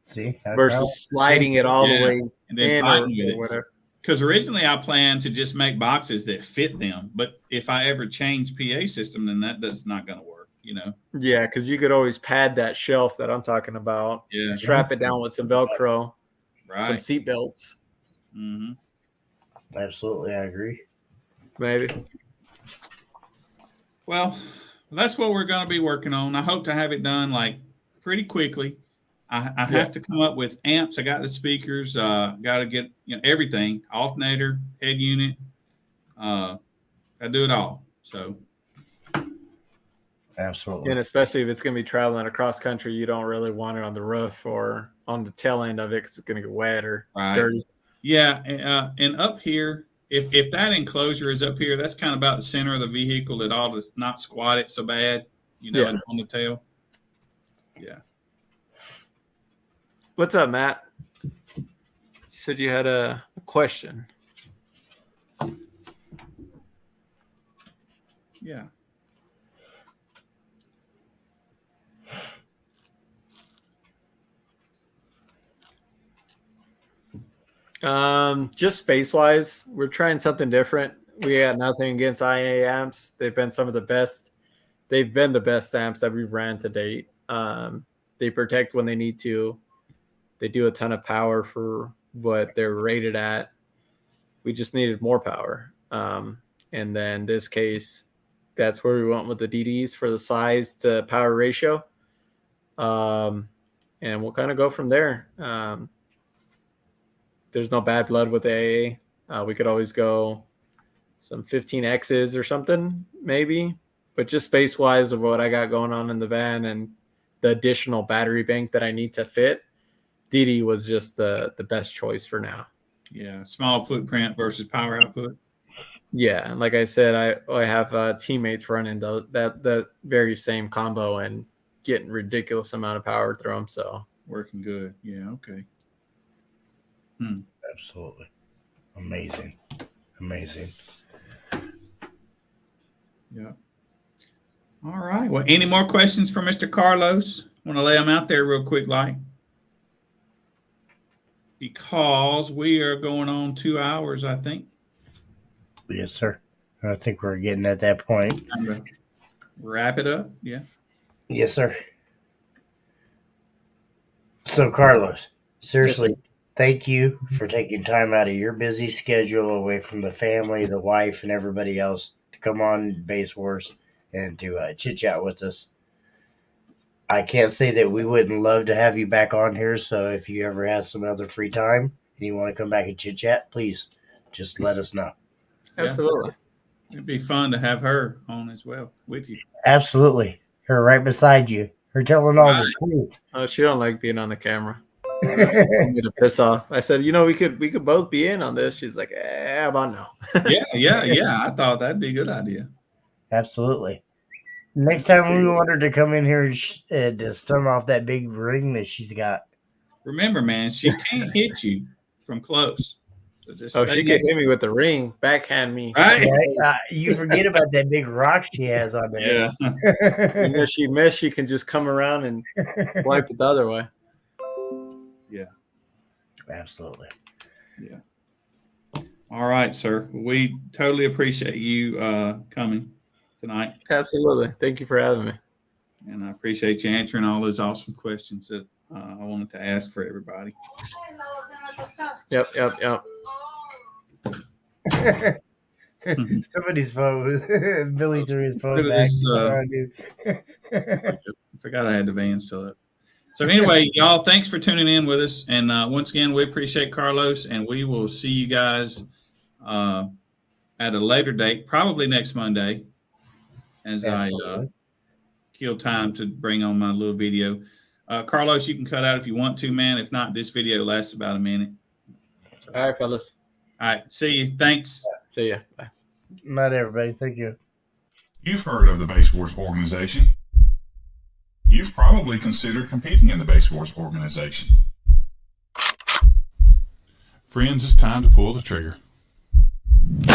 See, versus sliding it all Yeah. the way And then in fighting with or it. whatever. Because originally I planned to just make boxes that fit them. But if I ever change PA system, then that's not going to work, you know? Yeah, because you could always pad that shelf that I'm talking about. Yeah. Strap it down with some Velcro, some Right. seat belts, Mm-hmm. Absolutely, I agree. maybe. Well, that's what we're going to be working on. I hope to have it done like pretty quickly. I have to come up with amps. I got the speakers. Got to get everything: alternator, head unit. I do it all. So Absolutely. And especially if it's going to be traveling across country, you don't really want it on the roof or on the tail end of it because it's going to get wet or right. dirty. Yeah, and up here, if that enclosure is up here, that's kind of about the center of the vehicle. It ought to not squat it so bad, Yeah. on the tail. Yeah. What's up, Matt? You said you had a question. Yeah. Just space wise, we're trying something different. We got nothing against IA amps. They've been some of the best. They've been the best amps that we've ran to date. They protect when they need to. They do a ton of power for what they're rated at. We just needed more power. And then this case, that's where we went with the DDs for the size to power ratio. And we'll kind of go from there. There's no bad blood with AA. We could always go some 15Xs or something, maybe. But just space-wise of what I got going on in the van and the additional battery bank that I need to fit, DD was just the best choice for now. Yeah. Small footprint versus power output. Yeah, and like I said, I have teammates running that very same combo and getting ridiculous amount of power through them. So Working good. Yeah. Okay. Absolutely. Amazing. Yeah. All right. Well, any more questions for Mr. Carlos? Want to lay them out there real quick, like, because we are going on 2 hours, I think. Yes, sir. I think we're getting at that point. Time to wrap it up. Yeah. Yes, sir. So, Carlos, seriously, thank you for taking time out of your busy schedule away from the family, the wife, and everybody else to come on Base Wars and to chit chat with us. I can't say that we wouldn't love to have you back on here. So, if you ever have some other free time and you want to come back and chit chat, please just let us know. Yeah. absolutely. It'd be fun to have her on as well with you. Absolutely. Her right beside you. Her telling all the truth. Oh, she don't like being on the camera. I'm gonna piss off. I said, we could both be in on this. She's like, how about no? Yeah. I thought that'd be a good idea. Absolutely. Next time we want her to come in here to stun off that big ring that she's got. Remember, man, she can't hit you from close. So just Oh, stay she could next hit me with the ring, backhand me. Right? Right? You forget about that big rock she has on there. Yeah. And if she missed, she can just come around and wipe it the other way. Absolutely. All right, sir. We totally appreciate you coming tonight. Absolutely. Thank you for having me. And I appreciate you answering all those awesome questions that I wanted to ask for everybody. Yep. Somebody's phone. Billy threw his phone Look at back. this, I forgot I had the van still up. So anyway, y'all, thanks for tuning in with us. And once again, we appreciate Carlos, and we will see you guys at a later date, probably next Monday, as I kill time to bring on my little video. Carlos, you can cut out if you want to, man. If not, this video lasts about a minute. All right, fellas. All right. See you. Thanks. See ya. Bye. Not everybody. Thank you. You've heard of the Base Wars organization. You've probably considered competing in the Base Wars organization. Friends, it's time to pull the trigger. This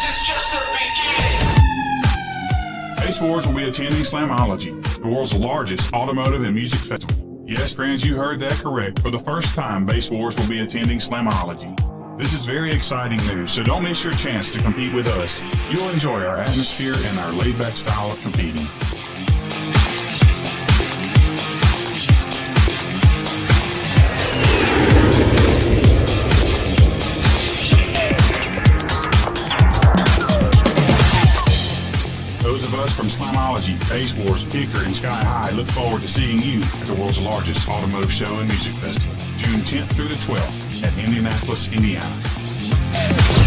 is just the beginning. Base Wars will be attending Slamology, the world's largest automotive and music festival. Yes, friends, you heard that correct. For the first time, Base Wars will be attending Slamology. This is very exciting news, so don't miss your chance to compete with us. You'll enjoy our atmosphere and our laid-back style of competing. Those of us from Slamology, Base Wars, Kicker, and Sky High look forward to seeing you at the world's largest automotive show and music festival, June 10th through the 12th at Indianapolis, Indiana.